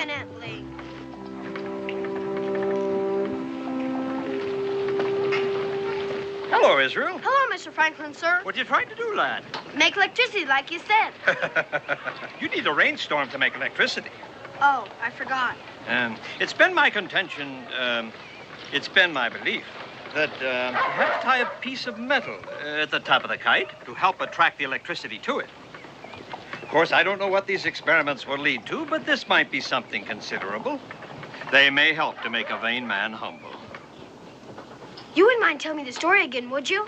Permanently. Hello, Israel. Hello, Mr. Franklin, sir. What are you trying to do, lad? Make electricity like you said. You need a rainstorm to make electricity. Oh, I forgot. It's been my contention, it's been my belief that you have to tie a piece of metal at the top of the kite to help attract the electricity to it. Of course, I don't know what these experiments will lead to, but this might be something considerable. They may help to make a vain man humble. You wouldn't mind telling me the story again, would you?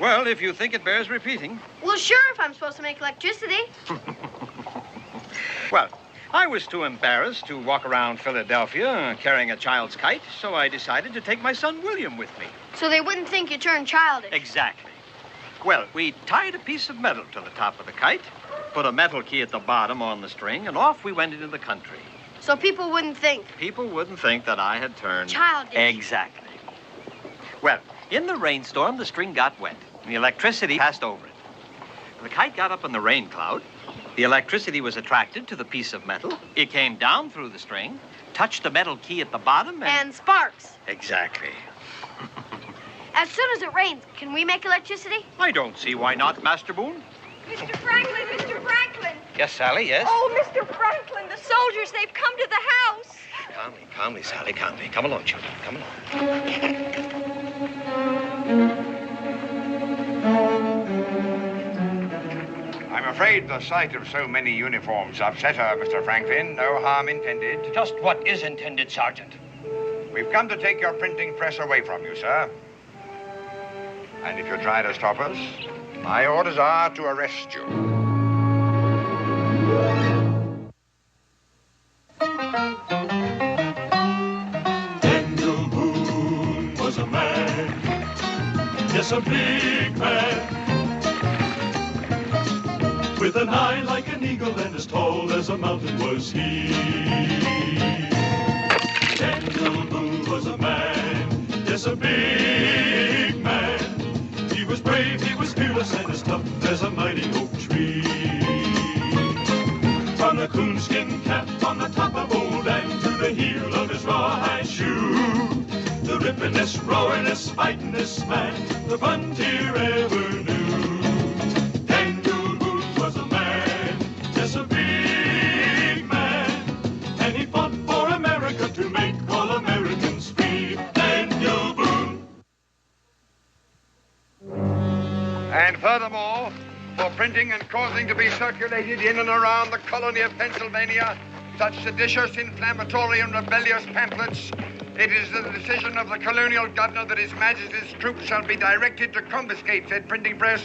Well, if you think it bears repeating. Well, sure, if I'm supposed to make electricity. Well, I was too embarrassed to walk around Philadelphia carrying a child's kite, so I decided to take my son William with me. So they wouldn't think you turned childish. Exactly. Well, we tied a piece of metal to the top of the kite, put a metal key at the bottom on the string, and off we went into the country. So people wouldn't think. People wouldn't think that I had turned... childish. Exactly. Well, in the rainstorm, the string got wet, and the electricity passed over it. The kite got up in the rain cloud. The electricity was attracted to the piece of metal. It came down through the string, touched the metal key at the bottom, and sparks. Exactly. As soon as it rains, can we make electricity? I don't see why not, Master Boone. Mr. Franklin, Mr. Franklin. Yes, Sally, yes? Oh, Mr. Franklin, the soldiers, they've come to the house. Calmly, Sally, calmly. Come along, children, come along. I'm afraid the sight of so many uniforms upset her, Mr. Franklin. No harm intended. Just what is intended, Sergeant? We've come to take your printing press away from you, sir. And if you try to stop us, my orders are to arrest you. Daniel Boone was a man, yes, a big man, with an eye like an eagle and as tall as a mountain was he. Daniel Boone was a man, yes, a big man. He was brave, he was fearless, and as tough as a mighty oak tree. From the coonskin cap on the top of old Dan to the heel of his rawhide shoe, the rippin'est, roaring'est, fighting'est man the frontier ever knew. Daniel Boone was a man, just a big man, and he fought for America to make all Americans free. Daniel Boone. And furthermore, for printing and causing to be circulated in and around the colony of Pennsylvania such seditious, inflammatory, and rebellious pamphlets, it is the decision of the colonial governor that His Majesty's troops shall be directed to confiscate said printing press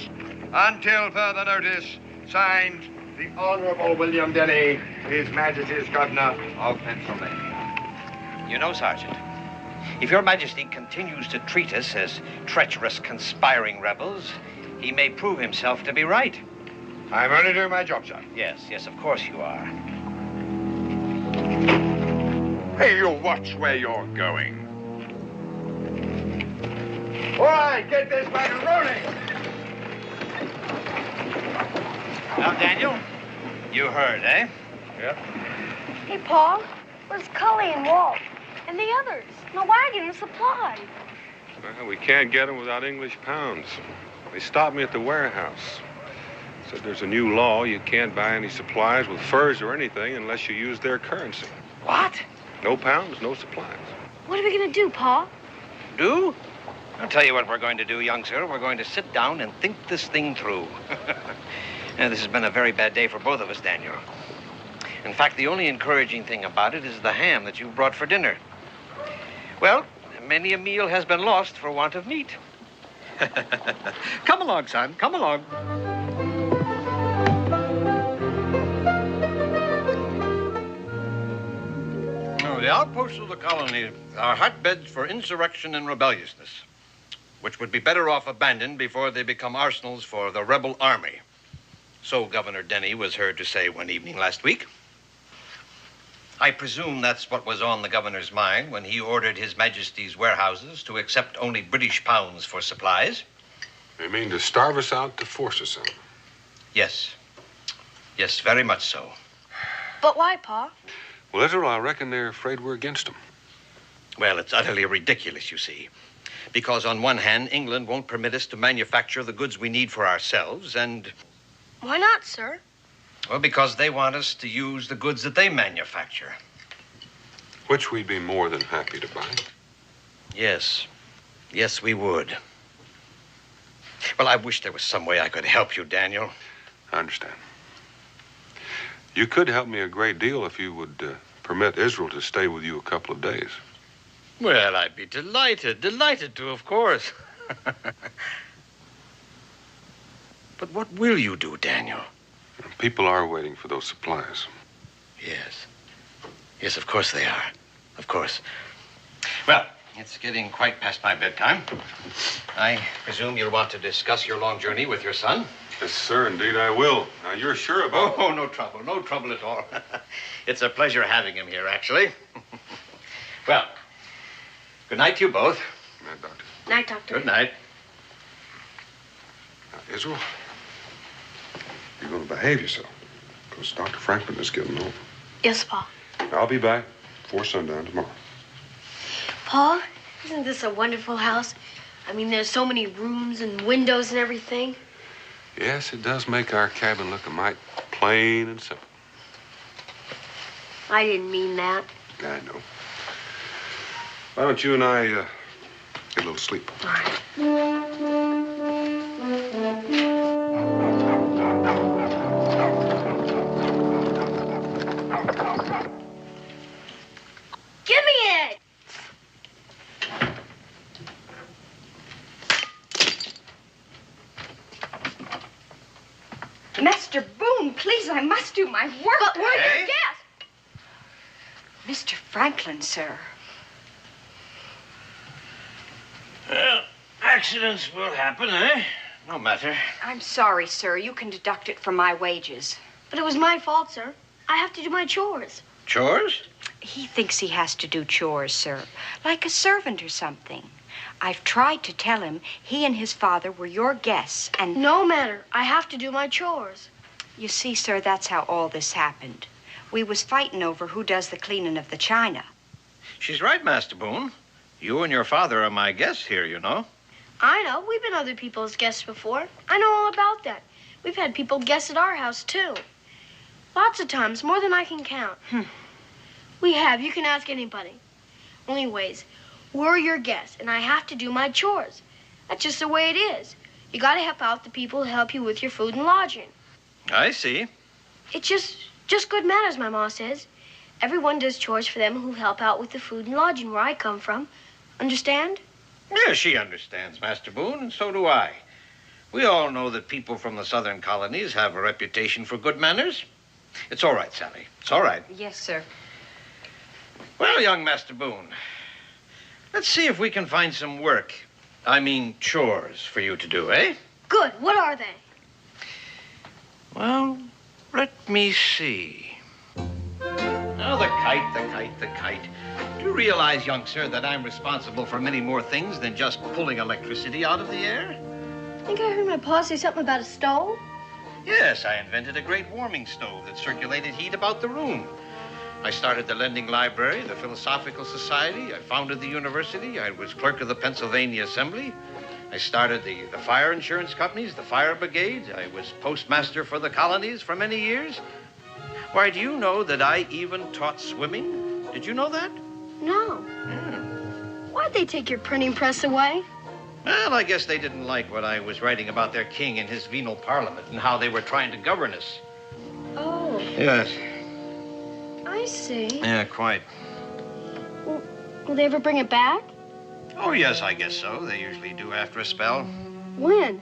until further notice. Signed, the Honorable William Denny, His Majesty's Governor of Pennsylvania. You know, Sergeant, if Your Majesty continues to treat us as treacherous, conspiring rebels, he may prove himself to be right. I'm only doing my job, sir. Yes, of course you are. Hey, you watch where you're going. All right, get this wagon rolling. Now, Daniel, you heard, eh? Yep. Hey, Paul, where's Cully and Walt? And the others? The wagon and supply. Well, we can't get them without English pounds. They stopped me at the warehouse. Said there's a new law. You can't buy any supplies with furs or anything unless you use their currency. What? No pounds, no supplies. What are we going to do, Paul? Do? I'll tell you what we're going to do, young sir. We're going to sit down and think this thing through. Now, this has been a very bad day for both of us, Daniel. In fact, the only encouraging thing about it is the ham that you brought for dinner. Well, many a meal has been lost for want of meat. Come along, son. Come along. Oh, the outposts of the colony are hotbeds for insurrection and rebelliousness, which would be better off abandoned before they become arsenals for the rebel army. So Governor Denny was heard to say one evening last week. I presume that's what was on the governor's mind when he ordered His Majesty's warehouses to accept only British pounds for supplies. They mean to starve us out to force us out. Yes. Yes, very much so. But why, Pa? Well, Israel, I reckon they're afraid we're against them. Well, it's utterly ridiculous, you see. Because on one hand, England won't permit us to manufacture the goods we need for ourselves, and... Why not, sir? Well, because they want us to use the goods that they manufacture. Which we'd be more than happy to buy. Yes. Yes, we would. Well, I wish there was some way I could help you, Daniel. I understand. You could help me a great deal if you would permit Israel to stay with you a couple of days. Well, I'd be delighted to, of course. But what will you do, Daniel? People are waiting for those supplies. Yes. Yes, of course they are. Of course. Well, it's getting quite past my bedtime. I presume you'll want to discuss your long journey with your son? Yes, sir, indeed I will. Now, you're sure about... Oh, no trouble. No trouble at all. It's a pleasure having him here, actually. Well, good night to you both. Good night, Doctor. Night, Doctor. Good night. Now, Israel, you're going to behave yourself, because Dr. Franklin is getting home. Yes, Pa. I'll be back before sundown tomorrow. Pa, isn't this a wonderful house? I mean, there's so many rooms and windows and everything. Yes, it does make our cabin look a mite plain and simple. I didn't mean that. I know. Why don't you and I get a little sleep? All right. Give me it! Mr. Boone, please, I must do my work. But where's Hey? your guest? Mr. Franklin, sir. Well, accidents will happen, eh? No matter. I'm sorry, sir. You can deduct it from my wages. But it was my fault, sir. I have to do my chores. Chores? He thinks he has to do chores, sir, like a servant or something. I've tried to tell him he and his father were your guests, and... No matter. I have to do my chores. You see, sir, that's how all this happened. We was fighting over who does the cleaning of the china. She's right, Master Boone. You and your father are my guests here, you know. I know. We've been other people's guests before. I know all about that. We've had people guest at our house, too. Lots of times, more than I can count. We have. You can ask anybody. Anyways, we're your guests, and I have to do my chores. That's just the way it is. You gotta help out the people who help you with your food and lodging. I see. It's just good manners, my ma says. Everyone does chores for them who help out with the food and lodging where I come from. Understand? Yeah, she understands, Master Boone, and so do I. We all know that people from the southern colonies have a reputation for good manners. It's all right, Sally. It's all right. Yes, sir. Well, young Master Boone, let's see if we can find some work. I mean, chores for you to do, eh? Good. What are they? Well, let me see. Oh, the kite. Do you realize, young sir, that I'm responsible for many more things than just pulling electricity out of the air? I think I heard my pa say something about a stove. Yes, I invented a great warming stove that circulated heat about the room. I started the lending library, the Philosophical Society. I founded the university. I was clerk of the Pennsylvania Assembly. I started the fire insurance companies, the fire brigade. I was postmaster for the colonies for many years. Why, do you know that I even taught swimming? Did you know that? No. Yeah. Why'd they take your printing press away? Well, I guess they didn't like what I was writing about their king and his venal parliament and how they were trying to govern us. Oh, Yes. I see. Yeah, quite. Will they ever bring it back? Oh, yes, I guess so. They usually do after a spell. When?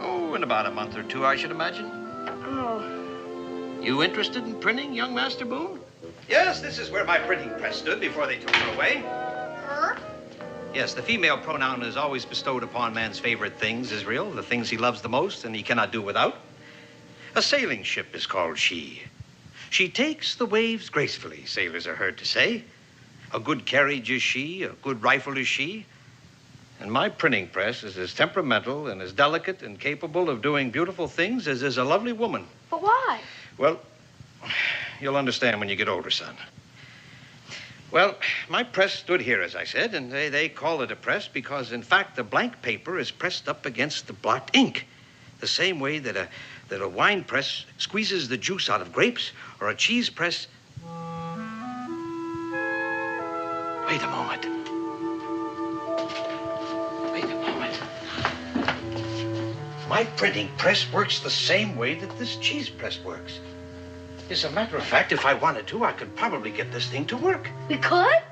Oh, in about a month or two, I should imagine. Oh. You interested in printing, young Master Boone? Yes, this is where my printing press stood before they took her away. Her? Yes, the female pronoun is always bestowed upon man's favorite things, Israel, the things he loves the most and he cannot do without. A sailing ship is called she. She takes the waves gracefully, sailors are heard to say. A good carriage is she, a good rifle is she. And my printing press is as temperamental and as delicate and capable of doing beautiful things as is a lovely woman. But why? Well, you'll understand when you get older, son. Well, my press stood here, as I said, and they call it a press because, in fact, the blank paper is pressed up against the blocked ink. The same way that a wine press squeezes the juice out of grapes, or a cheese press... Wait a moment. My printing press works the same way that this cheese press works. As a matter of fact, if I wanted to, I could probably get this thing to work. We could?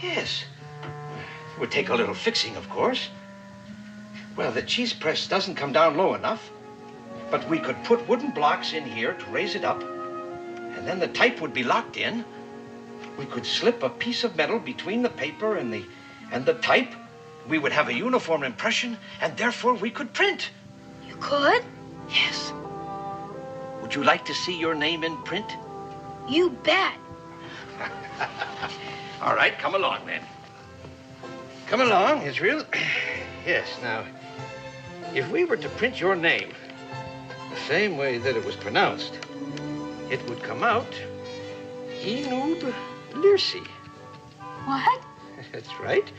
Yes. It would take a little fixing, of course. Well, the cheese press doesn't come down low enough, but we could put wooden blocks in here to raise it up, and then the type would be locked in. We could slip a piece of metal between the paper and the type. We would have a uniform impression, and therefore we could print. You could? Yes. Would you like to see your name in print? You bet. All right, come along, then. Come along, Israel. Yes, now, if we were to print your name the same way that it was pronounced, it would come out Enub Lirsi. What? That's right.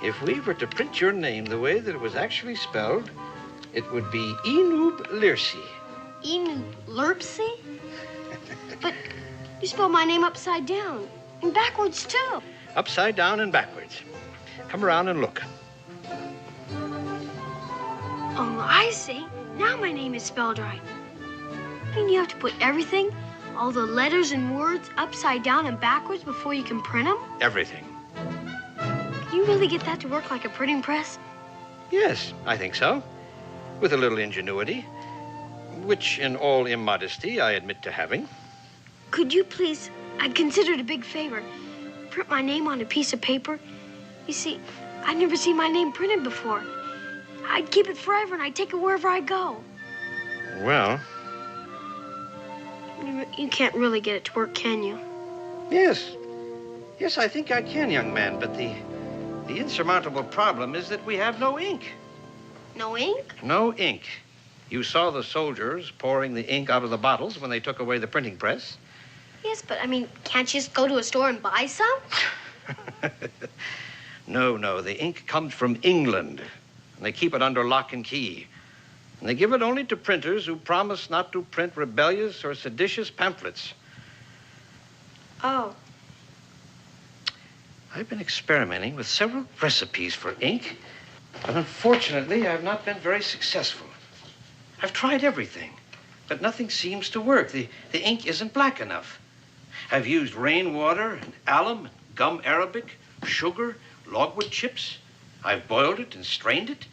If we were to print your name the way that it was actually spelled, it would be Enub Lirsi. Enub Lirsi? But you spelled my name upside down and backwards, too. Upside down and backwards. Come around and look. Oh, I see. Now my name is spelled right. I mean, you have to put everything, all the letters and words, upside down and backwards before you can print them? Everything. Can you really get that to work like a printing press? Yes, I think so. With a little ingenuity, which in all immodesty I admit to having. Could you please, I'd consider it a big favor, print my name on a piece of paper? You see, I'd never seen my name printed before. I'd keep it forever and I'd take it wherever I go. Well... You can't really get it to work, can you? Yes. Yes, I think I can, young man, but the insurmountable problem is that we have no ink. No ink? No ink. You saw the soldiers pouring the ink out of the bottles when they took away the printing press. Yes, but I mean, can't you just go to a store and buy some? No, the ink comes from England, and they keep it under lock and key. And they give it only to printers who promise not to print rebellious or seditious pamphlets. Oh. I've been experimenting with several recipes for ink, but unfortunately, I've not been very successful. I've tried everything, but nothing seems to work. The ink isn't black enough. I've used rainwater and alum, gum arabic, sugar, logwood chips. I've boiled it and strained it,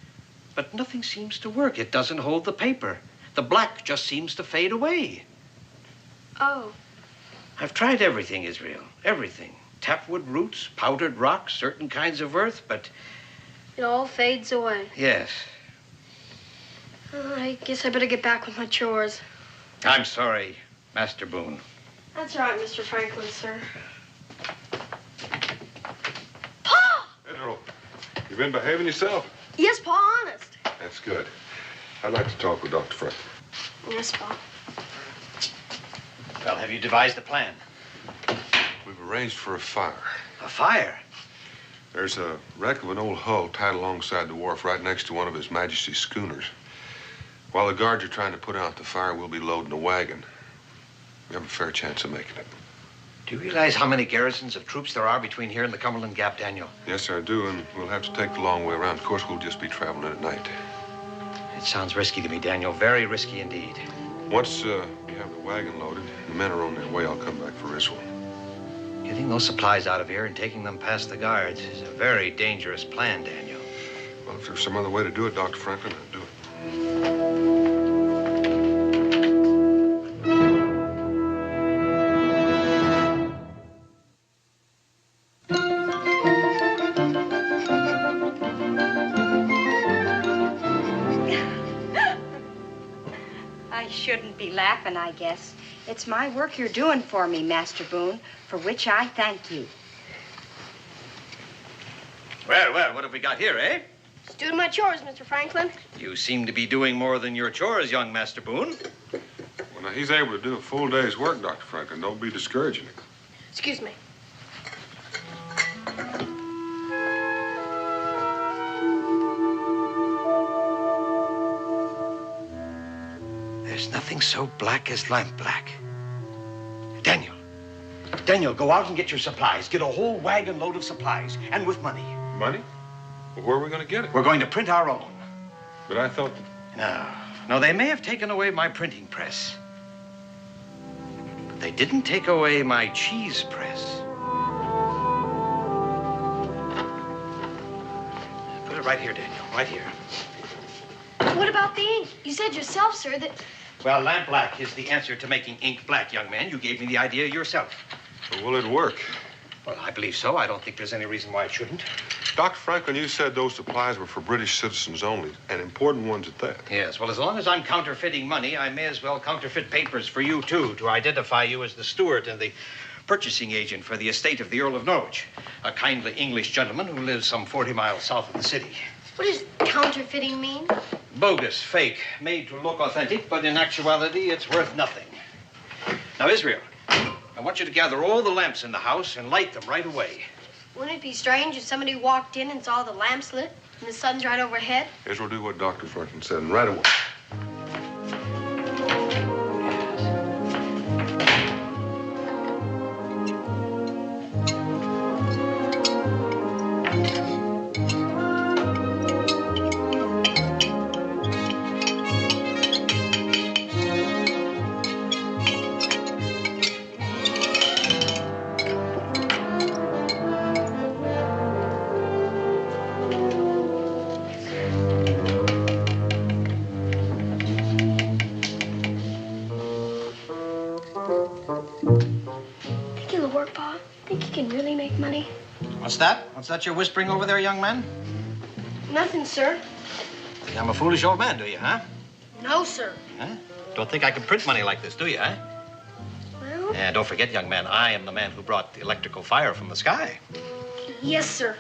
but nothing seems to work. It doesn't hold the paper. The black just seems to fade away. Oh. I've tried everything, Israel, everything. Tapwood roots, powdered rocks, certain kinds of earth, but... It all fades away. Yes. I guess I better get back with my chores. I'm sorry, Master Boone. That's all right, Mr. Franklin, sir. Pa! Pedro, you been behaving yourself? Yes, Pa, honest. That's good. I'd like to talk with Dr. Franklin. Yes, Pa. Well, have you devised a plan? We've arranged for a fire. A fire? There's a wreck of an old hull tied alongside the wharf right next to one of His Majesty's schooners. While the guards are trying to put out the fire, we'll be loading a wagon. We have a fair chance of making it. Do you realize how many garrisons of troops there are between here and the Cumberland Gap, Daniel? Yes, I do, and we'll have to take the long way around. Of course, we'll just be traveling at night. It sounds risky to me, Daniel. Very risky indeed. Once we have the wagon loaded, the men are on their way. I'll come back for Israel. Getting those supplies out of here and taking them past the guards is a very dangerous plan, Daniel. Well, if there's some other way to do it, Dr. Franklin, I'll do it. I shouldn't be laughing, I guess. It's my work you're doing for me, Master Boone, for which I thank you. Well, what have we got here, eh? Just doing my chores, Mr. Franklin. You seem to be doing more than your chores, young Master Boone. Well, now, he's able to do a full day's work, Dr. Franklin. Don't be discouraging him. Excuse me. There's nothing so black as lamp black. Daniel, go out and get your supplies. Get a whole wagon load of supplies, and with money. Money? Well, where are we going to get it? We're going to print our own. But I thought... No, they may have taken away my printing press. But they didn't take away my cheese press. Put it right here, Daniel, right here. What about the ink? You said yourself, sir, that... Well, lamp black is the answer to making ink black, young man. You gave me the idea yourself. But will it work? Well, I believe so. I don't think there's any reason why it shouldn't. Dr. Franklin, you said those supplies were for British citizens only, and important ones at that. Yes, well, as long as I'm counterfeiting money, I may as well counterfeit papers for you, too, to identify you as the steward and the purchasing agent for the estate of the Earl of Norwich, a kindly English gentleman who lives some 40 miles south of the city. What does counterfeiting mean? Bogus, fake, made to look authentic, but in actuality, it's worth nothing. Now, Israel, I want you to gather all the lamps in the house and light them right away. Wouldn't it be strange if somebody walked in and saw the lamps lit and the sun's right overhead? Israel, do what Dr. Franklin said, and right away. What's that? What's that you're whispering over there, young man? Nothing, sir. Think I'm a foolish old man, do you, huh? No, sir. Huh? Don't think I can print money like this, do you, huh? Well... Yeah, don't forget, young man, I am the man who brought the electrical fire from the sky. Yes, sir.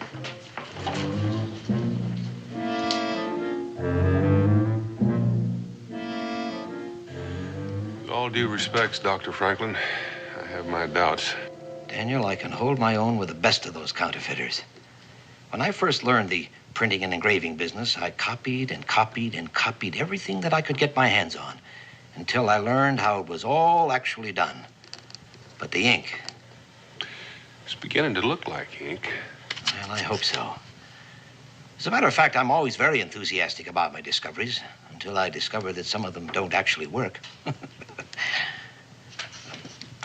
With all due respects, Dr. Franklin, I have my doubts. Daniel, I can hold my own with the best of those counterfeiters. When I first learned the printing and engraving business, I copied and copied and copied everything that I could get my hands on until I learned how it was all actually done. But the ink... It's beginning to look like ink. Well, I hope so. As a matter of fact, I'm always very enthusiastic about my discoveries until I discover that some of them don't actually work.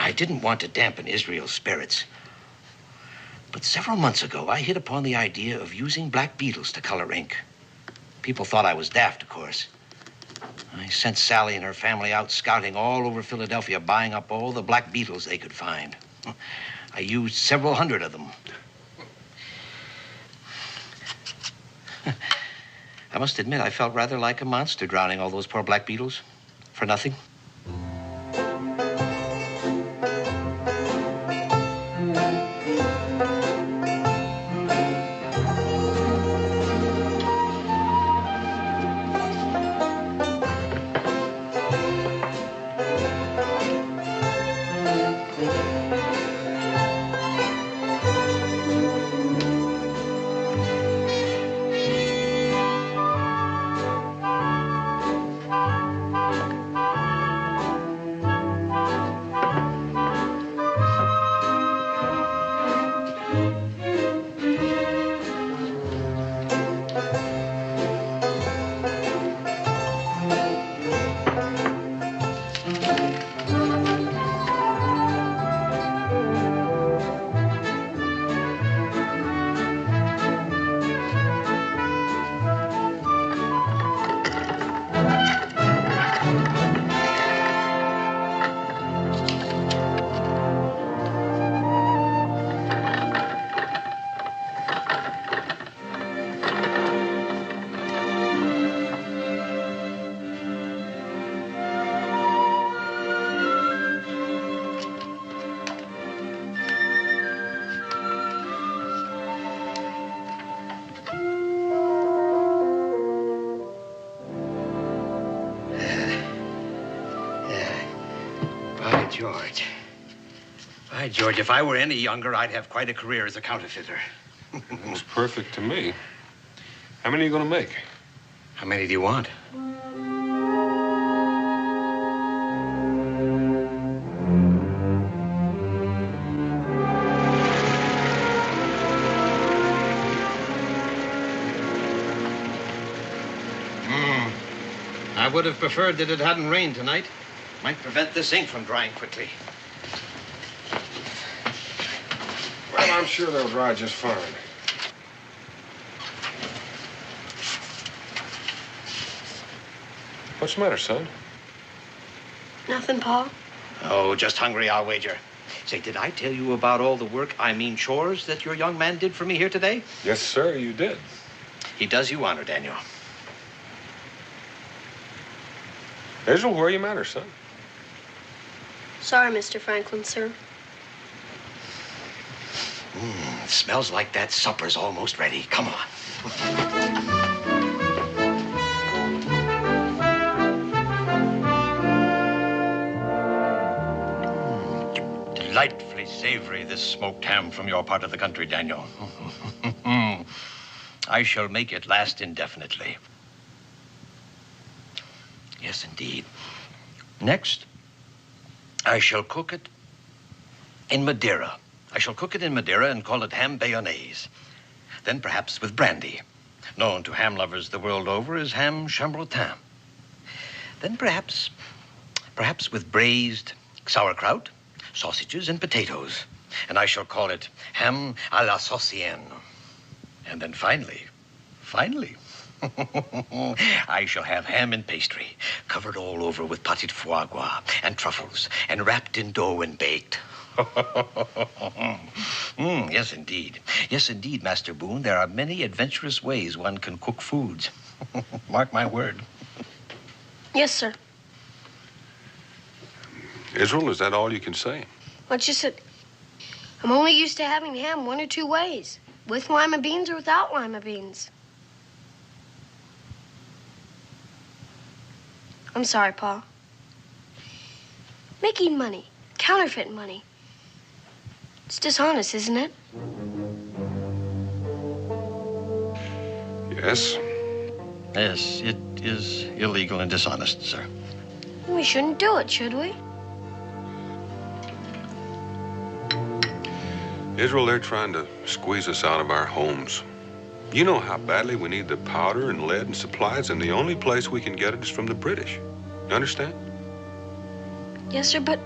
I didn't want to dampen Israel's spirits. But several months ago, I hit upon the idea of using black beetles to color ink. People thought I was daft, of course. I sent Sally and her family out scouting all over Philadelphia, buying up all the black beetles they could find. I used several hundred of them. I must admit, I felt rather like a monster drowning all those poor black beetles for nothing. George. By George, if I were any younger, I'd have quite a career as a counterfeiter. It's perfect to me. How many are you going to make? How many do you want? I would have preferred that it hadn't rained tonight. Might prevent this ink from drying quickly. Well, I'm sure they'll dry just fine. What's the matter, son? Nothing, Pa. Oh, just hungry, I'll wager. Say, did I tell you about all the work, I mean chores, that your young man did for me here today? Yes, sir, you did. He does you honor, Daniel. Israel, where are you matter, son? Sorry, Mr. Franklin, sir. It smells like that supper's almost ready. Come on. Delightfully savory, this smoked ham from your part of the country, Daniel. I shall make it last indefinitely. Yes, indeed. Next, I shall cook it in Madeira. I shall cook it in Madeira and call it ham bayonnaise. Then perhaps with brandy, known to ham lovers the world over as ham chambretin. Then perhaps with braised sauerkraut, sausages, and potatoes. And I shall call it ham à la saucienne. And then finally, I shall have ham and pastry, covered all over with pâté de foie gras and truffles, and wrapped in dough and baked. Yes, indeed. Yes, indeed, Master Boone. There are many adventurous ways one can cook foods. Mark my word. Yes, sir. Israel, is that all you can say? What you said? I'm only used to having ham one or two ways. With lima beans or without lima beans. I'm sorry, Pa. Making money, counterfeit money. It's dishonest, isn't it? Yes. Yes, it is illegal and dishonest, sir. We shouldn't do it, should we? Israel, they're trying to squeeze us out of our homes. You know how badly we need the powder and lead and supplies, and the only place we can get it is from the British. You understand? Yes, sir, but...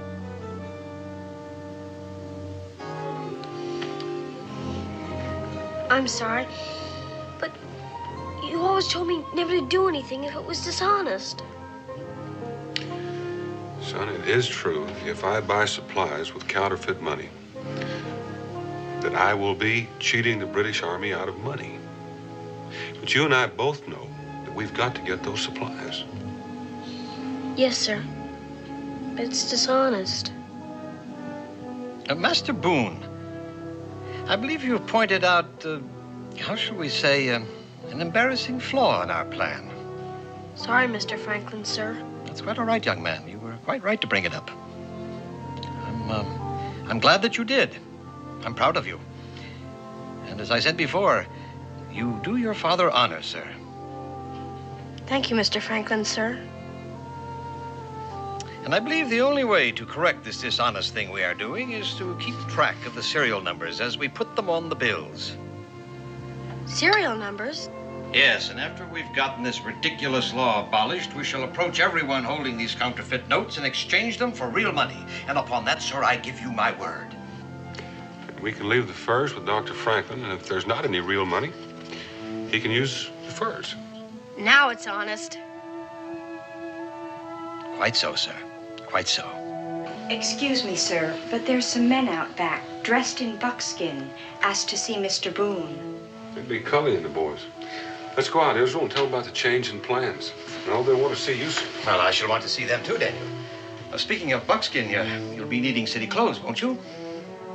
I'm sorry, but you always told me never to do anything if it was dishonest. Son, it is true, if I buy supplies with counterfeit money, that I will be cheating the British Army out of money. But you and I both know that we've got to get those supplies. Yes, sir, but it's dishonest. Master Boone, I believe you have pointed out, how shall we say, an embarrassing flaw in our plan. Sorry, Mr. Franklin, sir. That's quite all right, young man. You were quite right to bring it up. I'm glad that you did. I'm proud of you. And as I said before, you do your father honor, sir. Thank you, Mr. Franklin, sir. And I believe the only way to correct this dishonest thing we are doing is to keep track of the serial numbers as we put them on the bills. Serial numbers? Yes, and after we've gotten this ridiculous law abolished, we shall approach everyone holding these counterfeit notes and exchange them for real money. And upon that, sir, I give you my word. We can leave the furs with Dr. Franklin, and if there's not any real money, he can use the furs. Now it's honest. Quite so, sir. Quite so. Excuse me, sir, but there's some men out back, dressed in buckskin, asked to see Mr. Boone. It'd be Cully and the boys. Let's go out, Israel, and tell them about the change in plans. No, they want to see you, sir. Well, I shall want to see them too, Daniel. Speaking of buckskin, you'll be needing city clothes, won't you?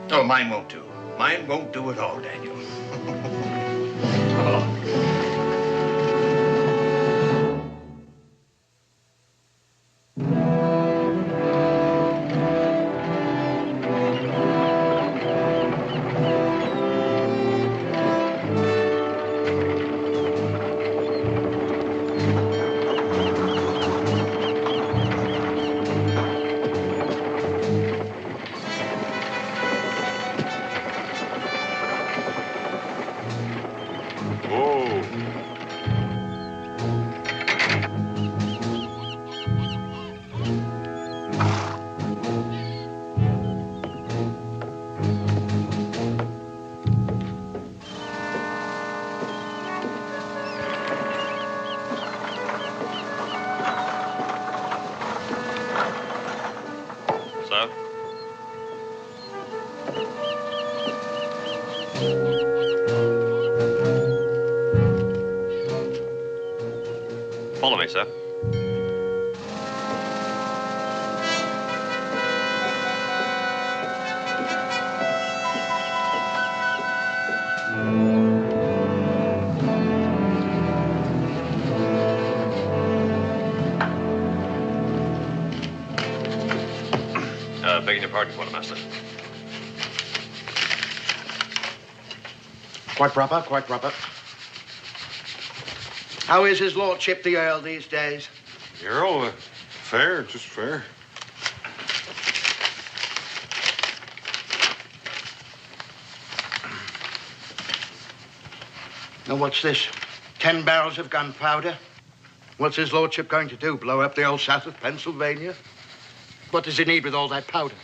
Oh, mine won't do. Mine won't do at all, Daniel. Come along. Follow me, sir. Begging your pardon, Quartermaster. Quite proper, quite proper. How is his lordship, the Earl, these days? The Earl, fair, just fair. Now, what's this? 10 barrels of gunpowder? What's his lordship going to do, blow up the old south of Pennsylvania? What does he need with all that powder?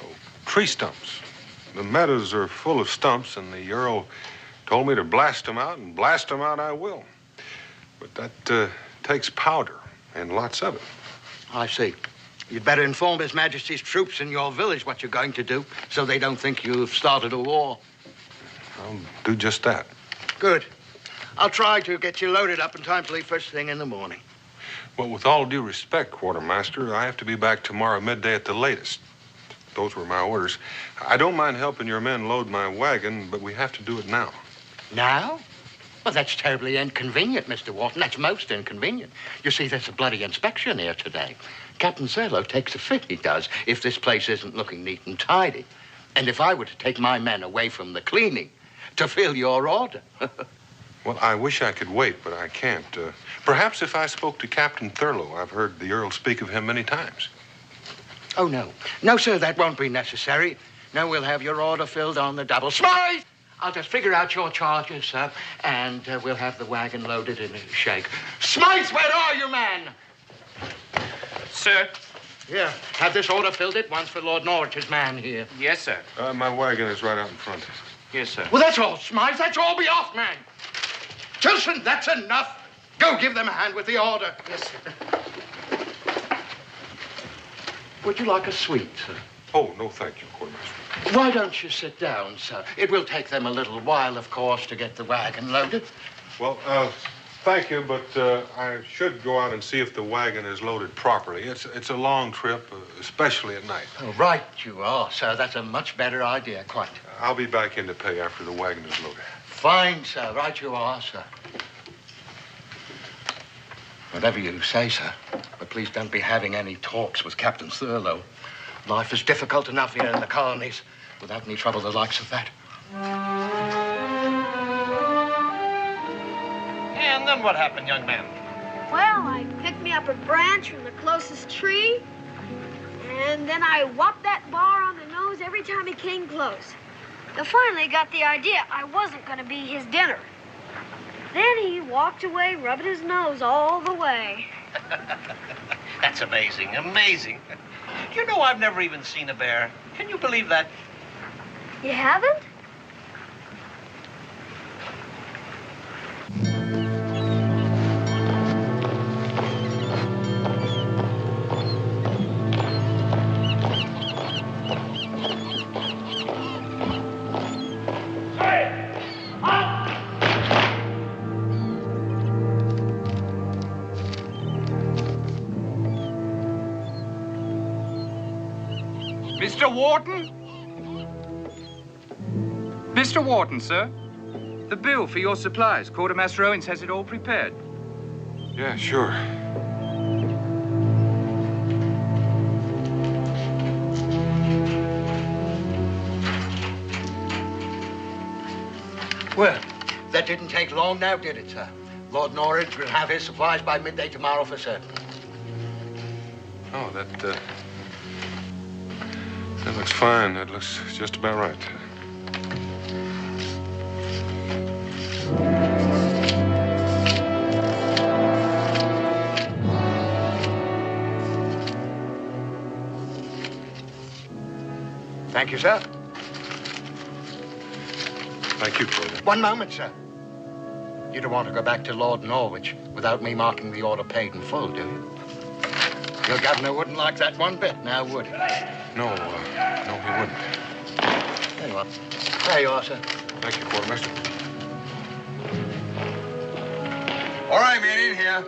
Oh, tree stumps. The meadows are full of stumps, and the Earl told me to blast them out, and blast them out I will. But that takes powder, and lots of it. I see. You'd better inform His Majesty's troops in your village what you're going to do, so they don't think you've started a war. I'll do just that. Good. I'll try to get you loaded up in time to leave first thing in the morning. Well, with all due respect, Quartermaster, I have to be back tomorrow midday at the latest. Those were my orders. I don't mind helping your men load my wagon, but we have to do it now. Now? Well, that's terribly inconvenient, Mr. Wharton. That's most inconvenient. You see, there's a bloody inspection here today. Captain Zerlo takes a fit, he does, if this place isn't looking neat and tidy. And if I were to take my men away from the cleaning to fill your order. Well, I wish I could wait, but I can't. Perhaps if I spoke to Captain Thurlow. I've heard the Earl speak of him many times. Oh, no. No, sir, that won't be necessary. No, we'll have your order filled on the double. Smythe! I'll just figure out your charges, sir, and we'll have the wagon loaded in a shake. Smythe, where are you, man? Sir? Here, have this order filled at once for Lord Norwich's man here. Yes, sir. My wagon is right out in front. Yes, sir. Well, that's all, Smythe. That's all. Be off, man. Tilson, that's enough. Go give them a hand with the order. Yes, sir. Would you like a sweet, sir? Oh, no, thank you, Quartermaster. Why don't you sit down, sir? It will take them a little while, of course, to get the wagon loaded. Well, thank you, but I should go out and see if the wagon is loaded properly. It's a long trip, especially at night. Oh, right you are, sir. That's a much better idea, quite. I'll be back in to pay after the wagon is loaded. Fine, sir. Right you are, sir. Whatever you say, sir. But please don't be having any talks with Captain Thurlow. Life is difficult enough here in the colonies without any trouble the likes of that. And then what happened, young man? Well, I picked me up a branch from the closest tree, and then I whopped that bar on the nose every time he came close. I finally got the idea I wasn't going to be his dinner. Then he walked away, rubbing his nose all the way. That's amazing, amazing. You know, I've never even seen a bear. Can you believe that? You haven't? Mr. Wharton? Mr. Wharton, sir. The bill for your supplies. Quartermaster Owens has it all prepared. Yeah, sure. Well, that didn't take long now, did it, sir? Lord Norwich will have his supplies by midday tomorrow for certain. Oh, that looks fine. That looks just about right. Thank you, sir. Thank you, Corey. One moment, sir. You don't want to go back to Lord Norwich without me marking the order paid in full, do you? Your governor wouldn't like that one bit, now would he? No, he wouldn't. There you are. There you are, sir. Thank you, Quartermaster. All right, man, in here.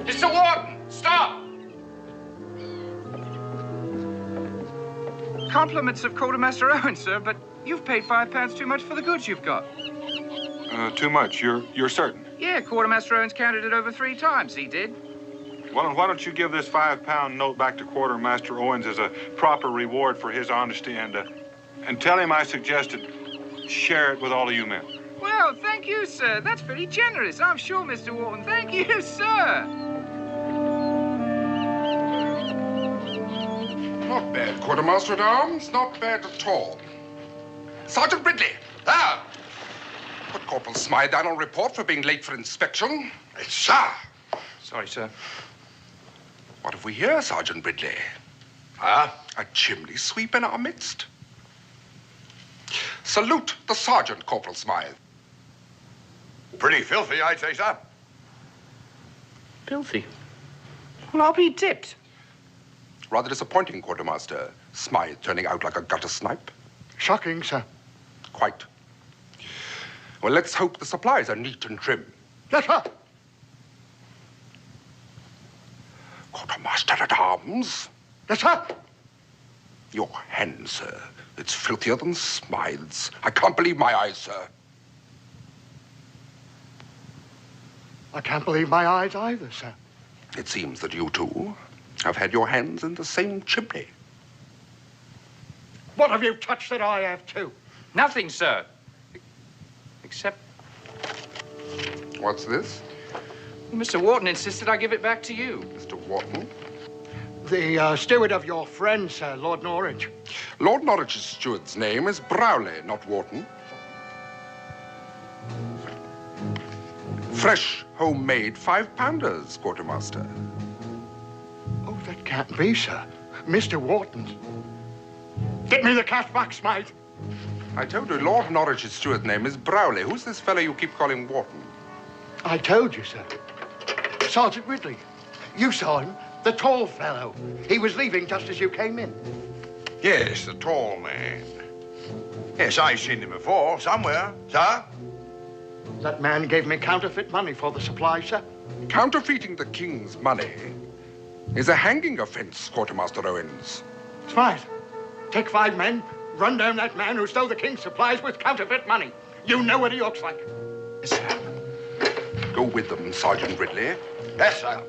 Mr. Warden, stop! Compliments of Quartermaster Owen, sir, but you've paid £5 too much for the goods you've got. Too much. You're certain? Yeah, Quartermaster Owen's counted it over 3 times, he did. Well, why don't you give this £5 note back to Quartermaster Owens as a proper reward for his honesty and tell him I suggested share it with all of you men. Well, thank you, sir. That's pretty generous, I'm sure, Mr. Wharton. Thank you, sir. Not bad, Quartermaster at Arms. Not bad at all. Sergeant Ridley. Ah! Put Corporal Smythe down on report for being late for inspection. Yes, sir. Sorry, sir. What have we here, Sergeant Ridley? A chimney sweep in our midst. Salute the sergeant, Corporal Smythe. Pretty filthy, I'd say, sir. Filthy? Well, I'll be dipped. Rather disappointing, Quartermaster. Smythe turning out like a gutter snipe. Shocking, sir. Quite. Well, let's hope the supplies are neat and trim. Yes, sir. Quartermaster at Arms. Yes, sir. Your hand, sir. It's filthier than Smythe's. I can't believe my eyes, sir. I can't believe my eyes either, sir. It seems that you two have had your hands in the same chimney. What have you touched that I have, too? Nothing, sir. Except What's this? Mr. Wharton insisted I give it back to you. Mr. Wharton? The steward of your friend, sir, Lord Norwich. Lord Norwich's steward's name is Browley, not Wharton. Fresh, homemade 5-pounders, Quartermaster. Oh, that can't be, sir. Mr. Wharton's. Get me the cash box, Smythe. I told you, Lord Norwich's steward's name is Browley. Who's this fellow you keep calling Wharton? I told you, sir. Sergeant Ridley. You saw him. The tall fellow. He was leaving just as you came in. Yes, the tall man. Yes, I've seen him before, somewhere, sir. That man gave me counterfeit money for the supply, sir. Counterfeiting the king's money is a hanging offense, Quartermaster Owens. Smythe, take 5 men, run down that man who stole the king's supplies with counterfeit money. You know what he looks like. Yes, sir. Go with them, Sergeant Ridley. Yes, sir.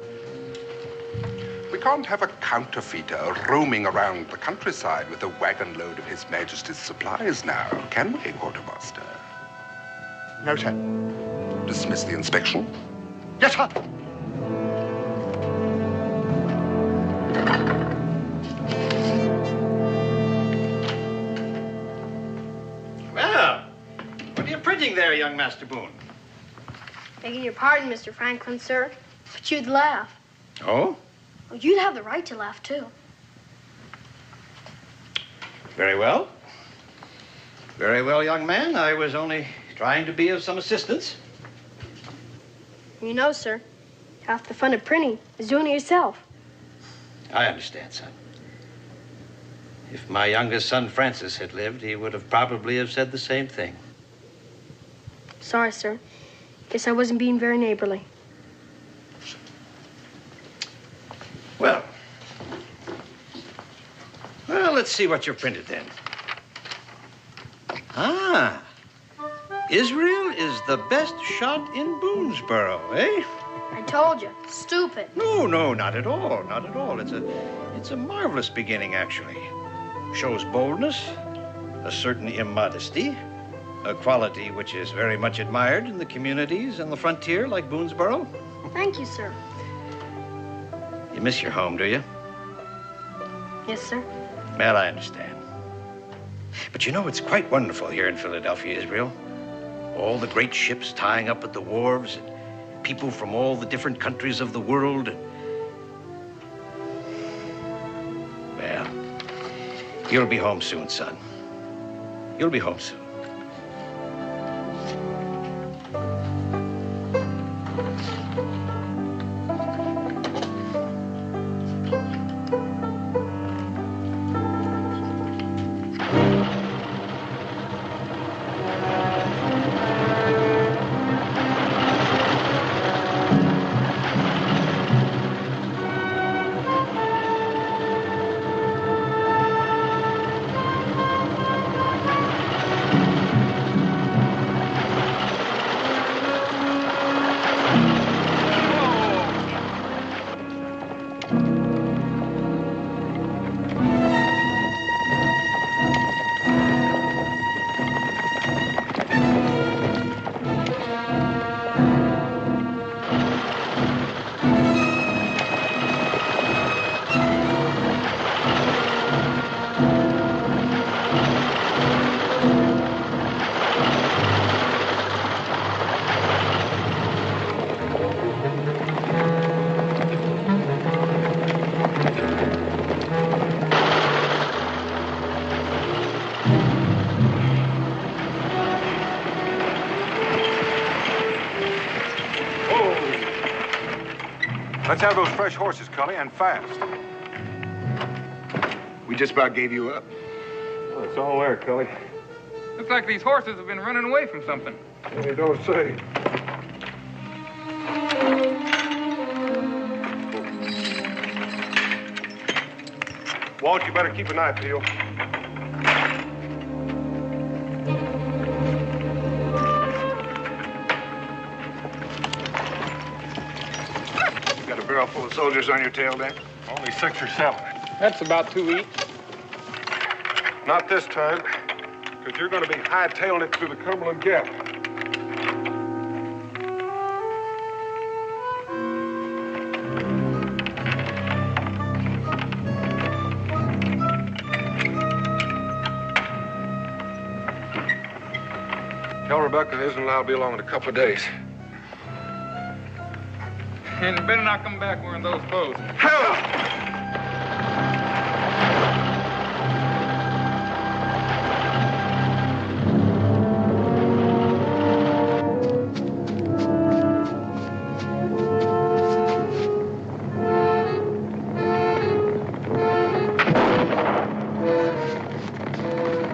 We can't have a counterfeiter roaming around the countryside with a wagon load of His Majesty's supplies now, can we, Quartermaster? No, sir. Dismiss the inspection. Yes, sir. Well, what are you printing there, young Master Boone? Begging your pardon, Mr. Franklin, sir, but you'd laugh. Oh? Well, you'd have the right to laugh, too. Very well. Very well, young man. I was only trying to be of some assistance. You know, sir, half the fun of printing is doing it yourself. I understand, son. If my youngest son, Francis, had lived, he would have probably have said the same thing. Sorry, sir. Guess I wasn't being very neighborly. Well, let's see what you've printed then. Ah, Israel is the best shot in Boonesboro, eh? I told you, stupid. No, not at all, not at all. It's a marvelous beginning, actually. Shows boldness, a certain immodesty, a quality which is very much admired in the communities on the frontier like Boonesboro. Thank you, sir. You miss your home, do you? Yes, sir. Well, I understand. But you know, it's quite wonderful here in Philadelphia, Israel. All the great ships tying up at the wharves, and people from all the different countries of the world. Well, you'll be home soon, son. You'll be home soon. Let's have those fresh horses, Cully, and fast. We just about gave you up. Oh, it's all there, Cully. Looks like these horses have been running away from something. You don't say. Walt, you better keep an eye peeled. Got a barrel full of soldiers on your tail, Dan? Only 6 or 7. That's about 2 each. Not this time, because you're going to be hightailing it through the Cumberland Gap. Tell Rebecca Isn't and I'll be along in a couple of days. And you better not come back wearing those clothes. Hell!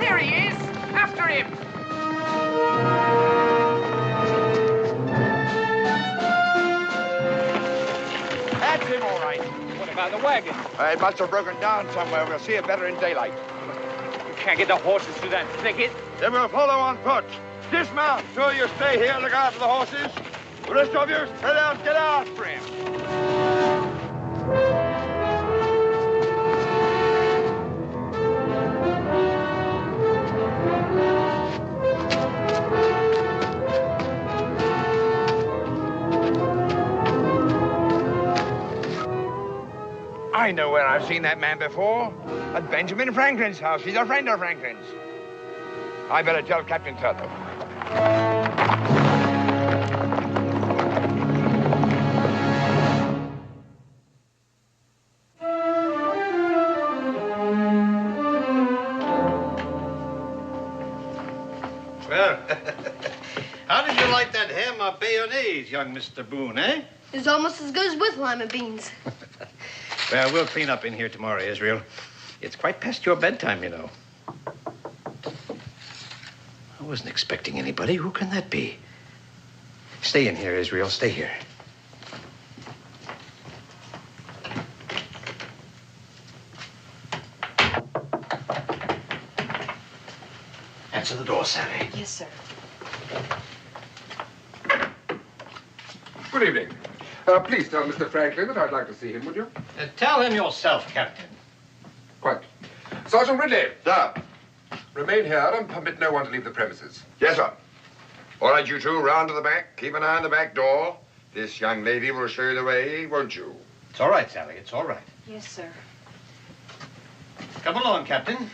There he is! After him! That's him, all right. What about the wagon? It must have broken down somewhere. We'll see it better in daylight. You can't get the horses through that thicket. Then we'll follow on foot. Dismount. Two of you stay here, look after the horses. The rest of you, head out, get out for him. I know where I've seen that man before. At Benjamin Franklin's house. He's a friend of Franklin's. I better tell Captain Turtle. Well, how did you like that ham or bayonnaise, young Mr. Boone, eh? It's almost as good as with lima beans. Well, we'll clean up in here tomorrow, Israel. It's quite past your bedtime, you know. I wasn't expecting anybody. Who can that be? Stay in here, Israel. Stay here. Answer the door, Salmi. Yes, sir. Good evening. Please tell Mr. Franklin that I'd like to see him, would you? Tell him yourself, Captain. Quite. Sergeant Ridley, Sir. remain here and permit no one to leave the premises. Yes, sir. All right, you two, round to the back. Keep an eye on the back door. This young lady will show you the way, won't you? It's all right, Sally. It's all right. Yes, sir. Come along, Captain.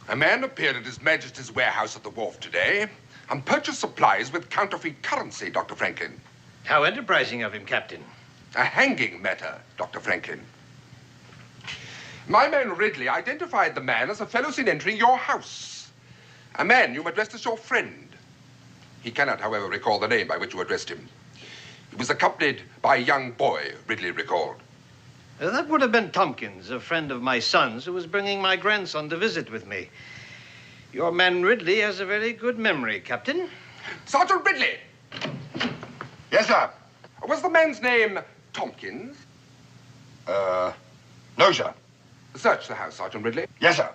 A man appeared at His Majesty's warehouse at the wharf today and purchased supplies with counterfeit currency, Dr. Franklin. How enterprising of him, Captain. A hanging matter, Dr. Franklin. My man Ridley identified the man as a fellow seen entering your house. A man you addressed as your friend. He cannot, however, recall the name by which you addressed him. He was accompanied by a young boy, Ridley recalled. That would have been Tompkins, a friend of my son's, who was bringing my grandson to visit with me. Your man Ridley has a very good memory, Captain. Sergeant Ridley! Yes, sir. Was the man's name Tompkins? No, sir. Search the house, Sergeant Ridley. Yes, sir.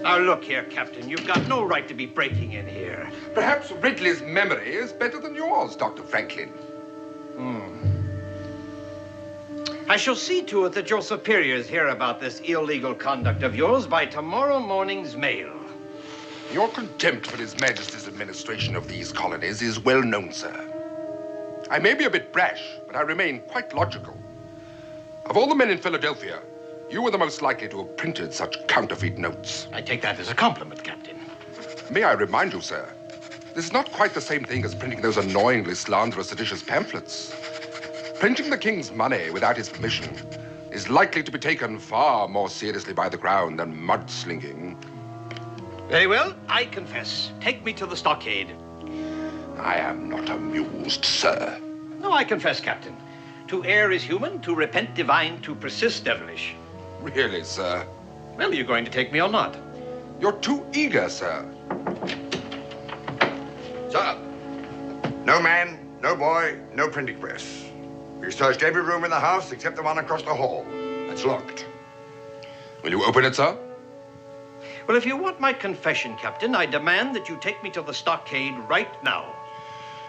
Now, look here, Captain. You've got no right to be breaking in here. Perhaps Ridley's memory is better than yours, Dr. Franklin. I shall see to it that your superiors hear about this illegal conduct of yours by tomorrow morning's mail. Your contempt for His Majesty's administration of these colonies is well known, sir. I may be a bit brash, but I remain quite logical. Of all the men in Philadelphia, you were the most likely to have printed such counterfeit notes. I take that as a compliment, Captain. May I remind you, sir, this is not quite the same thing as printing those annoyingly slanderous, seditious pamphlets. Printing the king's money without his permission is likely to be taken far more seriously by the crown than mudslinging. Very well, I confess. Take me to the stockade. I am not amused, sir. No, I confess, Captain. To err is human, to repent divine, to persist devilish. Really, sir? Well, are you going to take me or not? You're too eager, sir. Sir, no man, no boy, no printing press. We searched every room in the house except the one across the hall. It's locked. Will you open it, sir? Well, if you want my confession, Captain, I demand that you take me to the stockade right now.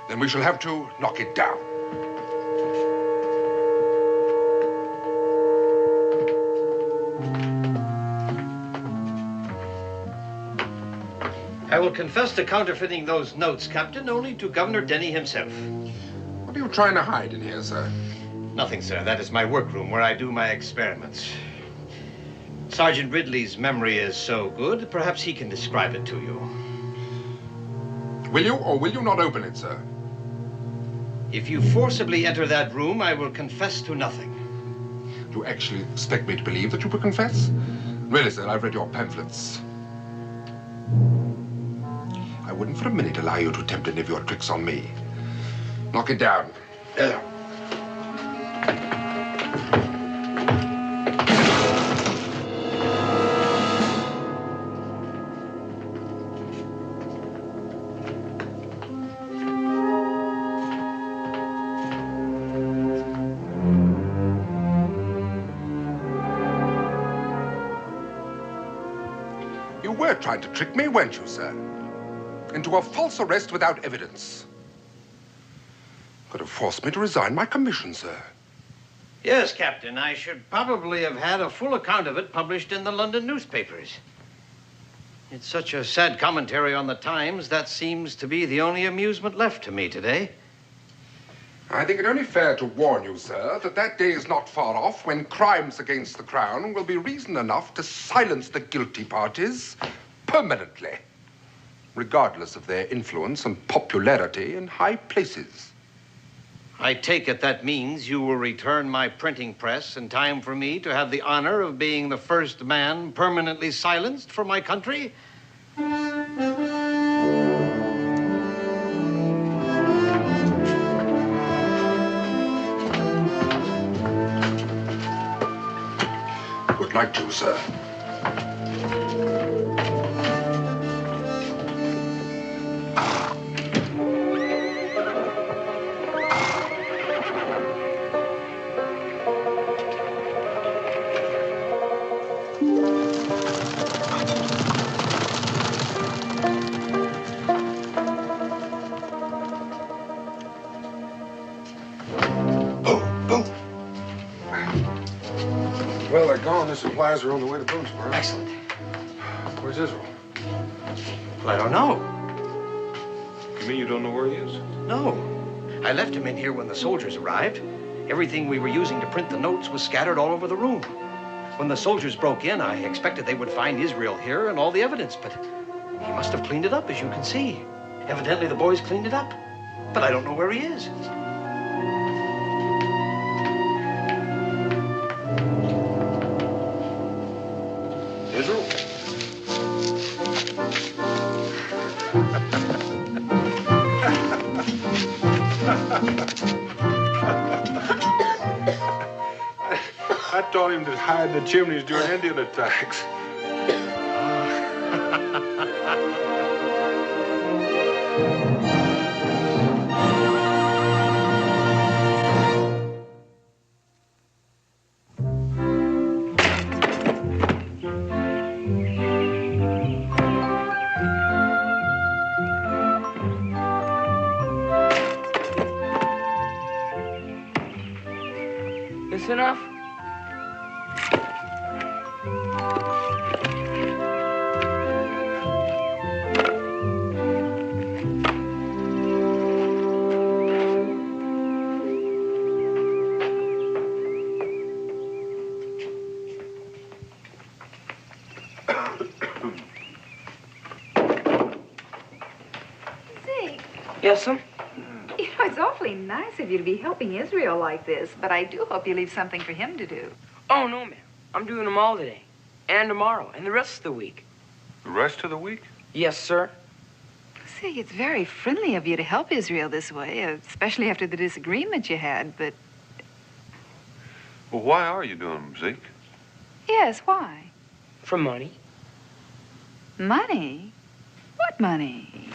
Then we shall have to knock it down. I will confess to counterfeiting those notes, Captain, only to Governor Denny himself. What are you trying to hide in here, sir? Nothing, sir. That is my workroom where I do my experiments. Sergeant Ridley's memory is so good, perhaps he can describe it to you. Will you or will you not open it, sir? If you forcibly enter that room, I will confess to nothing. Do you actually expect me to believe that you will confess? Really, sir, I've read your pamphlets. I wouldn't for a minute allow you to attempt any of your tricks on me. Knock it down. There. You were trying to trick me, weren't you, sir? Into a false arrest without evidence. Could have forced me to resign my commission, sir. Yes, Captain. I should probably have had a full account of it published in the London newspapers. It's such a sad commentary on the times, that seems to be the only amusement left to me today. I think it only fair to warn you, sir, that that day is not far off when crimes against the crown will be reason enough to silence the guilty parties permanently, regardless of their influence and popularity in high places. I take it that means you will return my printing press in time for me to have the honor of being the first man permanently silenced for my country? Would like to, sir. Well, they're gone. The supplies are on the way to Boonesboro. Excellent. Where's Israel? Well, I don't know. You mean you don't know where he is? No. I left him in here when the soldiers arrived. Everything we were using to print the notes was scattered all over the room. When the soldiers broke in, I expected they would find Israel here and all the evidence, but he must have cleaned it up, as you can see. Evidently, the boys cleaned it up, but I don't know where he is. Israel? I taught him to hide in the chimneys during Indian attacks. This enough? Yes, sir? You know, it's awfully nice of you to be helping Israel like this, but I do hope you leave something for him to do. Oh, no, ma'am. I'm doing them all today. And tomorrow. And the rest of the week. The rest of the week? Yes, sir. Say, it's very friendly of you to help Israel this way, especially after the disagreement you had, but... Well, why are you doing them, Zeke? Yes, why? For money. Money? What money?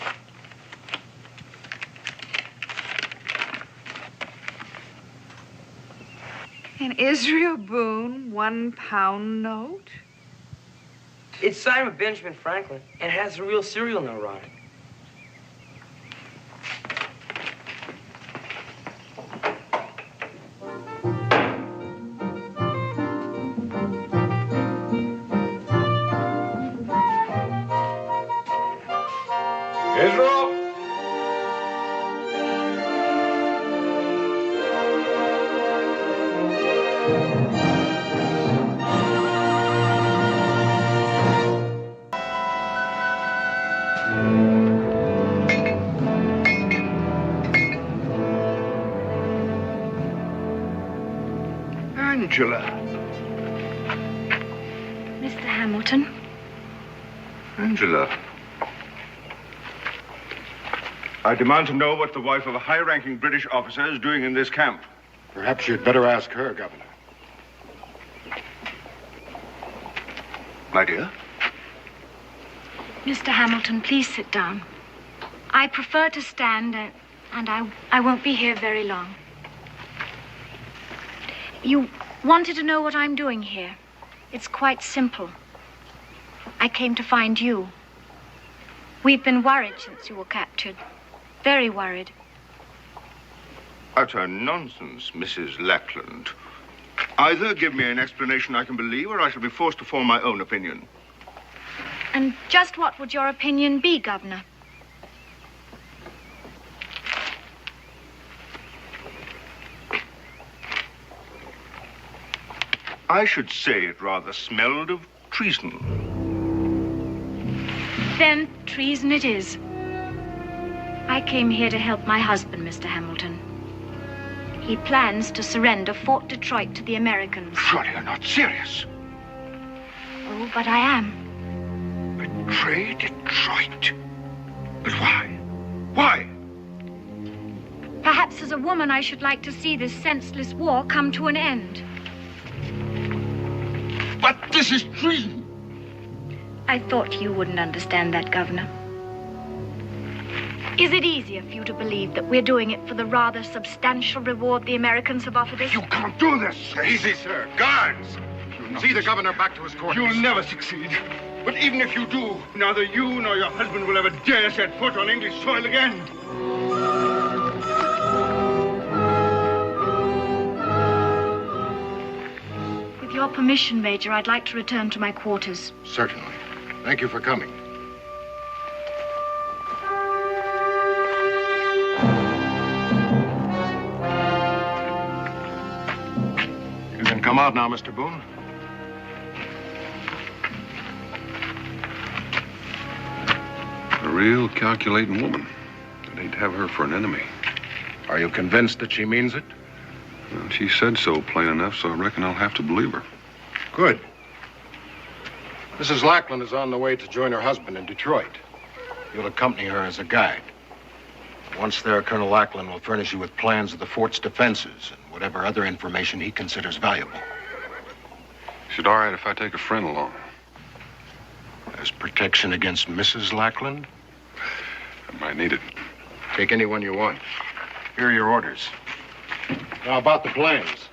An Israel Boone £1 note? It's signed with Benjamin Franklin and has a real serial number on it. Israel? Angela. Mr. Hamilton. Angela. I demand to know what the wife of a high-ranking British officer is doing in this camp. Perhaps you'd better ask her, Governor. My dear? Mr. Hamilton, please sit down. I prefer to stand, and I won't be here very long. You wanted to know what I'm doing here. It's quite simple. I came to find you. We've been worried since you were captured. Very worried. Utter nonsense, Mrs. Lackland. Either give me an explanation I can believe, or I shall be forced to form my own opinion. And just what would your opinion be, Governor? I should say it rather smelled of treason. Then treason it is. I came here to help my husband, Mr. Hamilton. He plans to surrender Fort Detroit to the Americans. Surely you're not serious. Oh, but I am. Betray Detroit? But why? Why? Perhaps as a woman I should like to see this senseless war come to an end. But this is treason. I thought you wouldn't understand that, Governor. Is it easier for you to believe that we're doing it for the rather substantial reward the Americans have offered us? You can't do this. Easy, sir. Guards! See the governor back to his quarters. You'll never succeed. But even if you do, neither you nor your husband will ever dare set foot on English soil again. With your permission, Major, I'd like to return to my quarters. Certainly. Thank you for coming. You can come out now, Mr. Boone. real calculating woman. I'd hate to have her for an enemy. Are you convinced that she means it? Well, she said so plain enough, so I reckon I'll have to believe her. Good. Mrs. Lackland is on the way to join her husband in Detroit. You'll accompany her as a guide. Once there, Colonel Lackland will furnish you with plans of the fort's defenses and whatever other information he considers valuable. Is it all right if I take a friend along? As protection against Mrs. Lackland? I might need it. Take anyone you want. Here are your orders. Now, about the plans.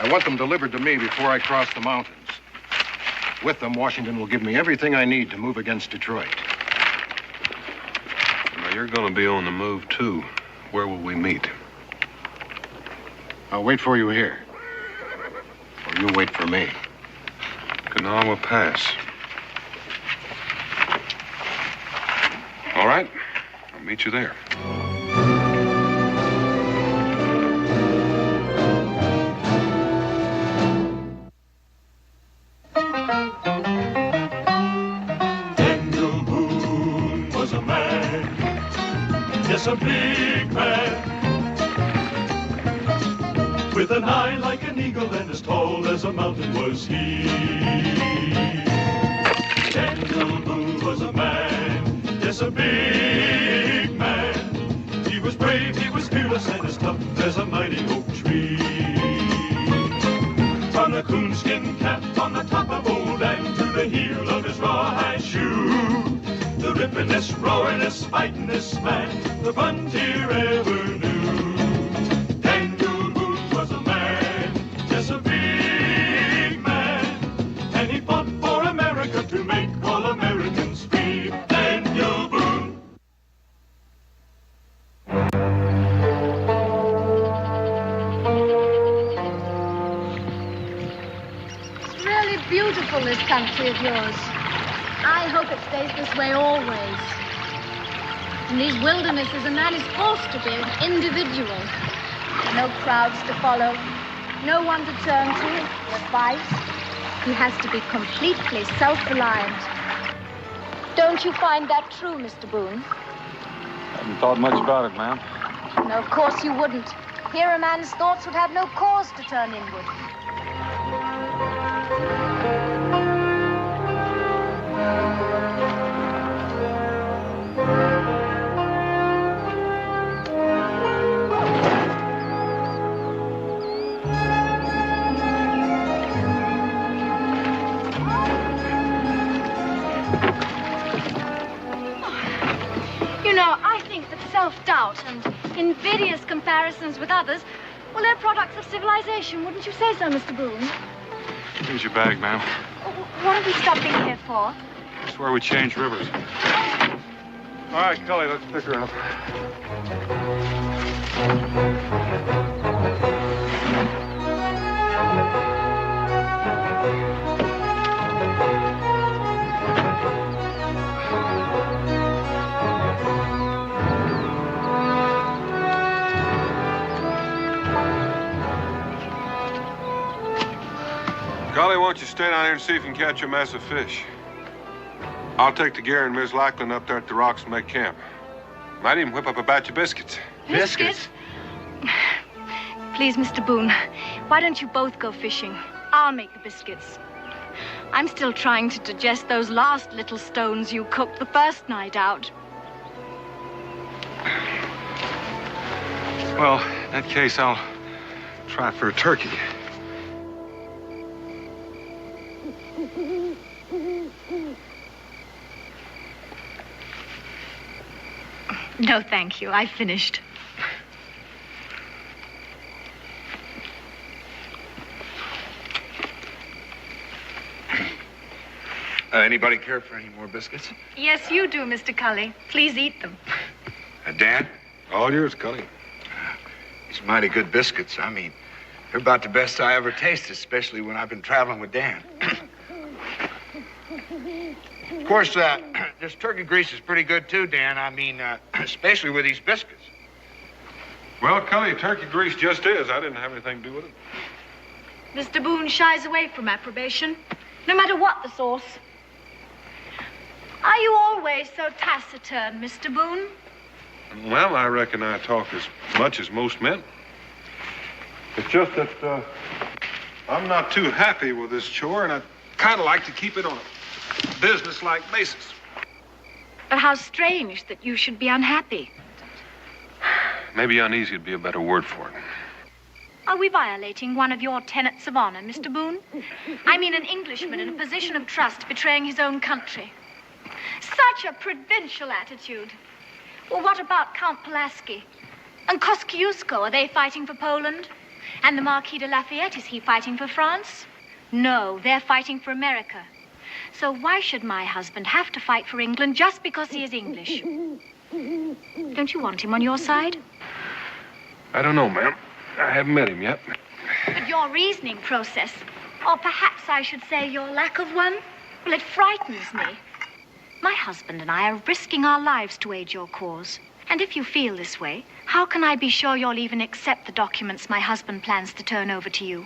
I want them delivered to me before I cross the mountains. With them, Washington will give me everything I need to move against Detroit. Now, you're going to be on the move, too. Where will we meet? I'll wait for you here. Or you wait for me. Kanawha Pass. All right. I'll meet you there. Daniel Boone was a man, yes, a big man, with an eye like an eagle and as tall as a mountain was he. Daniel Boone was a man, yes, a big man. He was brave, he was fearless, and as tough as a mighty oak tree. From the coonskin cap on the top of old Dan to the heel of his rawhide shoe, the rippin'est, roaring'est, fighting'est man the frontier ever knew. Daniel Boone was a man, just a big man, and he fought for America to make all Americans free. Daniel Boone. It's really beautiful, this country of yours. I hope it stays this way always. In these wildernesses, a man is forced to be an individual. No crowds to follow, no one to turn to for advice. He has to be completely self-reliant. Don't you find that true, Mr. Boone? Haven't thought much about it, ma'am. No, of course you wouldn't. Here a man's thoughts would have no cause to turn inward. You know, I think that self-doubt and invidious comparisons with others, well, they're products of civilization. Wouldn't you say so, Mr. Boone? Here's your bag, ma'am. What are we stopping here for? It's where we change rivers. All right, Cully, let's pick her up. Golly, why don't you stay down here and see if you can catch a mess of fish? I'll take the gear and Miss Lackland up there at the rocks and make camp. Might even whip up a batch of biscuits. Biscuits? Please, Mr. Boone, why don't you both go fishing? I'll make the biscuits. I'm still trying to digest those last little stones you cooked the first night out. Well, in that case, I'll try for a turkey. No, thank you. I finished. Anybody care for any more biscuits? Yes, you do, Mr. Cully. Please eat them. Dan? All yours, Cully. These mighty good biscuits. I mean, they're about the best I ever tasted, especially when I've been traveling with Dan. Of course, this turkey grease is pretty good, too, Dan. I mean, especially with these biscuits. Well, Cully, turkey grease just is. I didn't have anything to do with it. Mr. Boone shies away from approbation, no matter what the sauce. Are you always so taciturn, Mr. Boone? Well, I reckon I talk as much as most men. It's just that I'm not too happy with this chore, and I'd kind of like to keep it on a business-like basis. But how strange that you should be unhappy. Maybe uneasy would be a better word for it. Are we violating one of your tenets of honor, Mr. Boone? I mean an Englishman in a position of trust betraying his own country. Such a provincial attitude. Well, what about Count Pulaski? And Kosciuszko, are they fighting for Poland? And the Marquis de Lafayette, is he fighting for France? No, they're fighting for America. So why should my husband have to fight for England just because he is English? Don't you want him on your side? I don't know, ma'am. I haven't met him yet. But your reasoning process, or perhaps I should say your lack of one, well, it frightens me. My husband and I are risking our lives to aid your cause. And if you feel this way, how can I be sure you'll even accept the documents my husband plans to turn over to you?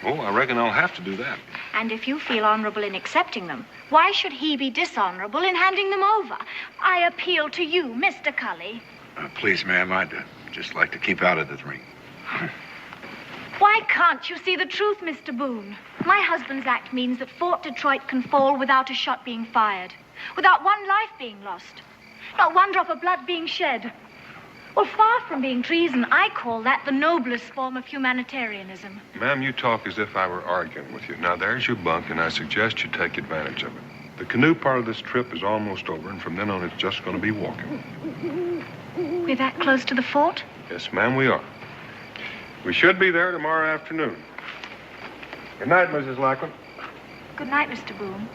Oh, I reckon I'll have to do that. And if you feel honorable in accepting them, why should he be dishonorable in handing them over? I appeal to you, Mr. Cully. Please, ma'am, I'd just like to keep out of this ring. Why can't you see the truth, Mr. Boone? My husband's act means that Fort Detroit can fall without a shot being fired, without one life being lost, not one drop of blood being shed. Well, far from being treason, I call that the noblest form of humanitarianism. Ma'am, you talk as if I were arguing with you. Now, there's your bunk, and I suggest you take advantage of it. The canoe part of this trip is almost over, and from then on, it's just going to be walking. We're that close to the fort? Yes, ma'am, we are. We should be there tomorrow afternoon. Good night, Mrs. Lackland. Good night, Mr. Boone.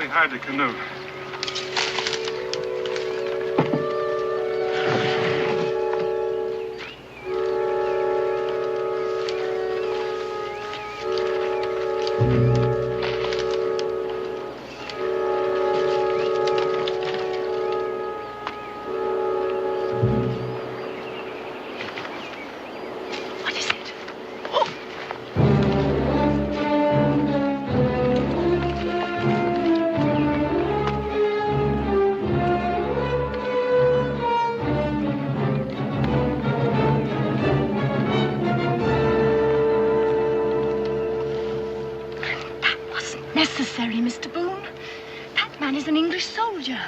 Hide the canoe. Necessary, Mr. Boone. That man is an English soldier.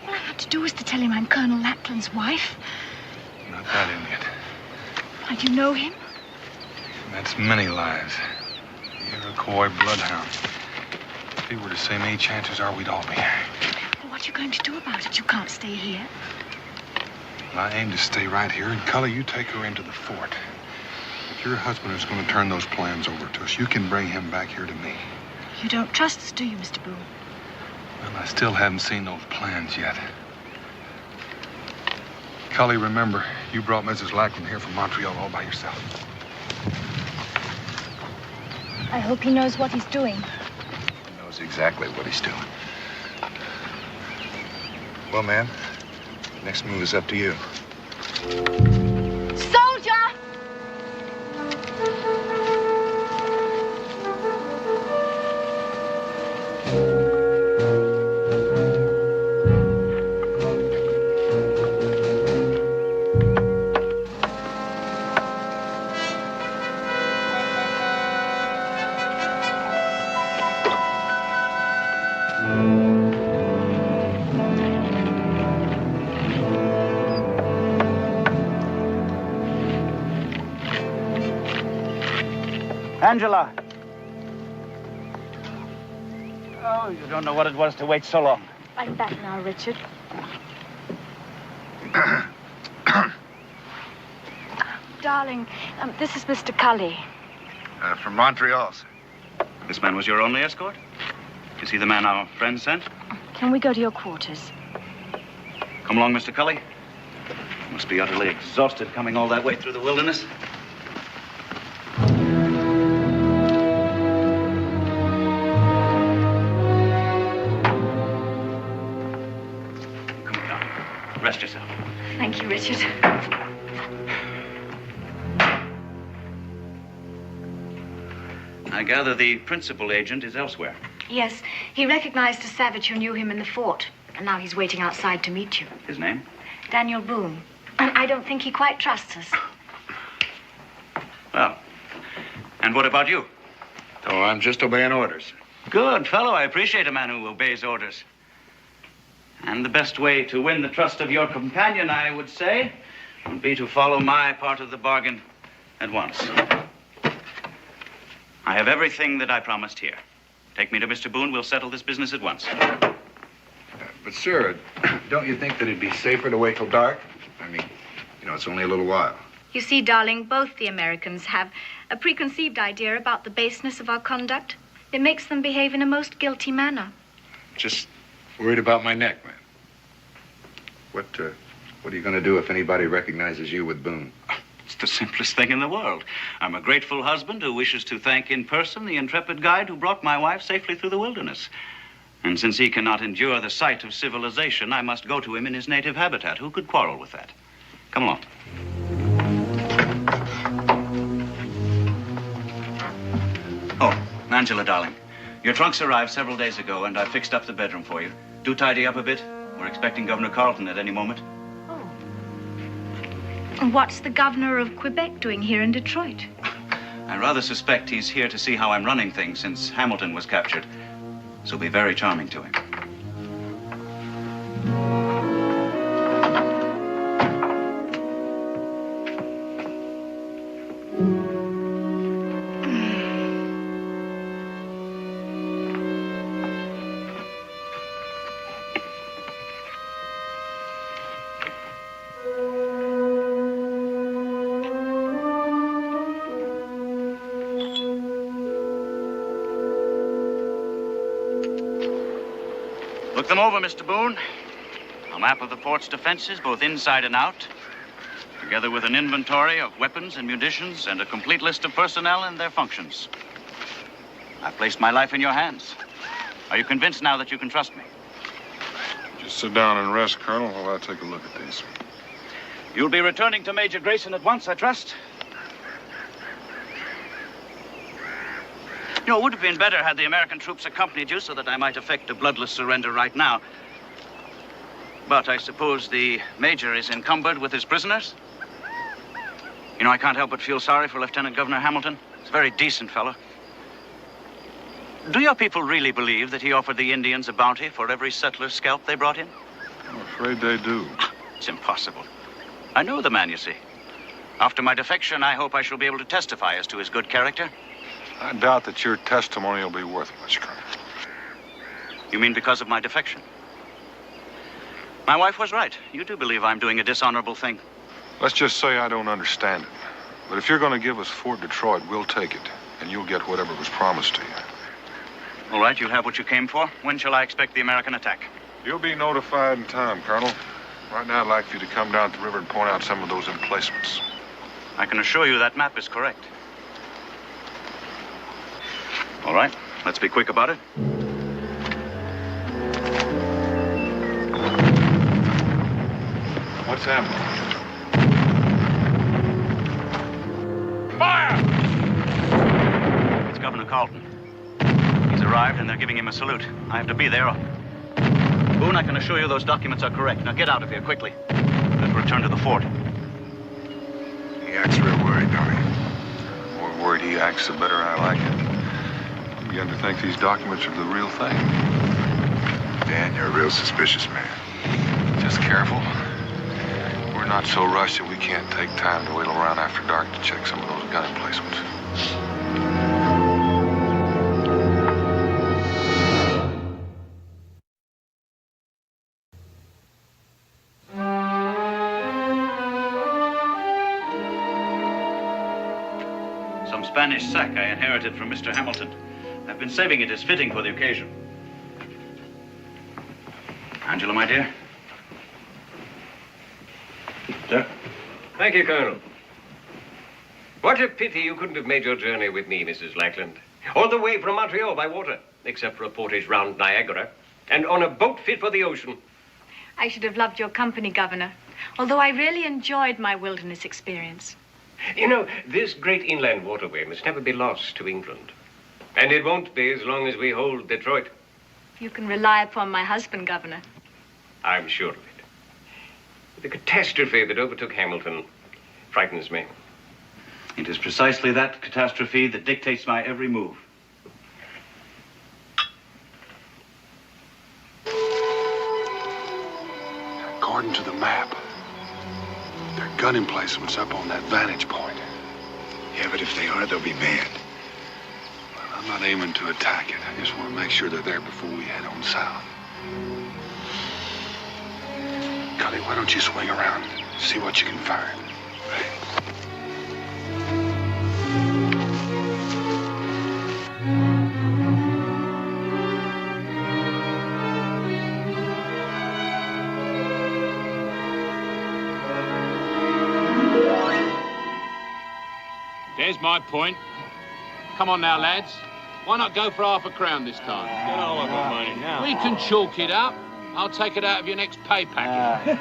All I had to do was to tell him I'm Colonel Lackland's wife. Not that Indian. Why, do you know him? That's many lives. The Iroquois bloodhound. If he were to see me, chances are we'd all be here. Well, what are you going to do about it? You can't stay here. Well, I aim to stay right here, and Cully, you take her into the fort. If your husband is going to turn those plans over to us, you can bring him back here to me. You don't trust us, do you, Mr. Boone? Well, I still haven't seen those plans yet. Cully, remember, you brought Mrs. Lackland here from Montreal all by yourself. I hope he knows what he's doing. He knows exactly what he's doing. Well, ma'am, next move is up to you. Soldier! Angela. Oh, you don't know what it was to wait so long. I'm back now, Richard. Darling, this is Mr. Cully. From Montreal, sir. This man was your only escort? Is he the man our friend sent? Can we go to your quarters? Come along, Mr. Cully. You must be utterly exhausted coming all that way through the wilderness. Thank you, Richard. I gather the principal agent is elsewhere. Yes, he recognized a savage who knew him in the fort, and now he's waiting outside to meet you. His name? Daniel Boone. And I don't think he quite trusts us. Well, and what about you? Oh, I'm just obeying orders. Good fellow. I appreciate a man who obeys orders. And the best way to win the trust of your companion, I would say, would be to follow my part of the bargain at once. I have everything that I promised here. Take me to Mr. Boone. We'll settle this business at once. But, sir, don't you think that it'd be safer to wait till dark? I mean, you know, it's only a little while. You see, darling, both the Americans have a preconceived idea about the baseness of our conduct. It makes them behave in a most guilty manner. Just worried about my neck, man. What are you going to do if anybody recognizes you with Boone? It's the simplest thing in the world. I'm a grateful husband who wishes to thank in person the intrepid guide who brought my wife safely through the wilderness. And since he cannot endure the sight of civilization, I must go to him in his native habitat. Who could quarrel with that? Come along. Oh, Angela, darling. Your trunks arrived several days ago, and I fixed up the bedroom for you. Do tidy up a bit. We're expecting Governor Carleton at any moment. And what's the governor of Quebec doing here in Detroit? I rather suspect he's here to see how I'm running things since Hamilton was captured. This will be very charming to him. Look them over, Mr. Boone. A map of the port's defenses, both inside and out, together with an inventory of weapons and munitions and a complete list of personnel and their functions. I've placed my life in your hands. Are you convinced now that you can trust me? Just sit down and rest, Colonel, while I take a look at these. You'll be returning to Major Grayson at once, I trust? You know, it would have been better had the American troops accompanied you so that I might effect a bloodless surrender right now. But I suppose the Major is encumbered with his prisoners? You know, I can't help but feel sorry for Lieutenant Governor Hamilton. He's a very decent fellow. Do your people really believe that he offered the Indians a bounty for every settler's scalp they brought in? I'm afraid they do. It's impossible. I know the man, you see. After my defection, I hope I shall be able to testify as to his good character. I doubt that your testimony will be worth much, Colonel. You mean because of my defection? My wife was right. You do believe I'm doing a dishonorable thing. Let's just say I don't understand it. But if you're going to give us Fort Detroit, we'll take it. And you'll get whatever was promised to you. All right, you'll have what you came for. When shall I expect the American attack? You'll be notified in time, Colonel. Right now, I'd like for you to come down to the river and point out some of those emplacements. I can assure you that map is correct. All right, let's be quick about it. What's happening? Fire! It's Governor Carleton. He's arrived and they're giving him a salute. I have to be there. Boone, I can assure you those documents are correct. Now get out of here quickly. Let's return to the fort. He acts real worried, don't he? The more worried he acts, the better I like it. I'm beginning to think these documents are the real thing. Dan, you're a real suspicious man. Just careful. We're not so rushed that we can't take time to wait around after dark to check some of those gun emplacements. Some Spanish sack I inherited from Mr. Hamilton. I've been saving it as fitting for the occasion. Angela, my dear. Sir? Thank you, Colonel. What a pity you couldn't have made your journey with me, Mrs. Lackland. All the way from Montreal by water, except for a portage round Niagara, and on a boat fit for the ocean. I should have loved your company, Governor. although I really enjoyed my wilderness experience. You know, this great inland waterway must never be lost to England. And it won't be as long as we hold Detroit. You can rely upon my husband, Governor. I'm sure of it. The catastrophe that overtook Hamilton frightens me. It is precisely that catastrophe that dictates my every move. According to the map, their gun emplacements up on that vantage point. Yeah, but if they are, they'll be mad. Well, I'm not aiming to attack it. I just want to make sure they're there before we head on south. Cully, why don't you swing around and see what you can find? There's my point. Come on now, lads. Why not go for £5 this time? Get all of our money now. We can chalk it up. I'll take it out of your next pay packet.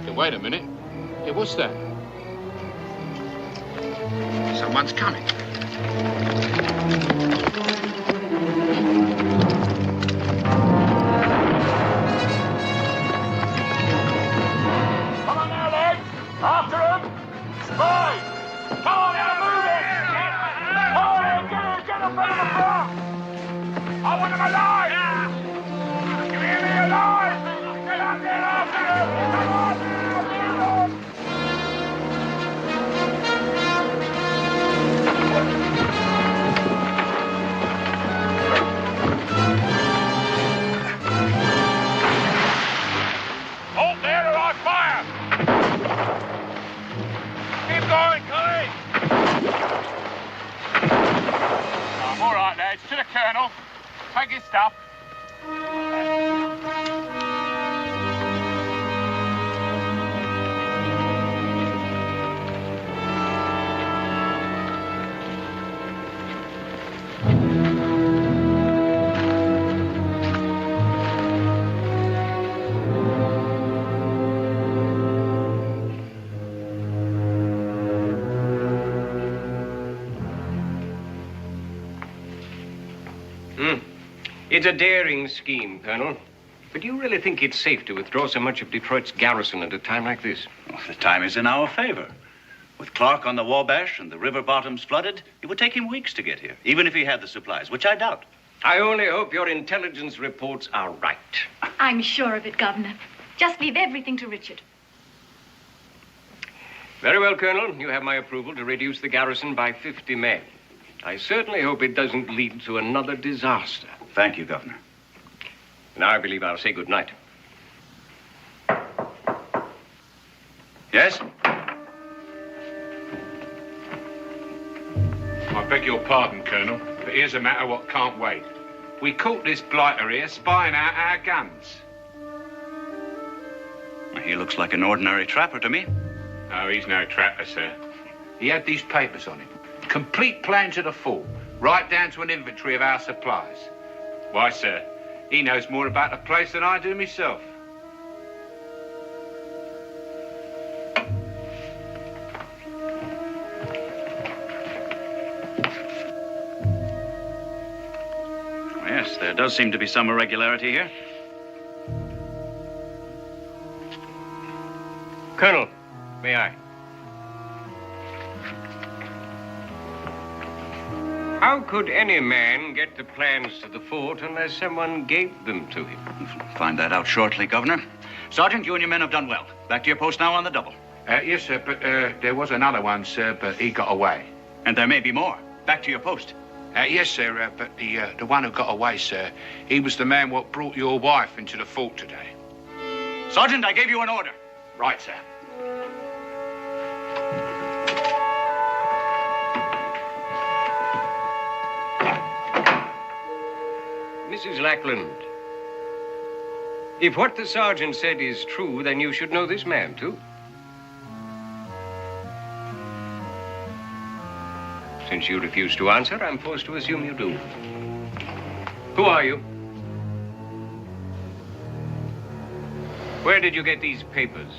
Hey, wait a minute. Hey, what's that? Someone's coming. Come on now, lads. After him. Spy. Come on now, move it. Come on now, get up out of the front. I want him alive. You hear me, alive? Get up there after him. Come on now, get on. Halt there or I fire! Keep going, Cully! All right, lads, to the colonel. Take his stuff. It's a daring scheme, Colonel. But do you really think it's safe to withdraw so much of Detroit's garrison at a time like this? Well, the time is in our favor. With Clark on the Wabash and the river bottoms flooded, it would take him weeks to get here, even if he had the supplies, which I doubt. I only hope your intelligence reports are right. I'm sure of it, Governor. Just leave everything to Richard. Very well, Colonel. You have my approval to reduce the garrison by 50 men. I certainly hope it doesn't lead to another disaster. Thank you, Governor. Now I believe I'll say goodnight. Yes? I beg your pardon, Colonel, but here's a matter what can't wait. We caught this blighter here spying out our guns. He looks like an ordinary trapper to me. No, he's no trapper, sir. He had these papers on him. Complete plans of the fort, right down to an inventory of our supplies. Why, sir, he knows more about the place than I do myself. Yes, there does seem to be some irregularity here. Colonel, may I? How could any man get the plans to the fort unless someone gave them to him? Find that out shortly, Governor. Sergeant, you and your men have done well. Back to your post now on the double. Yes, sir, but there was another one, sir, but he got away. And there may be more. Back to your post. Yes, sir, but the one who got away, sir, he was the man what brought your wife into the fort today. Sergeant, I gave you an order. Right, sir. Mrs. Lackland, If what the sergeant said is true, then you should know this man, too. Since you refuse to answer, I'm forced to assume you do. Who are you? Where did you get these papers?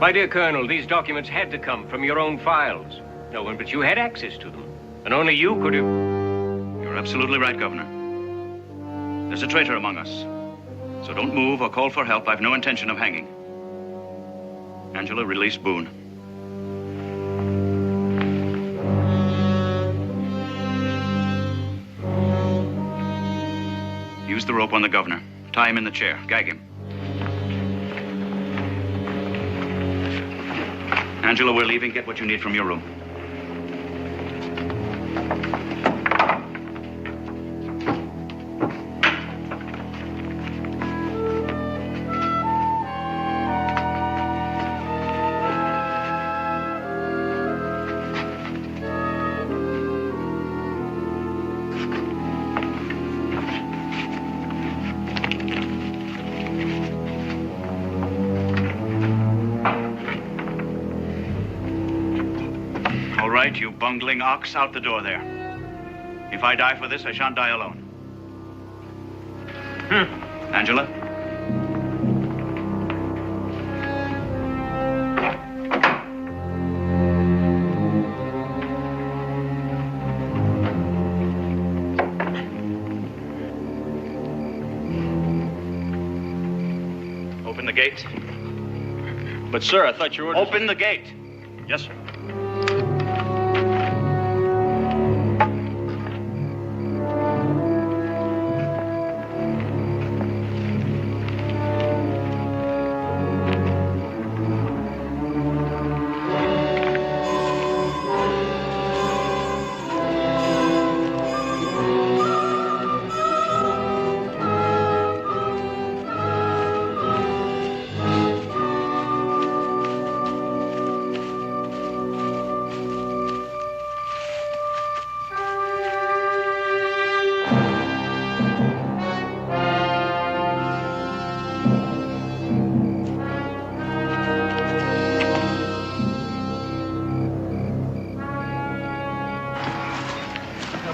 My dear Colonel, these documents had to come from your own files. No one but you had access to them, and only you could have... You're absolutely right, Governor. There's a traitor among us. So don't move or call for help. I've no intention of hanging. Angela, release Boone. Use the rope on the governor. Tie him in the chair. Gag him. Angela, we're leaving. Get what you need from your room. You bungling ox, out the door there. If I die for this, I shan't die alone. Angela? Open the gate. But, sir, I thought you were... Open the gate. Yes, sir.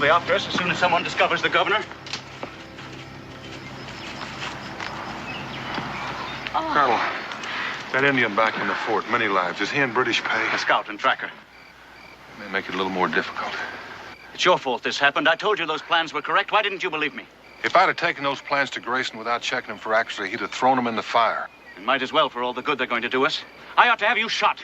After us as soon as someone discovers the governor. Oh. Colonel, that Indian back in the fort, many lives, is he in British pay? A scout and tracker. May make it a little more difficult. It's your fault this happened. I told you those plans were correct. Why didn't you believe me? If I'd have taken those plans to Grayson without checking them for accuracy, he'd have thrown them in the fire. And might as well for all the good they're going to do us. I ought to have you shot.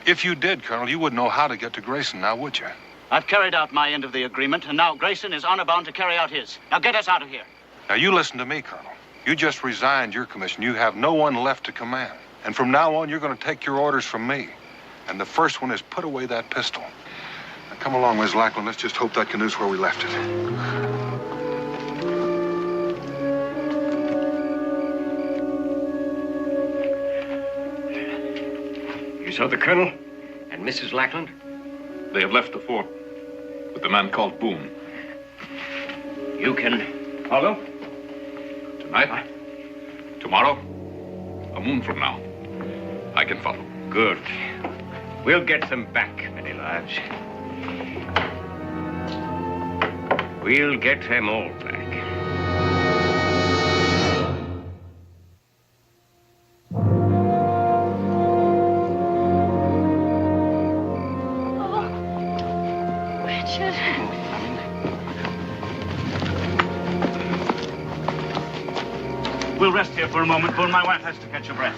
If you did, Colonel, you wouldn't know how to get to Grayson now, would you? I've carried out my end of the agreement, and now Grayson is honor bound to carry out his. Now get us out of here. Now, you listen to me, Colonel. You just resigned your commission. You have no one left to command. And from now on, you're going to take your orders from me. And the first one is put away that pistol. Now, come along, Miss Lackland. Let's just hope that canoe's where we left it. You saw the Colonel and Mrs. Lackland? They have left the fort with the man called Boone. You can follow? Tonight? Tomorrow? A moon from now. I can follow. Good. We'll get them back, many lives. We'll get them all back. We'll rest here for a moment, Boone. My wife has to catch her breath.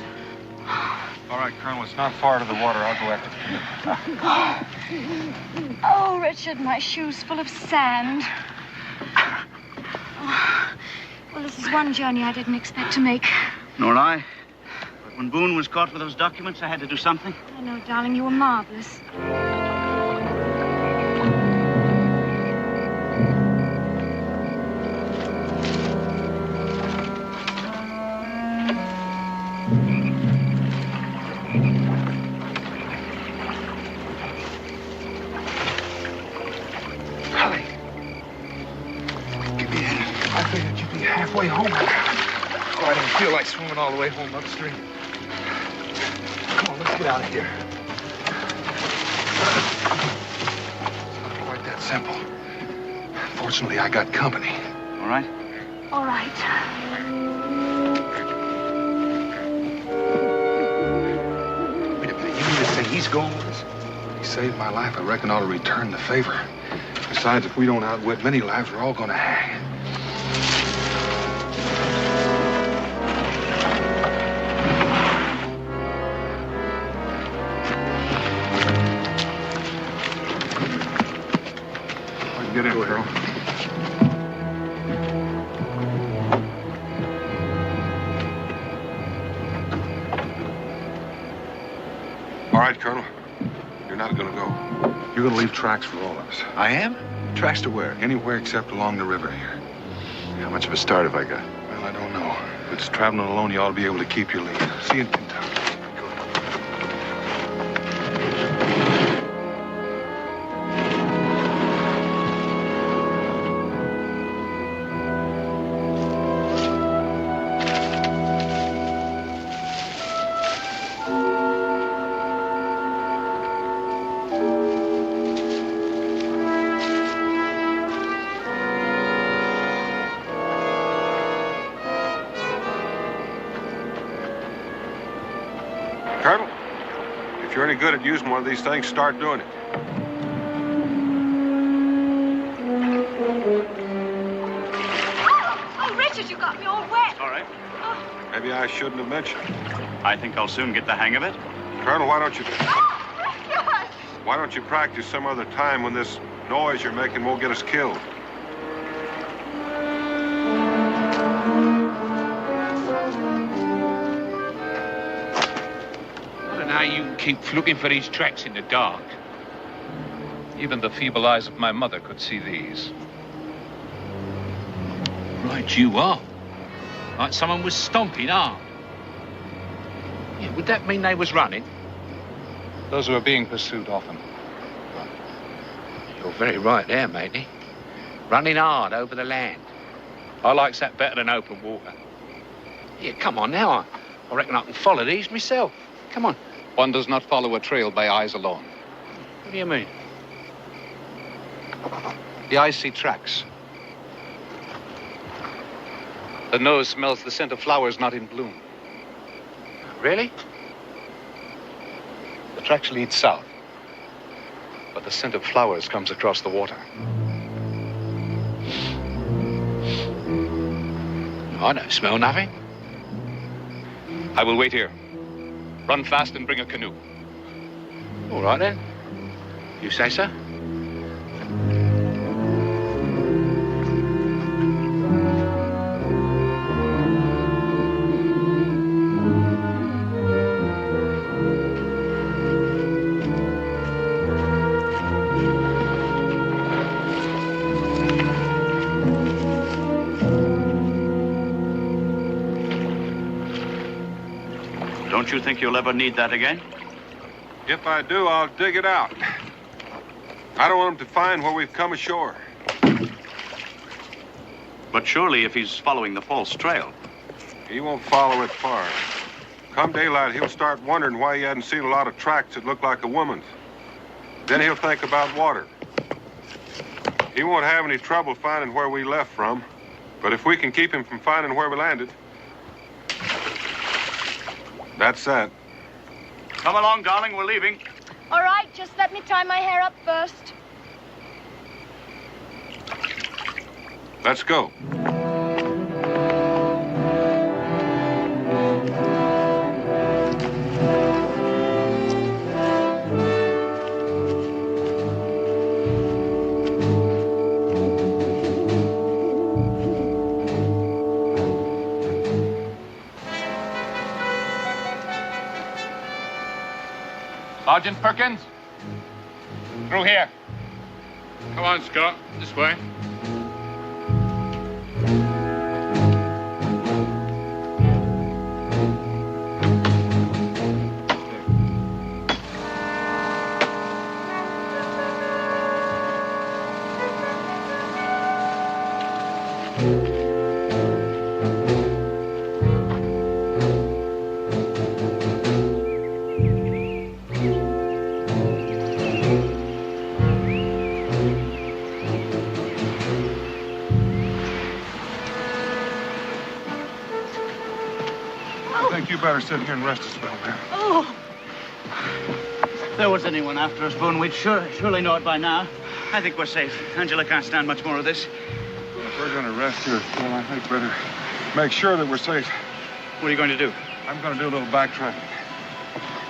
All right, Colonel, it's not far to the water. I'll go after the canoe. Oh, Richard, my shoes full of sand. Oh, well, this is one journey I didn't expect to make. Nor I. But when Boone was caught with those documents, I had to do something. I know, darling, you were marvelous. Halfway home. all the way home upstream. Come on, let's get out of here. It's not quite that simple. Fortunately, I got company. All right? All right. Wait a minute, you mean to say he's going with us? He saved my life. I reckon I ought to return the favor. Besides, if we don't outwit many lives, we're all going to hang. Get in, girl. All right, Colonel. You're not going to go. You're going to leave tracks for all of us. I am? Tracks to where? Anywhere except along the river here. How much of a start have I got? Well, I don't know. If it's traveling alone, you ought to be able to keep your lead. See you in Kentucky. Colonel, if you're any good at using one of these things, start doing it. Oh, Richard, you got me all wet. All right. Maybe I shouldn't have mentioned. I think I'll soon get the hang of it. Colonel, why don't you practice some other time when this noise you're making won't get us killed? How you keep looking for these tracks in the dark. Even the feeble eyes of my mother could see these. Right you are. Like someone was stomping hard. Yeah, would that mean they was running? Those who are being pursued often. You're very right there, matey. Running hard over the land. I likes that better than open water. Yeah, come on now. I reckon I can follow these myself. Come on. One does not follow a trail by eyes alone. What do you mean? The eyes see tracks. The nose smells the scent of flowers not in bloom. Really? The tracks lead south, but the scent of flowers comes across the water. I don't smell nothing. I will wait here. Run fast and bring a canoe. All right, then. You say so? Don't you think you'll ever need that again? If I do, I'll dig it out. I don't want him to find where we've come ashore. But surely if he's following the false trail. He won't follow it far. Come daylight, he'll start wondering why he hadn't seen a lot of tracks that look like a woman's. Then he'll think about water. He won't have any trouble finding where we left from. But if we can keep him from finding where we landed, that's that. Come along, darling, we're leaving. All right, just let me tie my hair up first. Let's go. Sergeant Perkins? Through here. Come on, Scott. This way. better sit here and rest a spell, man. Oh! If there was anyone after us, Boone, we'd surely know it by now. I think we're safe. Angela can't stand much more of this. If we're going to rest here, well, I think better make sure that we're safe. What are you going to do? I'm going to do a little backtracking.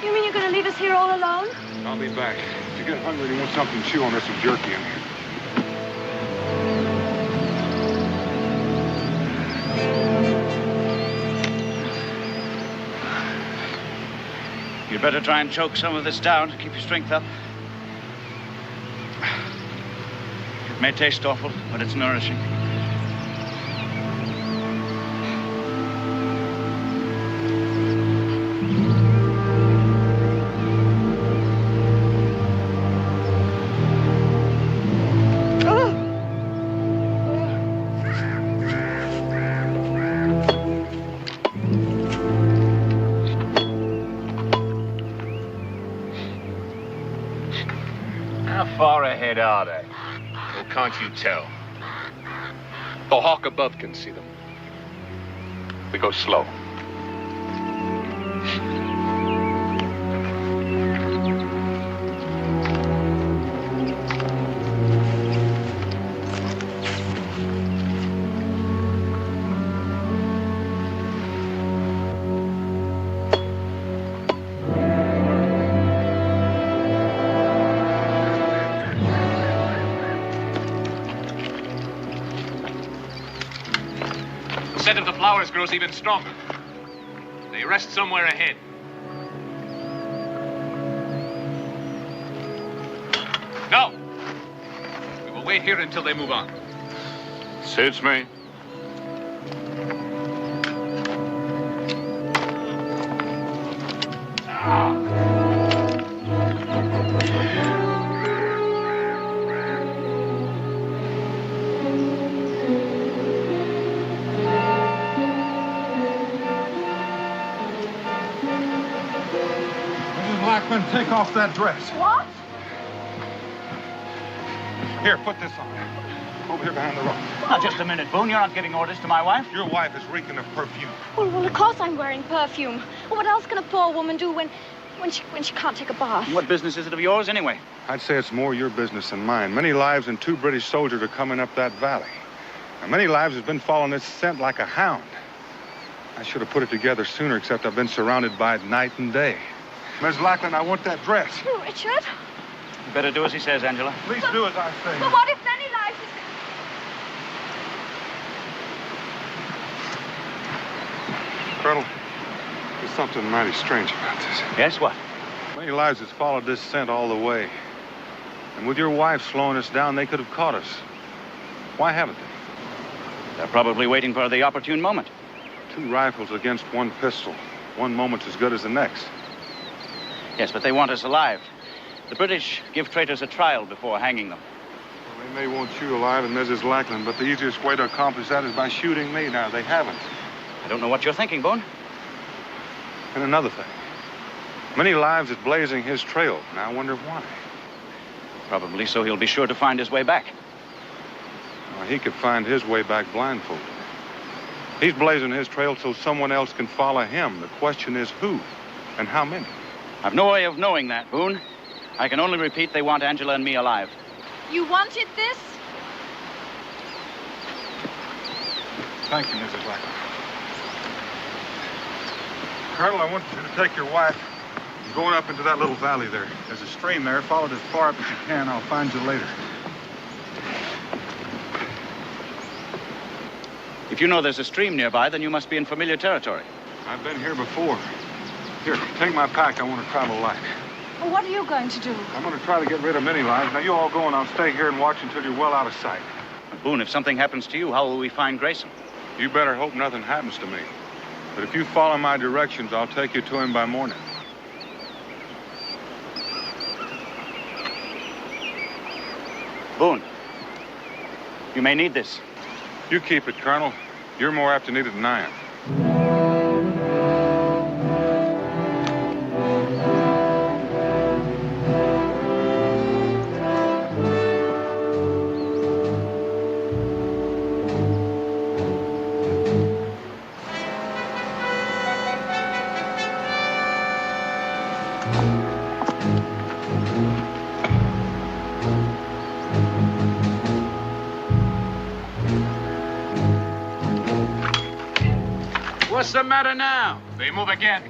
You mean you're going to leave us here all alone? I'll be back. If you get hungry and you want something to chew on, there's some jerky in here. You'd better try and choke some of this down to keep your strength up. It may taste awful, but it's nourishing. Far ahead are they? Or can't you tell? The hawk above can see them. We go slow. The scent of the flowers grows even stronger. They rest somewhere ahead. No! We will wait here until they move on. Suits me. Take off that dress. What? Here, put this on. Over here behind the rock. Now, just a minute, Boone. You're not giving orders to my wife. Your wife is reeking of perfume. Well, of course I'm wearing perfume. Well, what else can a poor woman do when she can't take a bath? What business is it of yours, anyway? I'd say it's more your business than mine. Many lives and 2 British soldiers are coming up that valley. And many lives has been following this scent like a hound. I should have put it together sooner, except I've been surrounded by it night and day. Ms. Lackland, I want that dress. Oh, Richard. You better do as he says, Angela. Please do as I say. But what if many lives is... Colonel, there's something mighty strange about this. Yes, what? Many lives has followed this scent all the way. And with your wife slowing us down, they could have caught us. Why haven't they? They're probably waiting for the opportune moment. 2 rifles against 1 pistol. One moment's as good as the next. Yes, but they want us alive. The British give traitors a trial before hanging them. Well, they may want you alive and Mrs. Lackland, but the easiest way to accomplish that is by shooting me. Now, they haven't. I don't know what you're thinking, Boone. And another thing. Many lives is blazing his trail. Now, I wonder why. Probably so he'll be sure to find his way back. Well, he could find his way back blindfolded. He's blazing his trail so someone else can follow him. The question is who and how many? I've no way of knowing that, Boone. I can only repeat they want Angela and me alive. You wanted this? Thank you, Mrs. Lackland. Colonel, I want you to take your wife and going up into that little valley there. There's a stream there. Follow it as far up as you can. I'll find you later. If you know there's a stream nearby, then you must be in familiar territory. I've been here before. Here, take my pack. I want to travel light. Well, what are you going to do? I'm going to try to get rid of many lives. Now, you all go and I'll stay here and watch until you're well out of sight. Boone, if something happens to you, how will we find Grayson? You better hope nothing happens to me. But if you follow my directions, I'll take you to him by morning. Boone, you may need this. You keep it, Colonel. You're more apt to need it than I am. What's the matter now? They move again.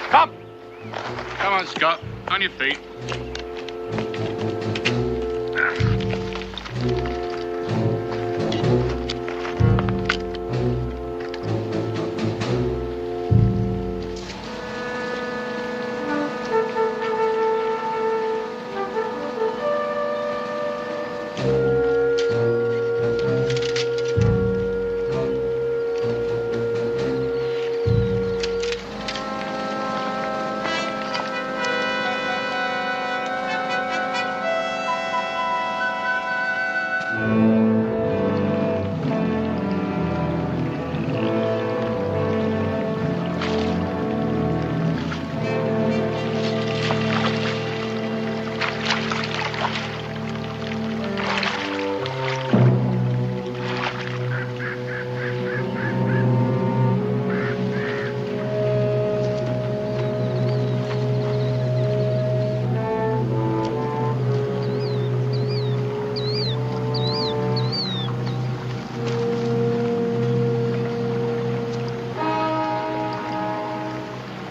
Come! Come on, Scott. On your feet.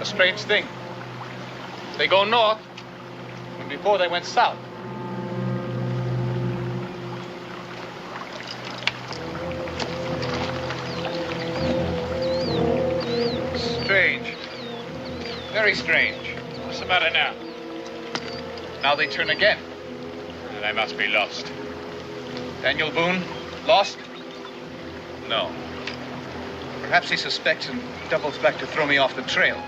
Strange thing. They go north, and before they went south. Strange. Very strange. What's the matter now? Now they turn again. They must be lost. Daniel Boone, lost? No. Perhaps he suspects and doubles back to throw me off the trail.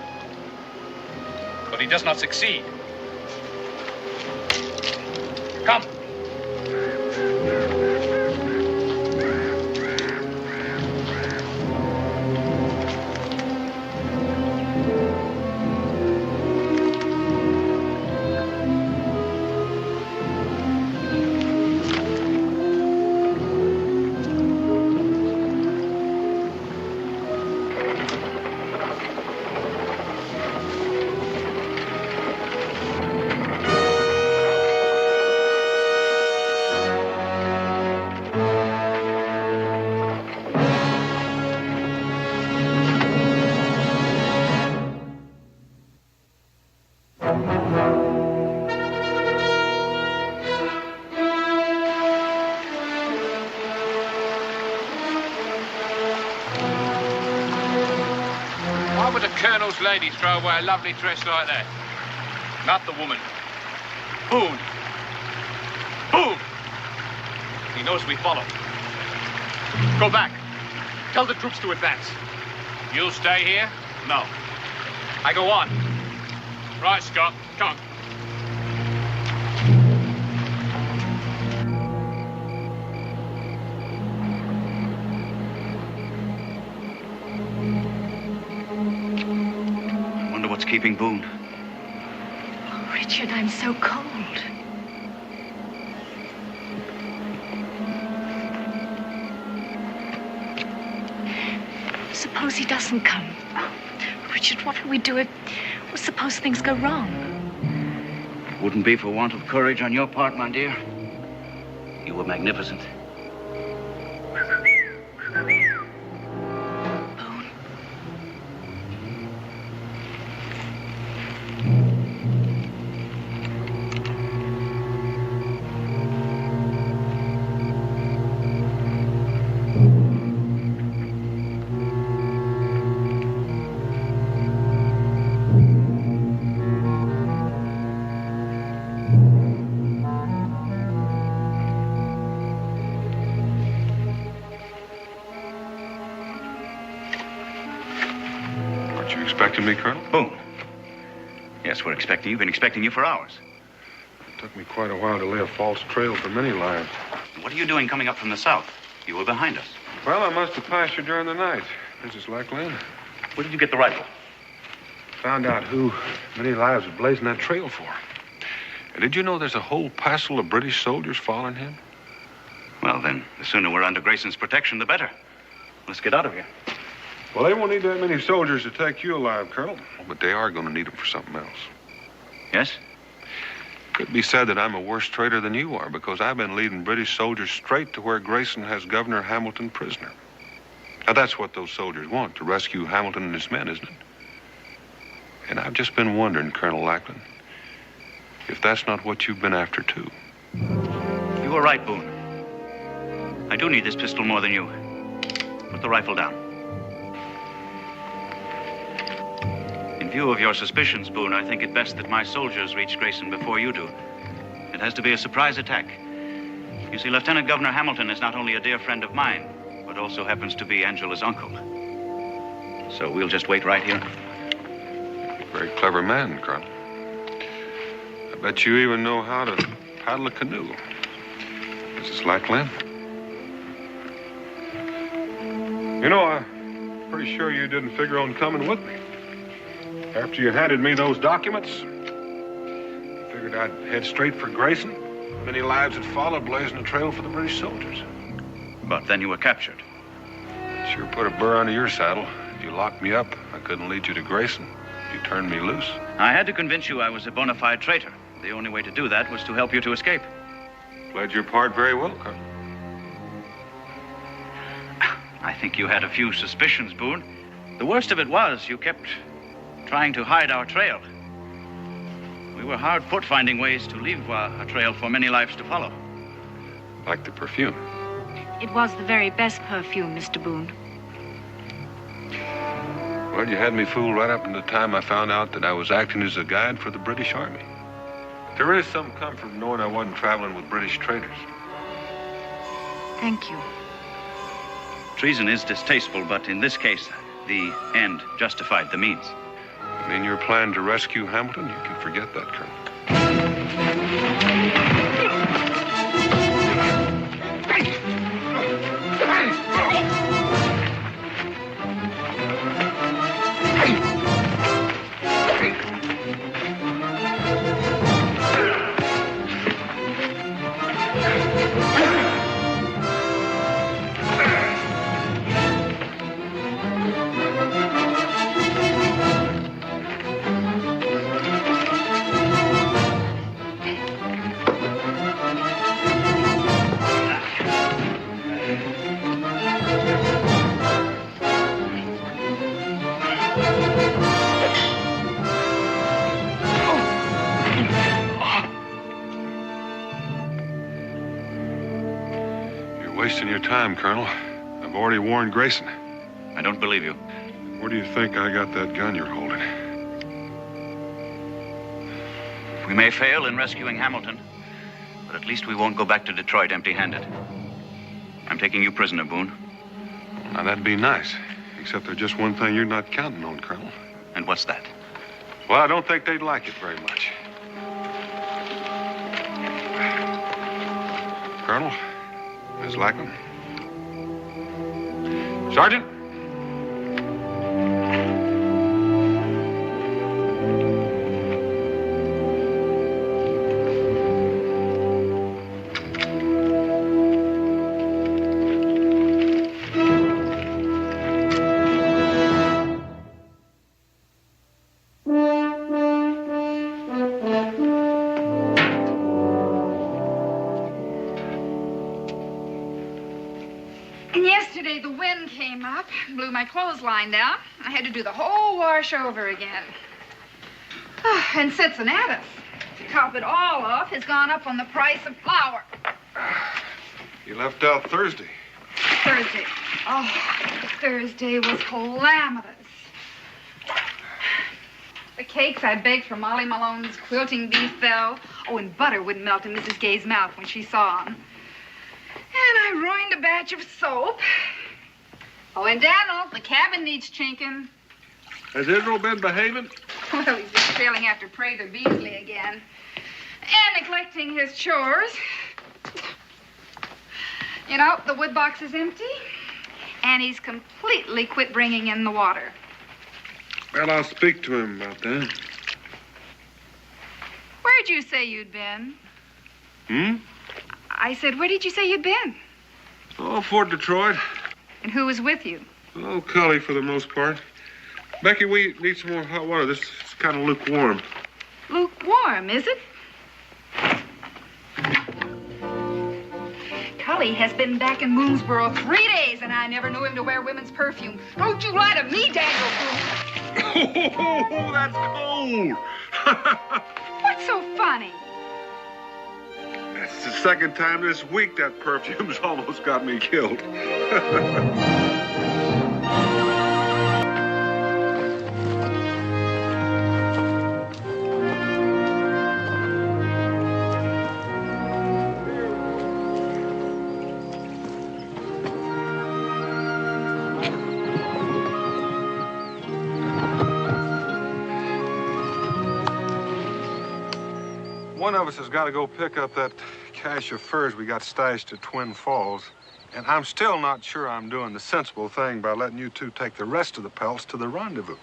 But he does not succeed. Come. Lady throw away a lovely dress like that. Not the woman. Boone. Boone! He knows we follow. Go back. Tell the troops to advance. You'll stay here? No. I go on. Right, Scott. Come on. Keeping Boone. Oh, Richard, I'm so cold. Suppose he doesn't come. Oh, Richard, what will we do if... Well, suppose things go wrong? Wouldn't be for want of courage on your part, my dear. You were magnificent. Expecting me, Colonel? Boone. Yes, we're expecting you. Been expecting you for hours. It took me quite a while to lay a false trail for many lives. What are you doing coming up from the south? You were behind us. Well, I must have passed you during the night, Mrs. Lackland. Where did you get the rifle? Found out who many lives was blazing that trail for. And did you know there's a whole passel of British soldiers following him? Well, then, the sooner we're under Grayson's protection, the better. Let's get out of here. Well, they won't need that many soldiers to take you alive, Colonel. But they are going to need them for something else. Yes? Could be said that I'm a worse traitor than you are, because I've been leading British soldiers straight to where Grayson has Governor Hamilton prisoner. Now, that's what those soldiers want, to rescue Hamilton and his men, isn't it? And I've just been wondering, Colonel Lackland, if that's not what you've been after, too. You were right, Boone. I do need this pistol more than you. Put the rifle down. In view of your suspicions, Boone, I think it best that my soldiers reach Grayson before you do. It has to be a surprise attack. You see, Lieutenant Governor Hamilton is not only a dear friend of mine, but also happens to be Angela's uncle. So we'll just wait right here. Very clever man, Colonel. I bet you even know how to paddle a canoe. Mrs. Lackland? You know, I'm pretty sure you didn't figure on coming with me. After you handed me those documents, I figured I'd head straight for Grayson. Many lives had followed, blazing a trail for the British soldiers. But then you were captured. It sure put a burr under your saddle. You locked me up. I couldn't lead you to Grayson. You turned me loose. I had to convince you I was a bona fide traitor. The only way to do that was to help you to escape. Played your part very well, Colonel. I think you had a few suspicions, Boone. The worst of it was you kept trying to hide our trail. We were hard put finding ways to leave a trail for many lives to follow. Like the perfume. It was the very best perfume, Mr. Boone. Well, you had me fooled right up until the time I found out that I was acting as a guide for the British Army. There is some comfort in knowing I wasn't traveling with British traitors. Thank you. Treason is distasteful, but in this case, the end justified the means. And in your plan to rescue Hamilton, you can forget that, Colonel. Wasting your time, Colonel. I've already warned Grayson. I don't believe you. Where do you think I got that gun you're holding? We may fail in rescuing Hamilton, but at least we won't go back to Detroit empty-handed. I'm taking you prisoner, Boone. Now, that'd be nice. Except there's just one thing you're not counting on, Colonel. And what's that? Well, I don't think they'd like it very much. Colonel, Miss Lackland. Sergeant. Blew my clothesline down. I had to do the whole wash over again. Oh, and Cincinnatus, to top it all off, has gone up on the price of flour. You left out Thursday. Thursday. Oh, Thursday was calamitous. The cakes I baked for Molly Malone's quilting bee fell. Oh, and butter wouldn't melt in Mrs. Gay's mouth when she saw 'em. And I ruined a batch of soap. Oh, and Daniel, the cabin needs chinking. Has Israel been behaving? Well, he's just trailing after Prather Beasley again. And neglecting his chores. You know, the wood box is empty. And he's completely quit bringing in the water. Well, I'll speak to him about that. Where'd you say you'd been? Hmm? I said, where did you say you'd been? Oh, Fort Detroit. And who was with you? Oh, Cully for the most part. Becky, we need some more hot water. This is kind of lukewarm. Lukewarm, is it? Cully has been back in Moonsboro 3 days, and I never knew him to wear women's perfume. Don't you lie to me, Daniel Boone. Oh, that's cold. What's so funny? That's the second time this week that perfume's almost got me killed. One of us has got to go pick up that cache of furs we got stashed at Twin Falls. And I'm still not sure I'm doing the sensible thing by letting you two take the rest of the pelts to the rendezvous.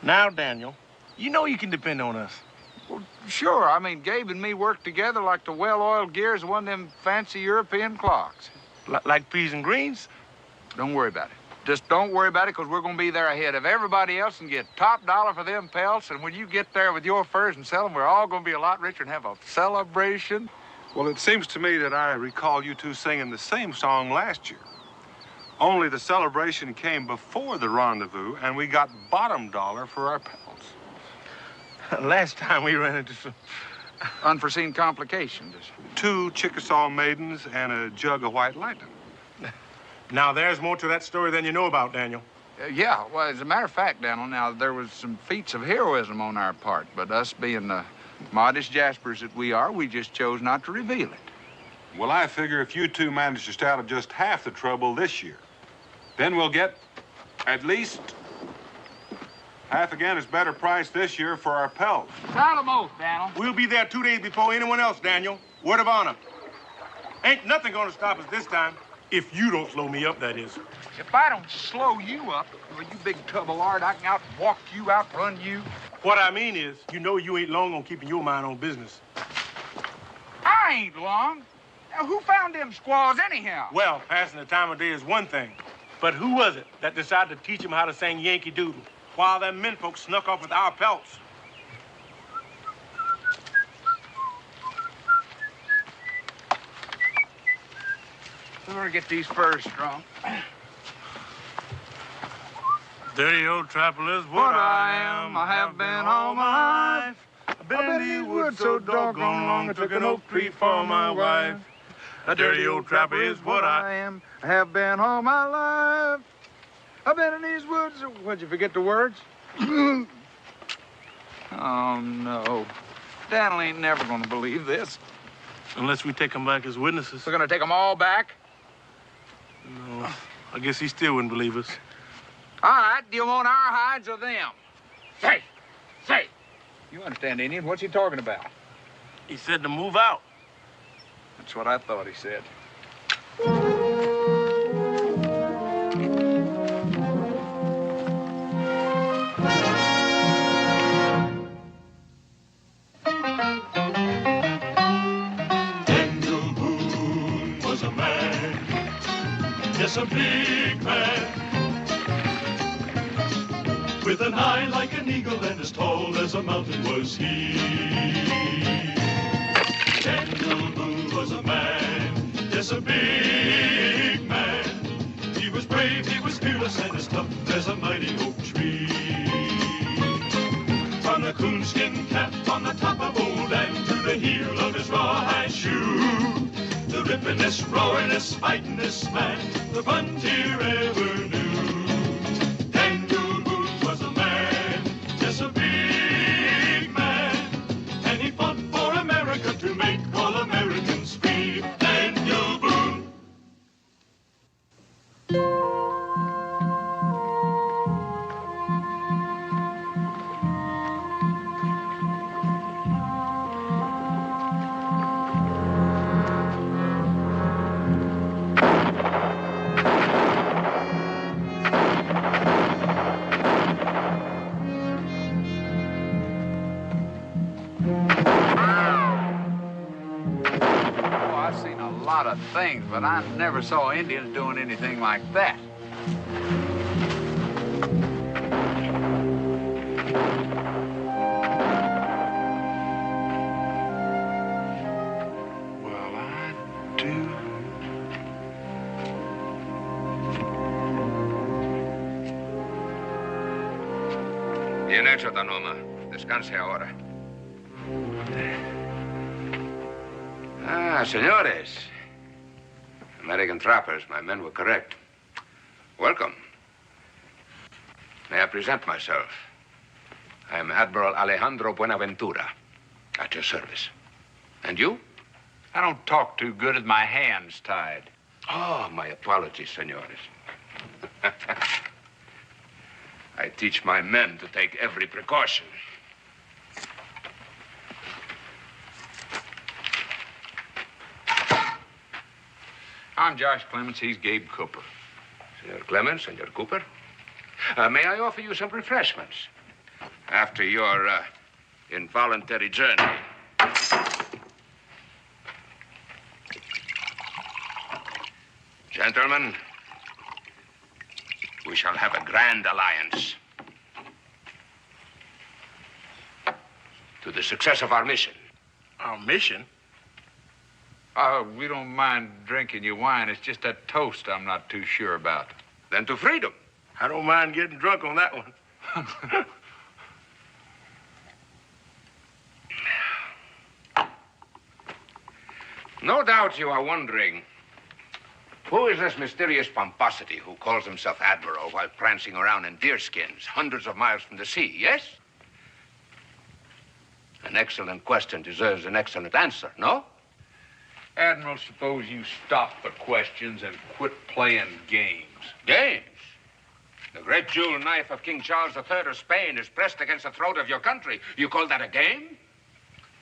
Now, Daniel, you know you can depend on us. Well, sure. I mean, Gabe and me work together like the well-oiled gears of one of them fancy European clocks. Like peas and greens? Don't worry about it. Just don't worry about it, because we're going to be there ahead of everybody else and get top dollar for them pelts. And when you get there with your furs and sell them, we're all going to be a lot richer and have a celebration. Well, it seems to me that I recall you two singing the same song last year. Only the celebration came before the rendezvous, and we got bottom dollar for our pelts. Last time we ran into some unforeseen complications. 2 Chickasaw maidens and a jug of white lightning. Now, there's more to that story than you know about, Daniel. Yeah, well, as a matter of fact, Daniel, now, there was some feats of heroism on our part, but us being the modest Jaspers that we are, we just chose not to reveal it. Well, I figure if you two manage to stay out of just half the trouble this year, then we'll get at least half again as better price this year for our pelts. Solemn oath, Daniel. We'll be there 2 days before anyone else, Daniel. Word of honor. Ain't nothing gonna stop us this time. If you don't slow me up, that is. If I don't slow you up, well, you big tub of lard, I can out-walk you, outrun you. What I mean is, you know you ain't long on keeping your mind on business. I ain't long. Now, who found them squaws anyhow? Well, passing the time of day is one thing. But who was it that decided to teach them how to sing Yankee Doodle while them men folks snuck off with our pelts? We better get these furs strong. Dirty old trapper is what I am. I have been all my life. I've been in these woods so doggone long. I took an oak tree for my wife. A dirty old trapper is what I am. I have been all my life. I've been in these woods. What'd you forget the words? Oh, no. Daniel ain't never gonna believe this. Unless we take them back as witnesses. We're gonna take them all back? No, I guess he still wouldn't believe us. All right, do you want our hides or them? Say. You understand, Indian? What's he talking about? He said to move out. That's what I thought he said. Daniel Boone was a man, yes, a big man, with an eye like an eagle and as tall as a mountain was he. Daniel Boone was a man, yes, a big man. He was brave, he was fearless, and as tough as a mighty oak tree. From the coonskin cap on the top of old and to the heel of his rawhide shoe, the rippin'est, roaring'est, fighting'est man the frontier ever knew. Daniel Boone was a man, yes, a big man, and he fought for America to make all Americans free. Daniel Boone. odd things, but I never saw Indians doing anything like that. Well, I do. Bien hecho, Tanoma. Descanse ahora. Ah, senores. American trappers, my men were correct. Welcome. May I present myself? I am Admiral Alejandro Buenaventura, at your service. And you? I don't talk too good with my hands tied. Oh, my apologies, senores. I teach my men to take every precaution. I'm Josh Clements. He's Gabe Cooper. Senor Clements, Senor Cooper. May I offer you some refreshments? After your involuntary journey. Gentlemen, we shall have a grand alliance. To the success of our mission. Our mission? We don't mind drinking your wine. It's just that toast I'm not too sure about. Then to freedom. I don't mind getting drunk on that one. No doubt you are wondering, who is this mysterious pomposity who calls himself Admiral while prancing around in deerskins hundreds of miles from the sea, yes? An excellent question deserves an excellent answer, no? Admiral, suppose you stop the questions and quit playing games. Games? The great jewel knife of King Charles III of Spain is pressed against the throat of your country. You call that a game?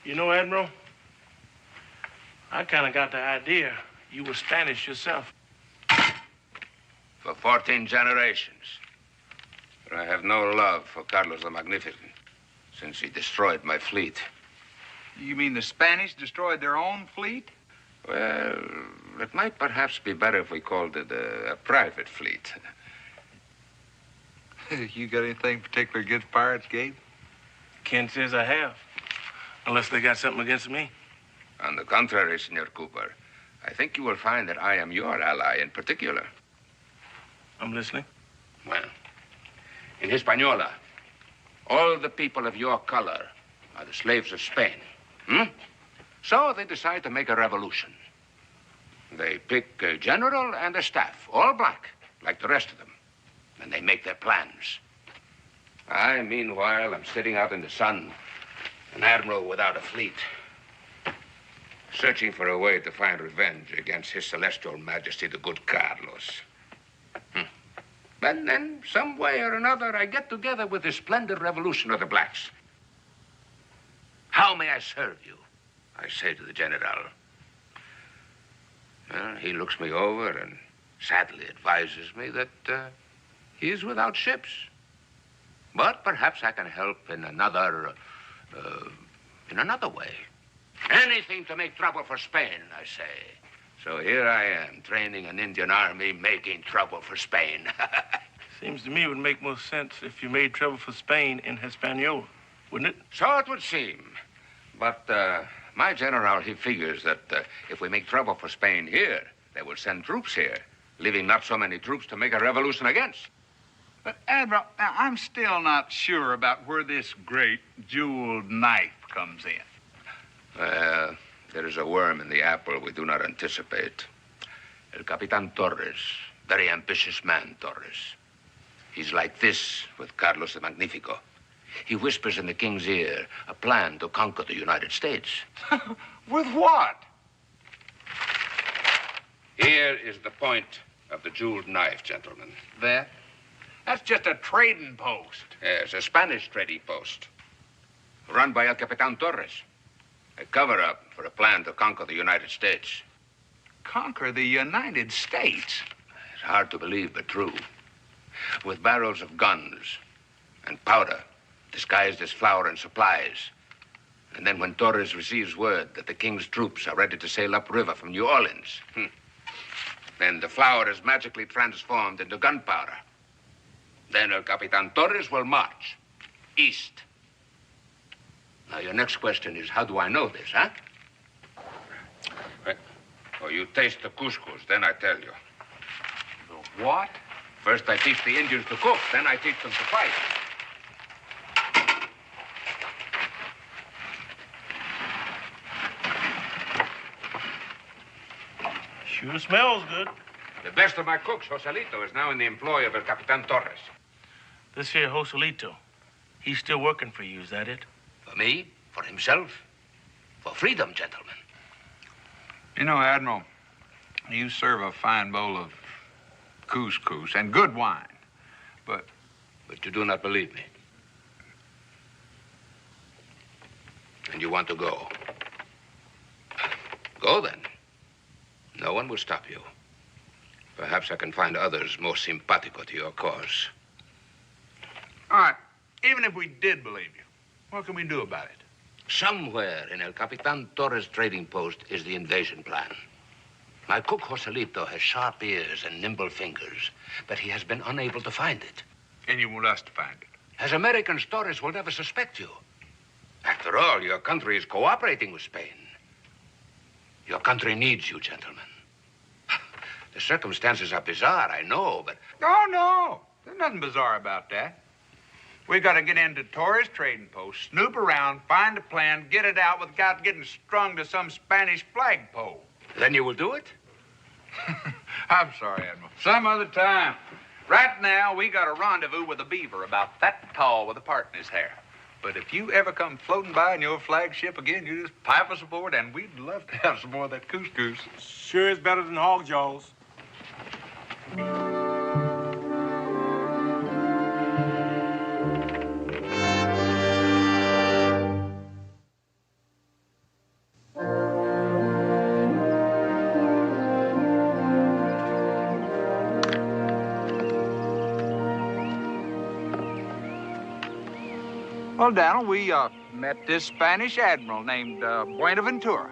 You know, Admiral, I kind of got the idea you were Spanish yourself. For 14 generations. But I have no love for Carlos the Magnificent since he destroyed my fleet. You mean the Spanish destroyed their own fleet? Well, it might perhaps be better if we called it a private fleet. You got anything particular against pirates, Gabe? Ken says I have. Unless they got something against me. On the contrary, Senor Cooper, I think you will find that I am your ally in particular. I'm listening. Well, in Hispaniola, all the people of your color are the slaves of Spain. So they decide to make a revolution. They pick a general and a staff, all black, like the rest of them. And they make their plans. I, meanwhile, am sitting out in the sun, an admiral without a fleet, searching for a way to find revenge against His Celestial Majesty, the good Carlos. But then, some way or another, I get together with the splendid revolution of the blacks. How may I serve you? I say to the general. Well, he looks me over and sadly advises me that he is without ships. But perhaps I can help in another way. Anything to make trouble for Spain, I say. So here I am, training an Indian army, making trouble for Spain. Seems to me it would make more sense if you made trouble for Spain in Hispaniola, wouldn't it? So it would seem. But my general, he figures that if we make trouble for Spain here, they will send troops here, leaving not so many troops to make a revolution against. But, Admiral, now, I'm still not sure about where this great jeweled knife comes in. Well, there is a worm in the apple we do not anticipate. El Capitan Torres, very ambitious man, Torres. He's like this with Carlos the Magnifico. He whispers in the king's ear a plan to conquer the United States. With what? Here is the point of the jeweled knife, gentlemen. That? That's just a trading post. Yes, a Spanish trading post. Run by El Capitan Torres. A cover-up for a plan to conquer the United States. Conquer the United States? It's hard to believe, but true. With barrels of guns and powder disguised as flour and supplies. And then when Torres receives word that the king's troops are ready to sail upriver from New Orleans, then the flour is magically transformed into gunpowder. Then El Capitan Torres will march east. Now, your next question is, how do I know this, huh? Oh, you taste the couscous, then I tell you. The what? First, I teach the Indians to cook, then I teach them to fight. Sure smells good. The best of my cooks, Joselito, is now in the employ of El Capitan Torres. This here Joselito, he's still working for you, is that it? For me? For himself? For freedom, gentlemen. You know, Admiral, you serve a fine bowl of couscous and good wine, but you do not believe me. And you want to go. Go, then. No one will stop you. Perhaps I can find others more simpatico to your cause. all right, even if we did believe you, what can we do about it? Somewhere in El Capitan Torres' trading post is the invasion plan. My cook Joselito has sharp ears and nimble fingers, but he has been unable to find it. And you want us to find it? As Americans, Torres will never suspect you. After all, your country is cooperating with Spain. Your country needs you, gentlemen. The circumstances are bizarre, I know, but... Oh, no. There's nothing bizarre about that. We got to get into Torres trading post, snoop around, find a plan, get it out without getting strung to some Spanish flagpole. Then you will do it? I'm sorry, Admiral. Some other time. Right now, we got a rendezvous with a beaver about that tall with a part in his hair. But if you ever come floating by in your flagship again, you just pipe us aboard, and we'd love to have some more of that couscous. Sure is better than hog jaws. Well, Daniel, we met this Spanish admiral named Buenaventura.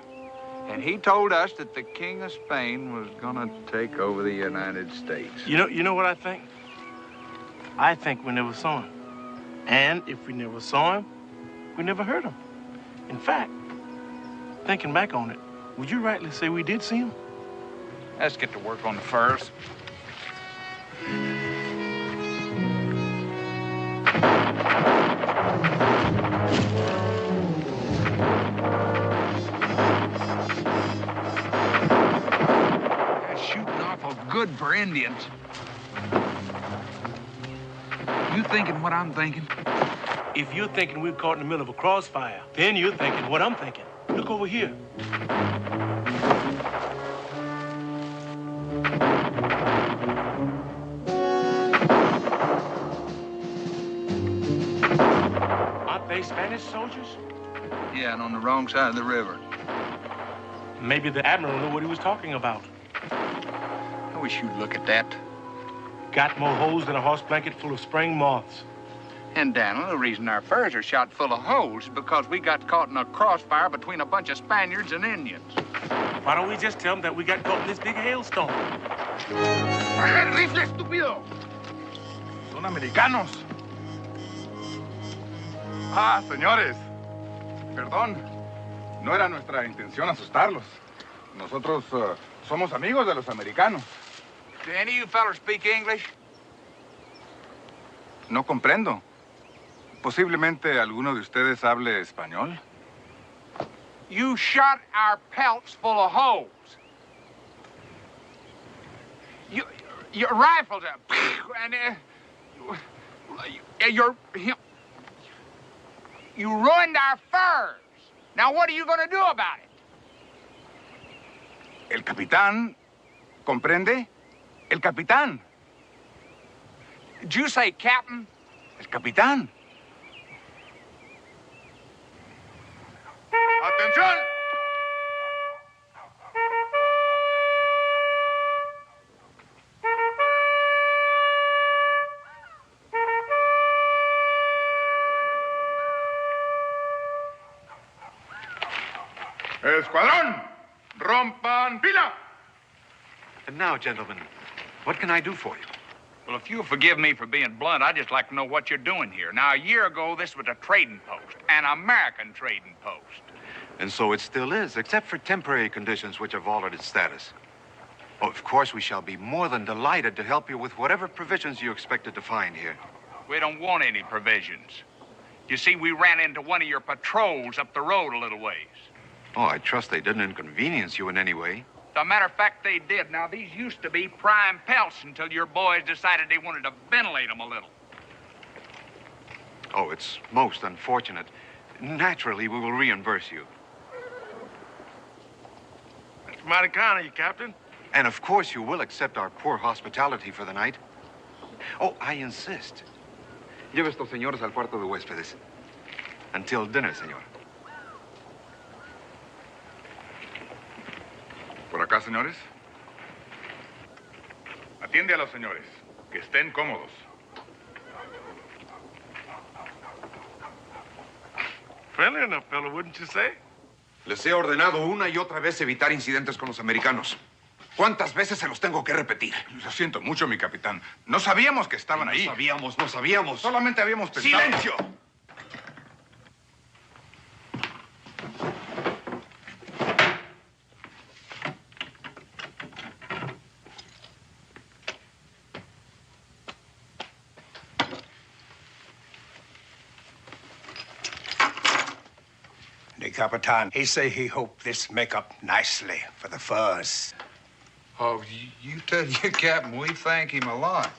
And he told us that the King of Spain was gonna take over the United States. You know what I think? I think we never saw him. And if we never saw him, we never heard him. In fact, thinking back on it, would you rightly say we did see him? Let's get to work on the furs. Good for Indians. You thinking what I'm thinking? If you're thinking we're caught in the middle of a crossfire, then you're thinking what I'm thinking. Look over here. Aren't they Spanish soldiers? Yeah, and on the wrong side of the river. Maybe the admiral knew what he was talking about. I wish you'd look at that. Got more holes than a horse blanket full of spring moths. And, Daniel, the reason our furs are shot full of holes is because we got caught in a crossfire between a bunch of Spaniards and Indians. Why don't we just tell them that we got caught in this big hailstorm? ¡Rifle, estúpido! Son americanos. Ah, señores. Perdón. No era nuestra intención asustarlos. Nosotros somos amigos de los americanos. Do any of you fellas speak English? No comprendo. Posiblemente alguno de ustedes hable español. You shot our pelts full of holes. Your rifles are... And you ruined our furs. Now what are you going to do about it? El capitán, ¿comprende? El capitán. Did you say captain? El capitán. ¡Atención! escuadrón! Rompan pila! And now, gentlemen, what can I do for you? Well, if you'll forgive me for being blunt, I'd just like to know what you're doing here. Now, a year ago, this was a trading post, an American trading post. And so it still is, except for temporary conditions which have altered its status. Oh, of course, we shall be more than delighted to help you with whatever provisions you expected to find here. We don't want any provisions. You see, we ran into one of your patrols up the road a little ways. Oh, I trust they didn't inconvenience you in any way. As a matter of fact, they did. Now, these used to be prime pelts until your boys decided they wanted to ventilate them a little. Oh, it's most unfortunate. Naturally, we will reimburse you. That's mighty kind of you, Captain. And of course, you will accept our poor hospitality for the night. Oh, I insist. Lleve estos señores al cuarto de huéspedes. Until dinner, señor. Por acá, señores. Atiende a los señores. Que estén cómodos. Friendly enough, fellow, wouldn't you say? Les he ordenado una y otra vez evitar incidentes con los americanos. ¿Cuántas veces se los tengo que repetir? Lo siento mucho, mi capitán. No sabíamos que estaban ahí. No sabíamos. Solamente habíamos pensado... ¡Silencio! The Capitan, he say he hope this make up nicely for the furs. Oh, you tell your captain we thank him a lot.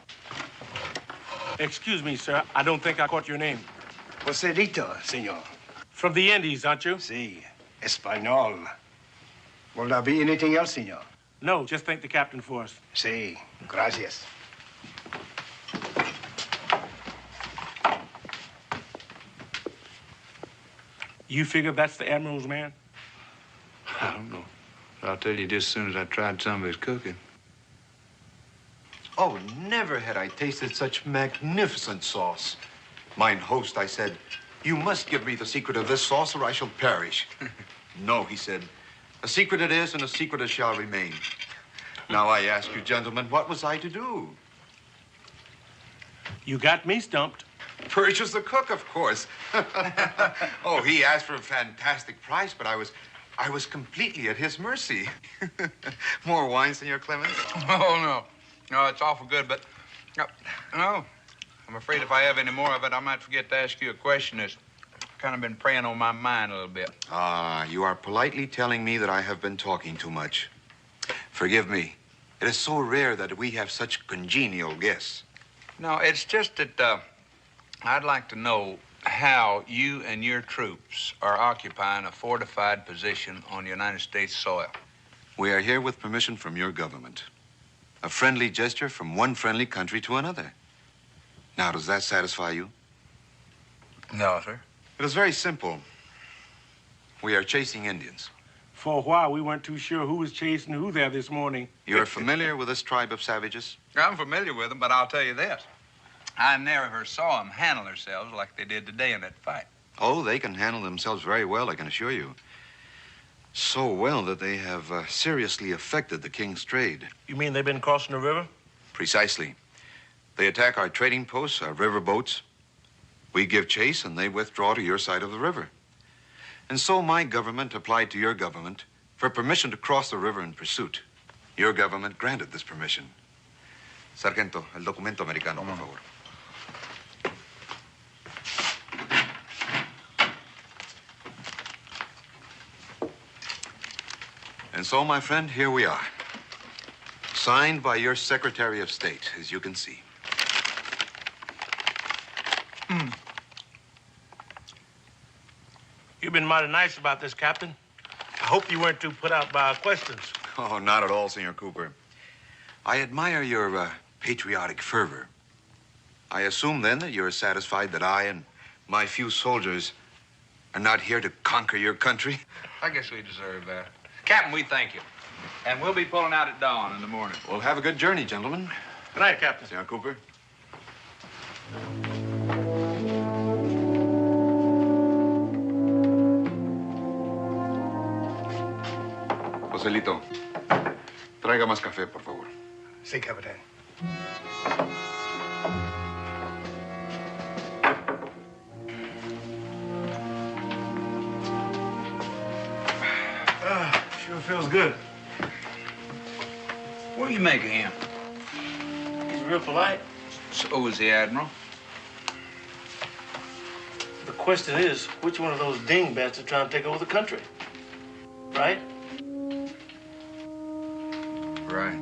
Excuse me, sir. I don't think I caught your name. Joselito, senor. From the Indies, aren't you? Si, Espanol. Will there be anything else, senor? No, just thank the captain for us. Si, gracias. You figure that's the Admiral's man? I don't know. I'll tell you just as soon as I tried some of his cooking. Oh, never had I tasted such magnificent sauce. Mine host, I said, you must give me the secret of this sauce or I shall perish. No, he said, a secret it is and a secret it shall remain. Now I ask you, gentlemen, what was I to do? You got me stumped. Purchase the cook, of course. Oh, he asked for a fantastic price, but I was completely at his mercy. More wine, Senor Clements? Oh, no. No, it's awful good, but... No, I'm afraid if I have any more of it, I might forget to ask you a question that's kind of been preying on my mind a little bit. Ah, you are politely telling me that I have been talking too much. Forgive me. It is so rare that we have such congenial guests. No, it's just that I'd like to know how you and your troops are occupying a fortified position on United States soil. We are here with permission from your government. A friendly gesture from one friendly country to another. Now, does that satisfy you? No, sir. It is very simple. We are chasing Indians. For a while, we weren't too sure who was chasing who there this morning. You're familiar with this tribe of savages? I'm familiar with them, but I'll tell you this. I never saw them handle themselves like they did today in that fight. Oh, they can handle themselves very well, I can assure you. So well that they have seriously affected the king's trade. You mean they've been crossing the river? Precisely. They attack our trading posts, our river boats. We give chase, and they withdraw to your side of the river. And so my government applied to your government for permission to cross the river in pursuit. Your government granted this permission. Sargento, el documento americano, por favor. And so, my friend, here we are. Signed by your Secretary of State, as you can see. You've been mighty nice about this, Captain. I hope you weren't too put out by our questions. Oh, not at all, Senor Cooper. I admire your patriotic fervor. I assume, then, that you're satisfied that I and my few soldiers are not here to conquer your country? I guess we deserve that. Captain, we thank you. And we'll be pulling out at dawn in the morning. Well, have a good journey, gentlemen. Good night, Captain. Senor Cooper. Joselito, traiga más café, por favor. Sí, Capitán. Sure feels good. What do you make of him? He's real polite. So is the Admiral. The question is, which one of those dingbats are trying to take over the country? Right? Right.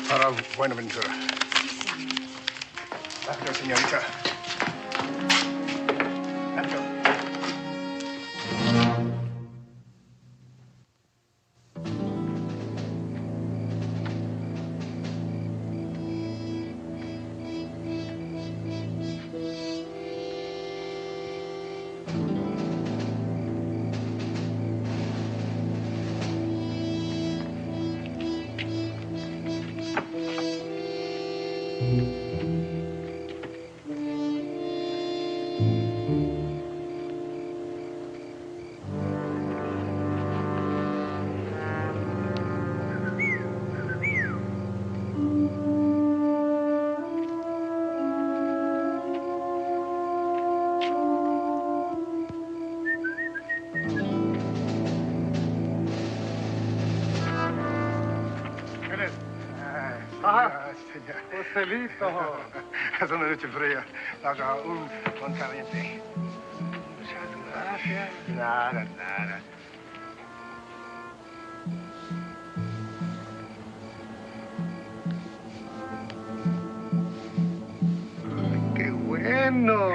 Para Buenaventura. Rápido, señorita. Rápido. Joselito. Es una noche fría. Haga un caliente. Muchas gracias. Nada, nada. ¡Qué bueno!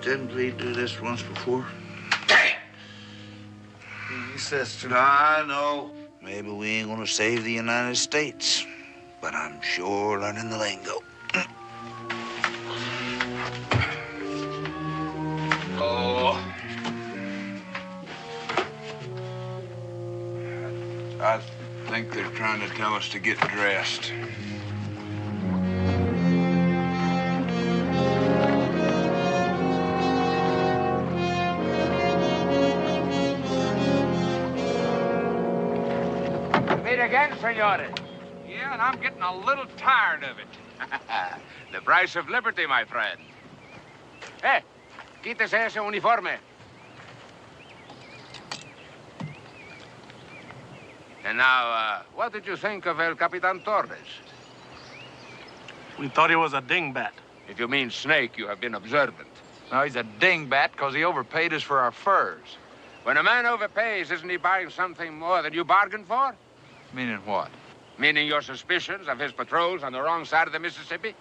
Didn't we do this once before? He says to... I know. Maybe we ain't gonna save the United States, but I'm sure learning the lingo. I think they're trying to tell us to get dressed. Again, senores. Yeah, and I'm getting a little tired of it. The price of liberty, my friend. Hey, quítese ese uniforme. And now, what did you think of El Capitan Torres? We thought he was a dingbat. If you mean snake, you have been observant. No, he's a dingbat because he overpaid us for our furs. When a man overpays, isn't he buying something more than you bargained for? Meaning what? Meaning your suspicions of his patrols on the wrong side of the Mississippi?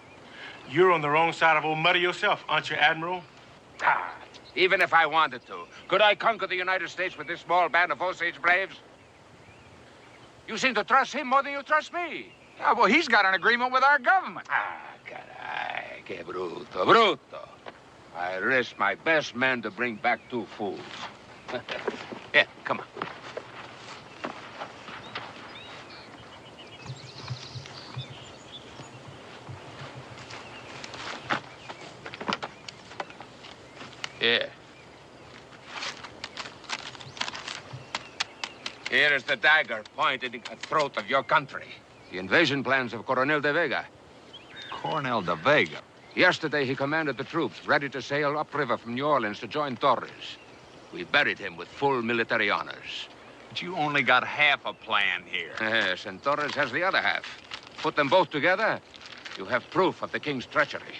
You're on the wrong side of old Muddy yourself, aren't you, Admiral? Ah, even if I wanted to, could I conquer the United States with this small band of Osage braves? You seem to trust him more than you trust me. Yeah, well, he's got an agreement with our government. Caray, que bruto, bruto. I risked my best man to bring back 2 fools. Here, come on. Here. Here is the dagger pointed at the throat of your country. The invasion plans of Coronel de Vega. Coronel de Vega? Yesterday, he commanded the troops ready to sail upriver from New Orleans to join Torres. We buried him with full military honors. But you only got half a plan here. Yes, and Torres has the other half. Put them both together, you have proof of the king's treachery.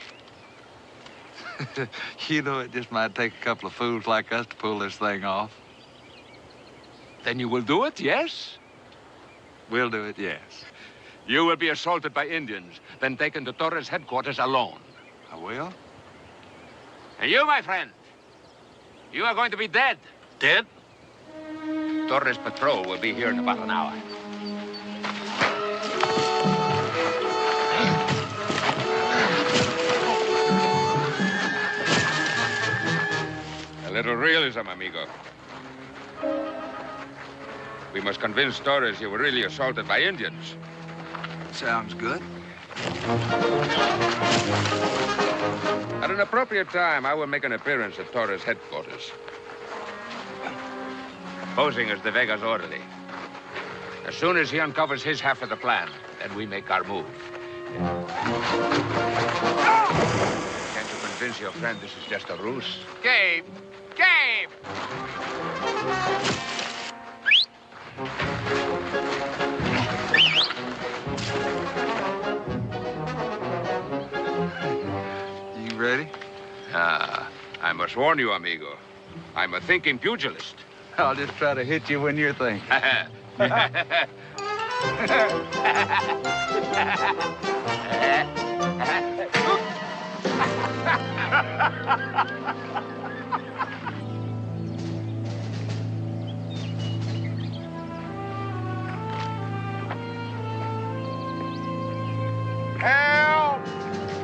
You know, it just might take a couple of fools like us to pull this thing off. Then you will do it, yes? We'll do it, yes. You will be assaulted by Indians, then taken to Torres' headquarters alone. I will? And you, my friend, you are going to be dead. Dead? Torres' patrol will be here in about an hour. A little realism, amigo. We must convince Torres you were really assaulted by Indians. Sounds good. At an appropriate time, I will make an appearance at Torres' headquarters. Posing as De Vega's orderly. As soon as he uncovers his half of the plan, then we make our move. Can't you convince your friend this is just a ruse? Gabe! Gabe! You ready? I must warn you, amigo. I'm a thinking pugilist. I'll just try to hit you when you're thinking. ¡Help!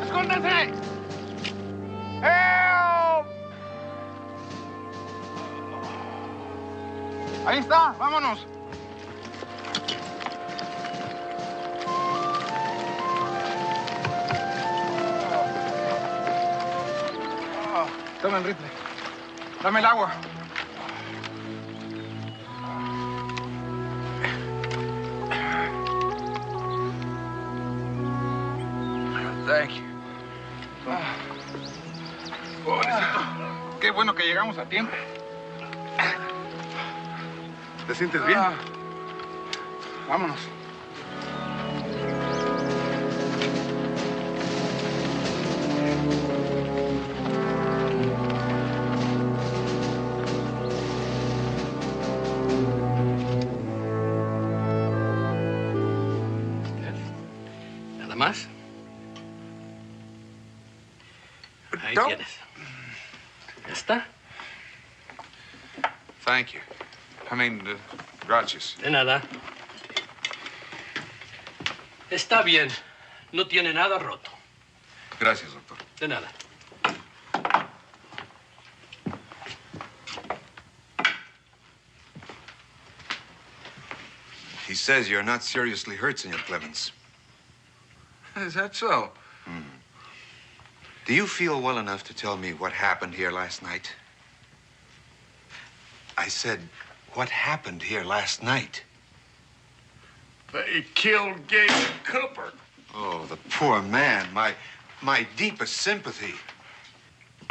¡Escóndete! ¡Help! Ahí está, vámonos. Toma el rifle. Dame el agua. Thank you. Pobrecito. Qué bueno que llegamos a tiempo. ¿Te sientes bien? Vámonos. ¿Nada más? Ahí No. tienes. ¿Ya está? Thank you. Gracias. De nada. Está bien. No tiene nada roto. Gracias, doctor. De nada. He says you're not seriously hurt, Senor Clements. Is that so? Do you feel well enough to tell me what happened here last night? I said, what happened here last night? They killed Gabe Cooper. Oh, the poor man. My deepest sympathy.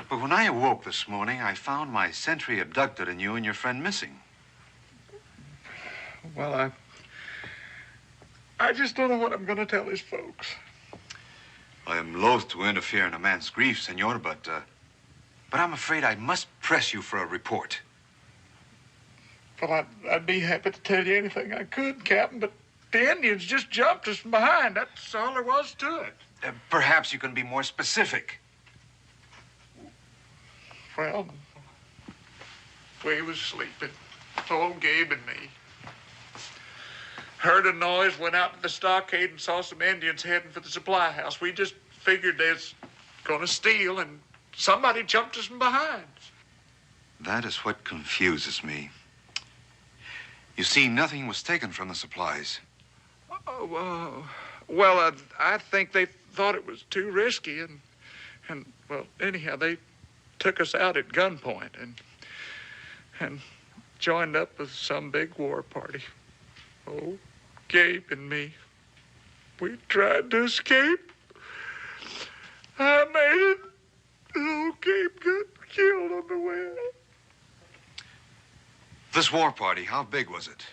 But when I awoke this morning, I found my sentry abducted and you and your friend missing. Well, I just don't know what I'm going to tell his folks. I am loath to interfere in a man's grief, senor, but I'm afraid I must press you for a report. Well, I'd be happy to tell you anything I could, Captain, but the Indians just jumped us from behind. That's all there was to it. Perhaps you can be more specific. Well, we was sleeping, old Gabe and me. heard a noise, went out to the stockade and saw some Indians heading for the supply house. We just figured they was gonna steal, and somebody jumped us from behind. That is what confuses me. You see, nothing was taken from the supplies. Well, I think they thought it was too risky, and well, anyhow, they took us out at gunpoint and joined up with some big war party. Oh, Gabe and me, we tried to escape. I made it. Oh, Gabe got killed on the way out. This war party, how big was it?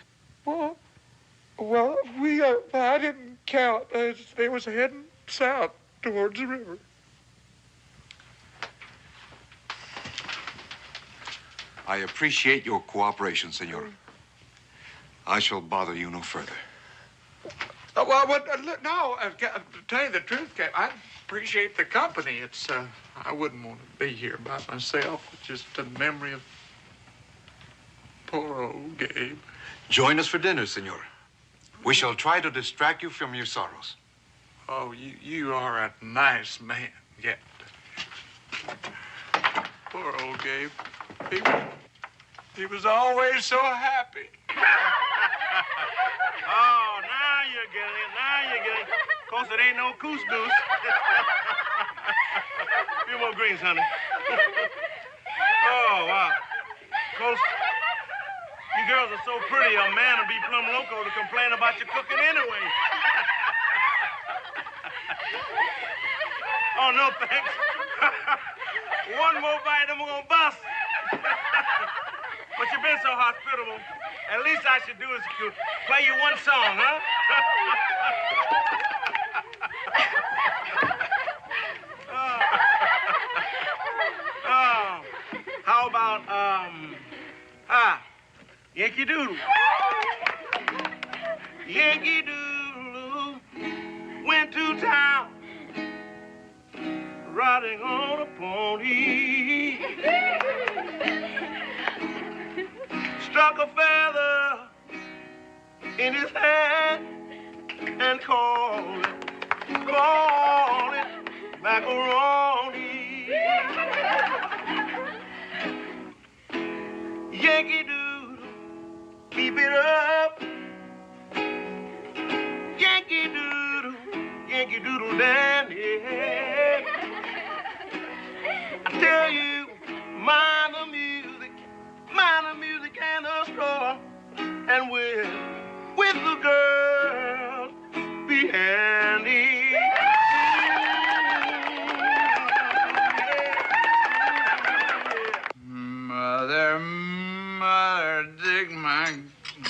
Well, I didn't count. They was heading south towards the river. I appreciate your cooperation, senor. I shall bother you no further. To tell you the truth, Gabe, I appreciate the company. It's, I wouldn't want to be here by myself. It's just a memory of poor old Gabe. Join us for dinner, senor. We shall try to distract you from your sorrows. Oh, you are a nice man, yet. Poor old Gabe. He was always so happy. Oh, now you're getting it. Of course, it ain't no couscous. Few more greens, honey. Oh, wow. Of course, you girls are so pretty, a man would be plumb loco to complain about your cooking anyway. Oh, no, thanks. One more bite and we're gonna bust. But you've been so hospitable. At least I should do is play you one song, huh? How about, Yankee Doodle. Yankee Doodle went to town riding on a pony. Struck a feather in his hand and called it macaroni. Yankee Doodle, keep it up. Yankee Doodle Dandy. I tell you, mind the music and the straw, and with the girls, be handy. Mother, dig my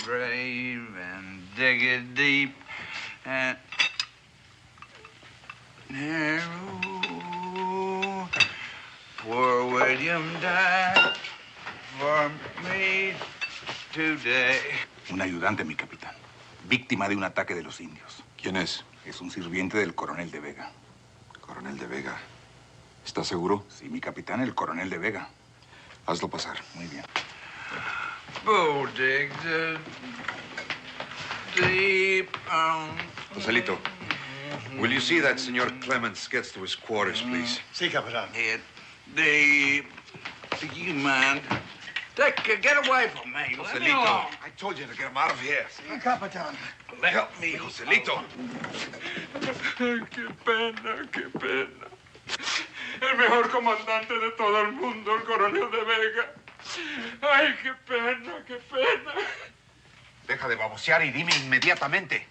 grave and dig it deep and narrow. Poor William died for me today. Un ayudante, mi capitán. Víctima de un ataque de los indios. ¿Quién es? Es un sirviente del coronel de Vega. Coronel de Vega. ¿Estás seguro? Sí, mi capitán, el coronel de Vega. Hazlo pasar. Muy bien. Oh, dig the deep. Joselito, will you see that Senor Clements gets to his quarters, please? Sí, capitán. Deep. You mind? Get away from me. Let me alone. Joselito, I told you to get him out of here. Sí, capitán. Help me, Joselito. Ay, qué pena. El mejor comandante de todo el mundo, el coronel de Vega. Ay, qué pena. Deja de babosear y dime inmediatamente.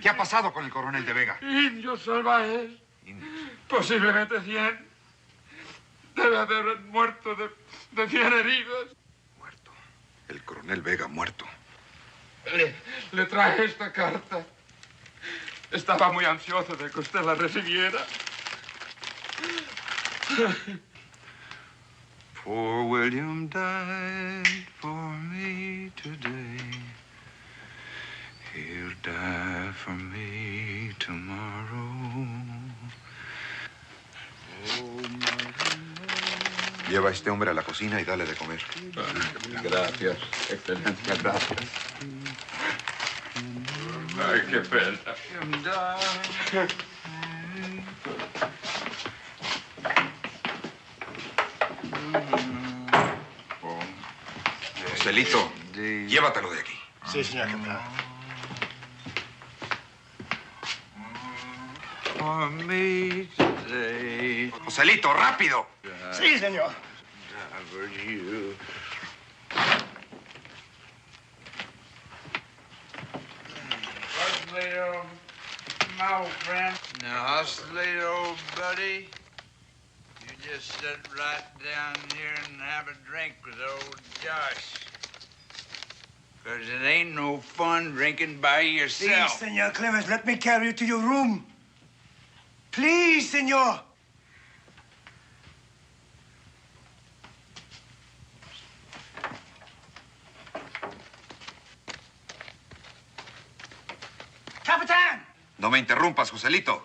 ¿Qué ha pasado con el coronel de Vega? Indios salvajes. Posiblemente 100. Debe haber muerto de 100 heridos. Muerto. El coronel Vega muerto. Le traje esta carta. Estaba muy ansioso de que usted la recibiera. Poor William died for me today. He'll die for me tomorrow. Lleva a este hombre a la cocina y dale de comer. Gracias, Excelencia, gracias. Ay, qué pena. Joselito, llévatelo de aquí. Sí, señor capitán. For me today. Joselito, rápido. Sí, señor. Hustlate, old my old friend. Now, hustlate, old buddy. You just sit right down here and have a drink with old Josh. 'Cause it ain't no fun drinking by yourself. Please, Senor Clements, let me carry you to your room. Please, senor. Capitán! No me interrumpas, Joselito.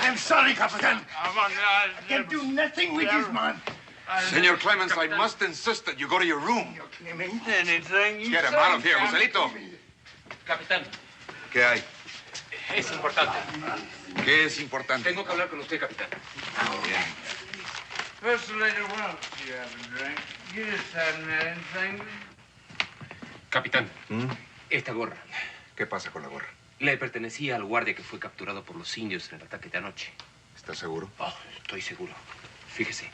I'm sorry, Capitán. I can do nothing with this man. Senor Clements, I must insist that you go to your room. Anything you Get him say, out of here, Joselito. Capitán, ¿Qué hay? es importante. ¿Qué es importante? Tengo que hablar con usted, capitán. Bien. First lady, why don't you have a drink? You just haven't had anything. Capitán, esta gorra. ¿Qué pasa con la gorra? Le pertenecía al guardia que fue capturado por los indios en el ataque de anoche. ¿Estás seguro? Oh, estoy seguro. Fíjese.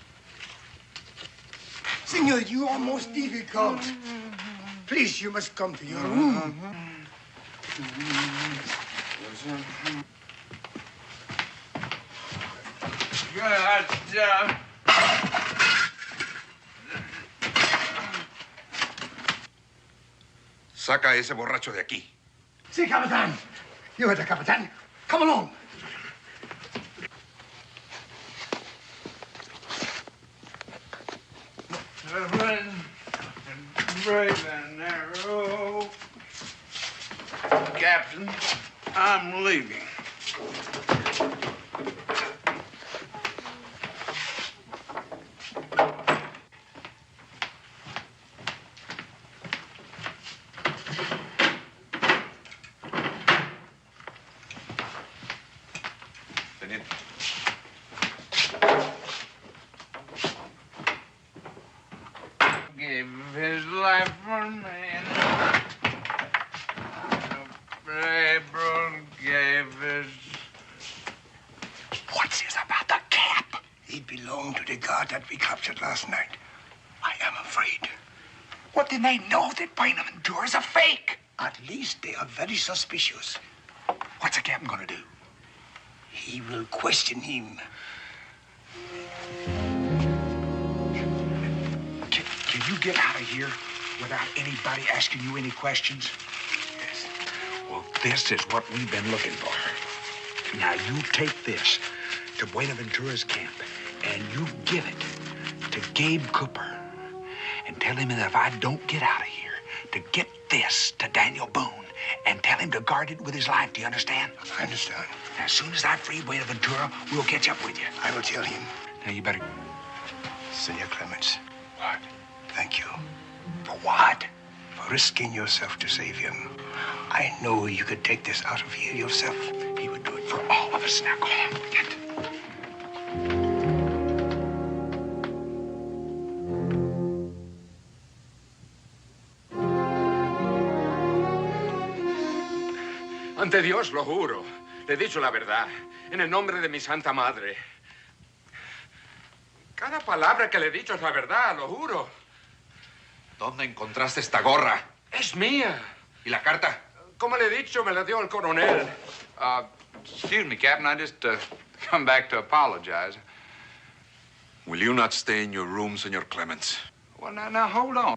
Senor, you are most difficult. Please, you must come to your room. Good job. Saca a ese borracho de aquí. Sí, Capitán. You are the Capitán. Come along. Brave and narrow. Captain, I'm leaving. Teniente. Gave his life for me. April gave his. What's this about the cap? It belonged to the guard that we captured last night. I am afraid. What, then they know that Buenaventura is a fake? At least they are very suspicious. What's the captain gonna do? He will question him. Can you get out of here without anybody asking you any questions? Yes. Well, this is what we've been looking for. Now, you take this to Buenaventura's camp, and you give it to Gabe Cooper, and tell him that if I don't get out of here, to get this to Daniel Boone, and tell him to guard it with his life. Do you understand? I understand. Now, as soon as I free Buenaventura, we'll catch up with you. I will tell him. Now, you better... Senor Clements. What? Thank you. For what? For risking yourself to save him. I know you could take this out of here yourself. He would do it for all of us. Now, go on. Get. Ante Dios, lo juro. Le he dicho la verdad. En el nombre de mi santa madre. Cada palabra que le he dicho es la verdad, lo juro. ¿Dónde encontraste esta gorra? Es mía. ¿Y la carta? Como le he dicho, me la dio el coronel. Excuse me, Captain. I just come back to apologize. Will you not stay in your room, Senor Clements? Well, now, hold on.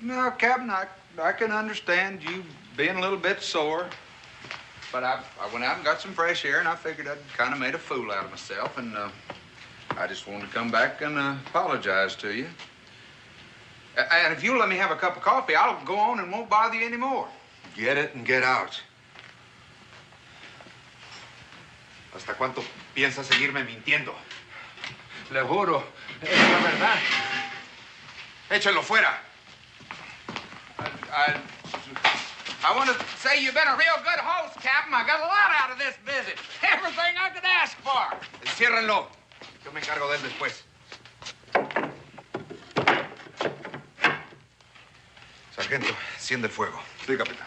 Now, Captain, I can understand you being a little bit sore. But I went out and got some fresh air, and I figured I'd kind of made a fool out of myself, and I just wanted to come back and apologize to you. And if you'll let me have a cup of coffee, I'll go on and won't bother you anymore. Get it and get out. ¿Hasta cuánto piensas seguirme mintiendo? Le juro, es la verdad. Échalo fuera. I want to say you've been a real good host, Captain. I got a lot out of this visit. Everything I could ask for. Enciérrenlo. Yo me encargo de él después. Sargento, enciende el fuego. Sí, capitán.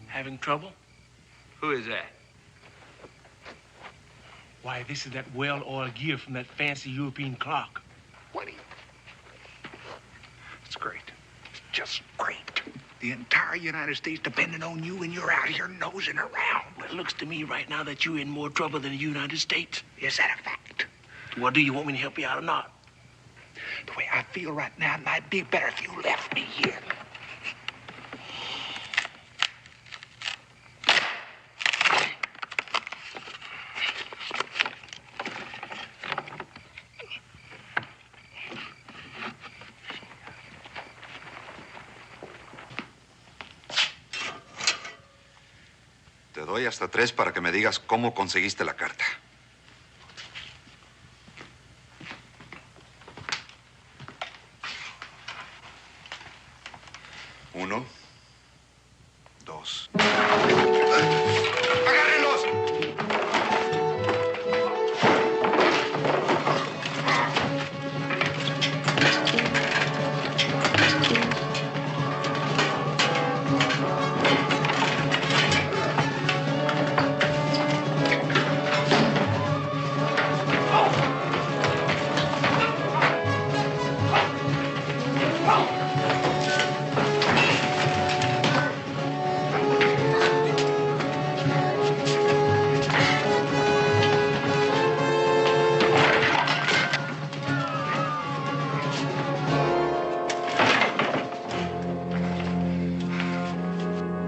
Having trouble? Who is that? Why, this is that well-oiled gear from that fancy European clock. What do you... It's great. It's just great. The entire United States depending on you, and you're out here nosing around. Well, it looks to me right now that you're in more trouble than the United States. Is that a fact? Well, do you want me to help you out or not? The way I feel right now, it might be better if you left me here. Te doy hasta 3 para que me digas cómo conseguiste la carta. 1, 2. ¡Agárrenlos!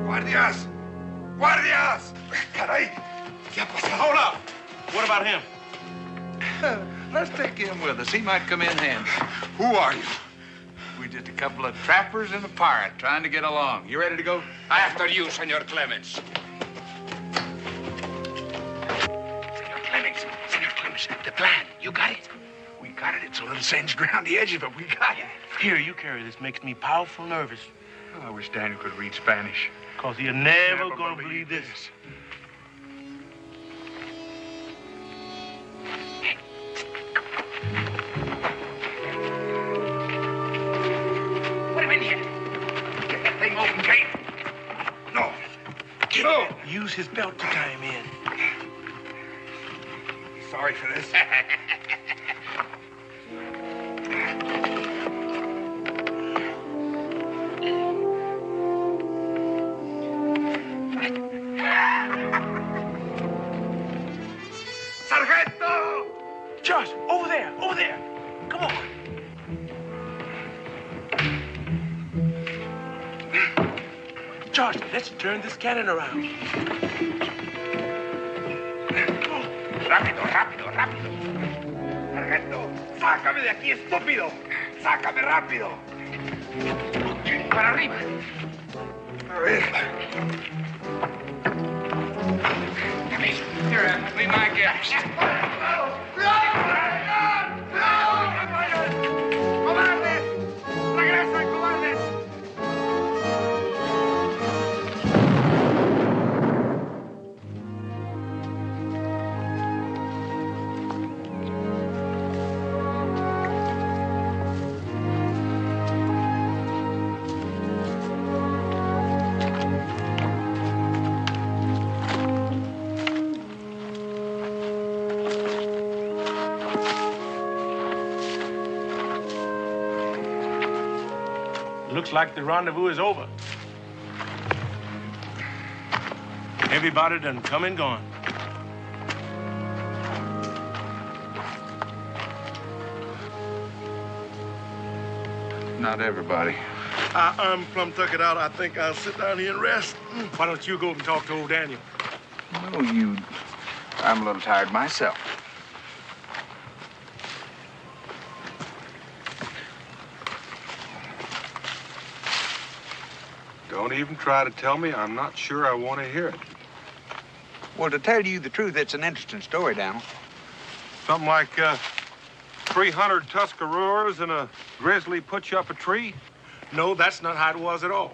¡Guardias! ¡Guardias! ¡Caray! ¿Qué ha pasado? Hold up. What about him? Let's take him with us. He might come in handy. Who are you? We're just a couple of trappers and a pirate trying to get along. You ready to go? After you, Senor Clements. Senor Clements, the plan. You got it? We got it. It's a little singed around the edge of it. We got it. Here, you carry this. Makes me powerful nervous. I wish Daniel could read Spanish. Because you're never gonna believe this. Put him in here. Get that thing open, Kate. No. No. Use his belt to tie him in. Sorry for this. Sargento! Josh, over there, over there. Come on. Josh, let's turn this cannon around. Rápido, rápido, rápido. Sargento, sácame de aquí, estúpido. Sácame rápido. Para arriba. A ver. Here, be my guest. ¡No! ¡No! ¡No! ¡Comandante! like the rendezvous is over. Everybody done come and gone. Not everybody. I'm plumb tuck it out. I think I'll sit down here and rest. Why don't you go and talk to old Daniel? No, I'm a little tired myself. Don't even try to tell me. I'm not sure I want to hear it. Well, to tell you the truth, it's an interesting story, Daniel. Something like 300 Tuscaroras and a grizzly put you up a tree? No, that's not how it was at all.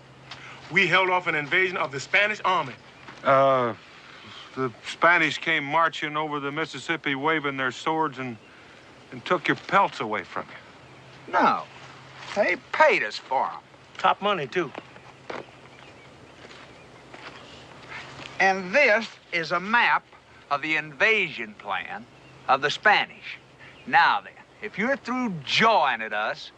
We held off an invasion of the Spanish army. The Spanish came marching over the Mississippi waving their swords and took your pelts away from you. No. They paid us for them. Top money, too. And this is a map of the invasion plan of the Spanish. Now then, if you're through jawing at us,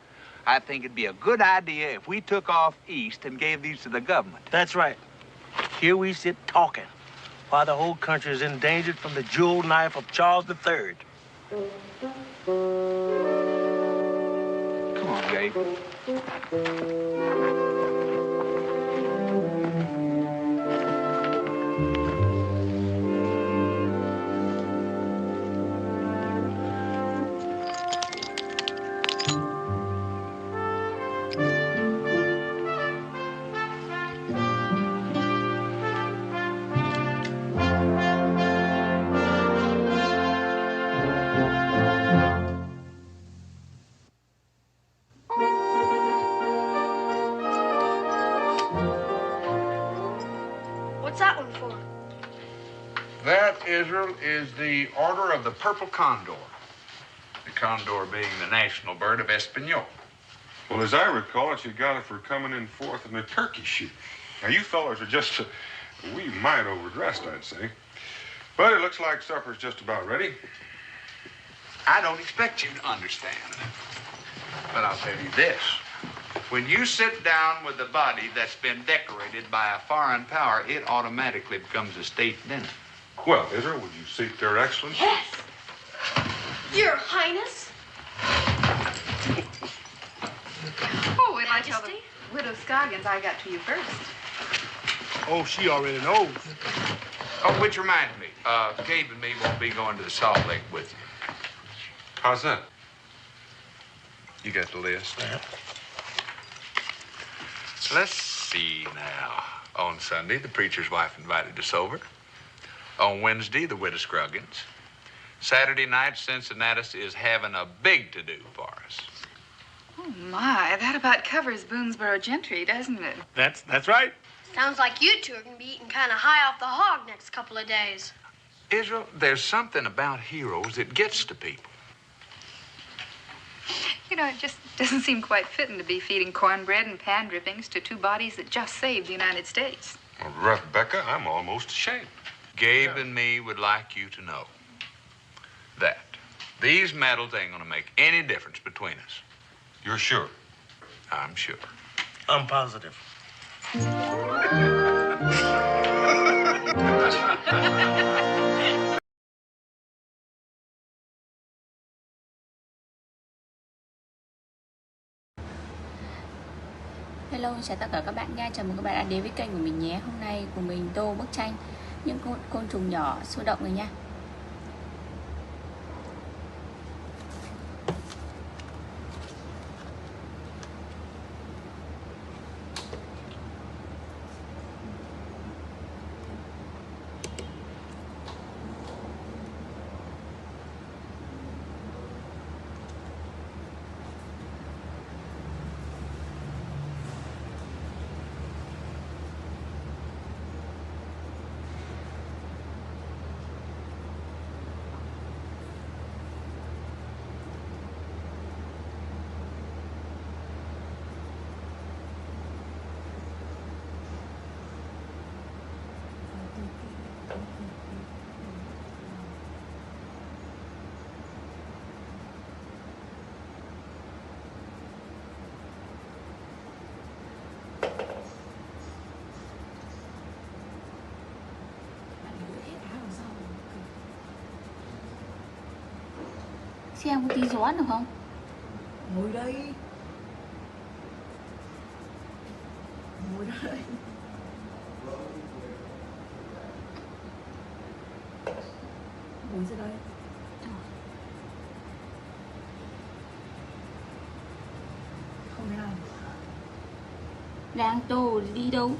I think it'd be a good idea if we took off east and gave these to the government. That's right. Here we sit talking while the whole country is endangered from the jeweled knife of Charles III. Come on, Gabe. Israel is the Order of the Purple Condor. The condor being the national bird of Espanol. Well, as I recall it, you got it for coming in fourth in the turkey shoot. Now, you fellas are just a wee mite overdressed, I'd say. But it looks like supper's just about ready. I don't expect you to understand. But I'll tell you this. When you sit down with a body that's been decorated by a foreign power, it automatically becomes a state dinner. Well, Israel, would you seat their excellency? Yes. Your Highness. Oh, wait till I tell the Widow Scoggins I got to you first. Oh, she already knows. Oh, which reminds me, Gabe and me won't be going to the Salt Lake with you. How's that? You got the list? Yeah. Let's see now. On Sunday, the preacher's wife invited us over. On Wednesday, the Widow Scroggins. Saturday night, Cincinnatus is having a big to-do for us. Oh, my. That about covers Boonesboro gentry, doesn't it? That's right. Sounds like you two are going to be eating kind of high off the hog next couple of days. Israel, there's something about heroes that gets to people. You know, it just doesn't seem quite fitting to be feeding cornbread and pan drippings to two bodies that just saved the United States. Well, Rebecca, I'm almost ashamed. Gabe and me would like you to know that these medals ain't gonna make any difference between us. You're sure? I'm sure. I'm positive. Hello, chào tất cả các bạn nha. Chào mừng các bạn đã đến với kênh của mình nhé. Hôm nay của mình tô bức tranh những côn trùng nhỏ sôi động rồi nha. Xem có tí gió được không? Ngồi đây. Ngồi đây. Ngồi ra đây. Không thấy ai. Đang tô đi đâu?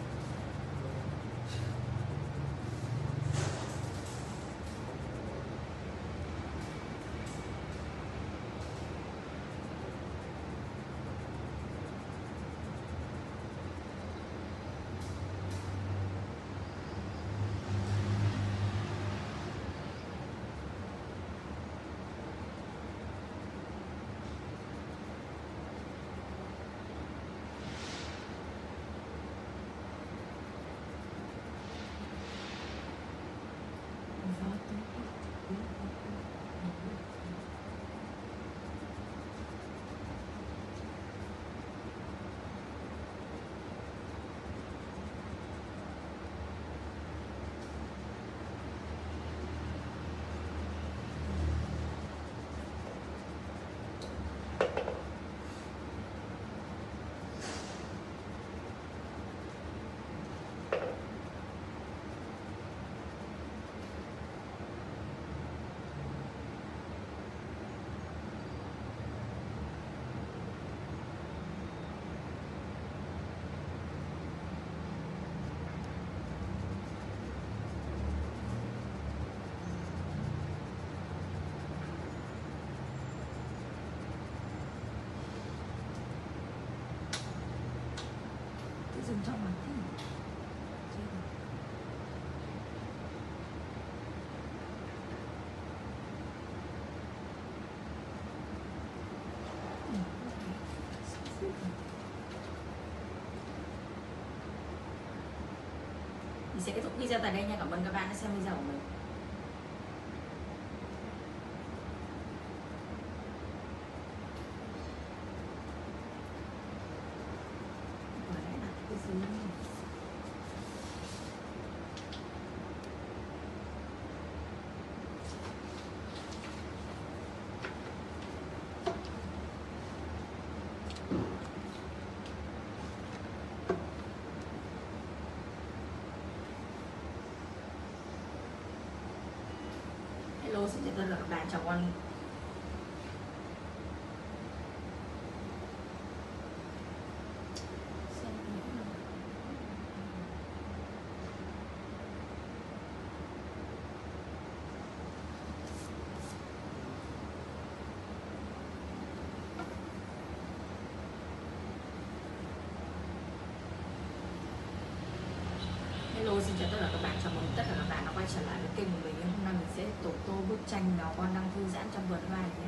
Dừng trong mặt thế. Mình sẽ kết thúc video tại đây nha. Cảm ơn các bạn đã xem video của mình. Hello, xin chào tất cả các bạn, chào con. Hello, xin chào tất cả các bạn, chào mừng tất cả các bạn đã quay trở lại với kênh của mình. Hôm nay mình sẽ tổ tô bức tranh Mèo Con Đang Thư Giãn Trong Vườn Hoa nhé.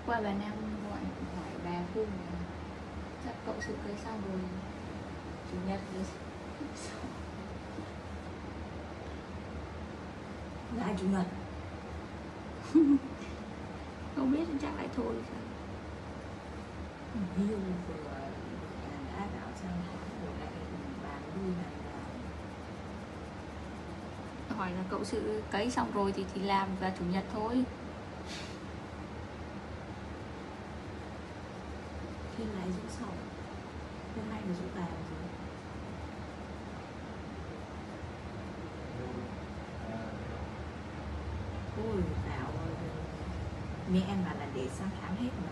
qua bà Nam gọi hỏi bà Phương chắc cậu sự cưới xong rồi chủ nhật rồi lại chủ nhật. không biết chắc lại thôi sao. Ví dụ vừa đã bảo sao rồi lại bàn vui này là hỏi là cậu sự cấy xong rồi thì làm vào chủ nhật thôi. khi này rũ sau hôm nay là rũ tàn rồi. Ôi Thảo ơi, mẹ em bảo là để sang tháng hết mà.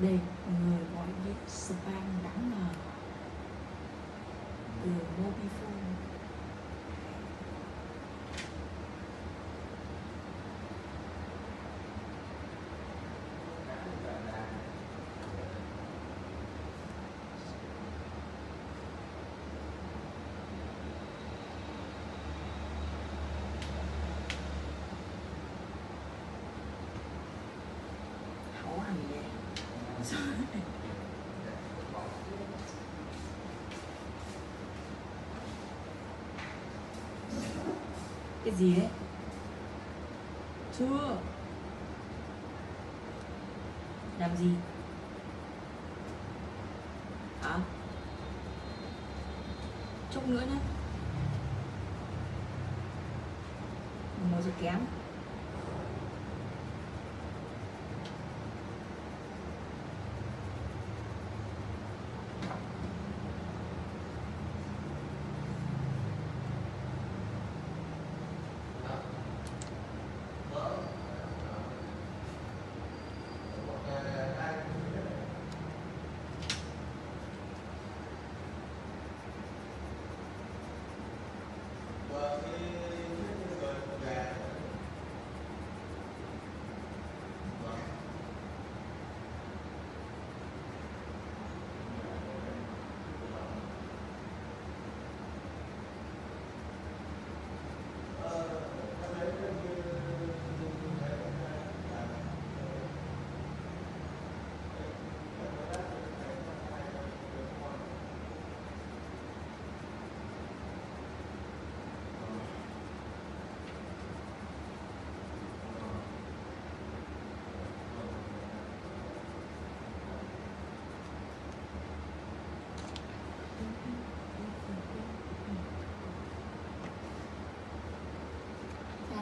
Đây, người gọi điện spam đáng ngờ từ Mobifone. Hảo hành vậy. Cái gì đấy? Chưa. Làm gì? Hả? Chút nữa nhé. 1 giờ kém.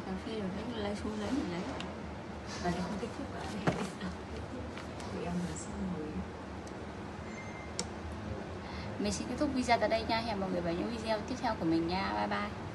Cà phê rồi đấy, lấy xuống lấy mình lấy. Và nó không kết thúc ở đây. Tụi em là xong rồi. Mình xin kết thúc video tại đây nha. Hẹn mọi người vào những video tiếp theo của mình nha. Bye bye.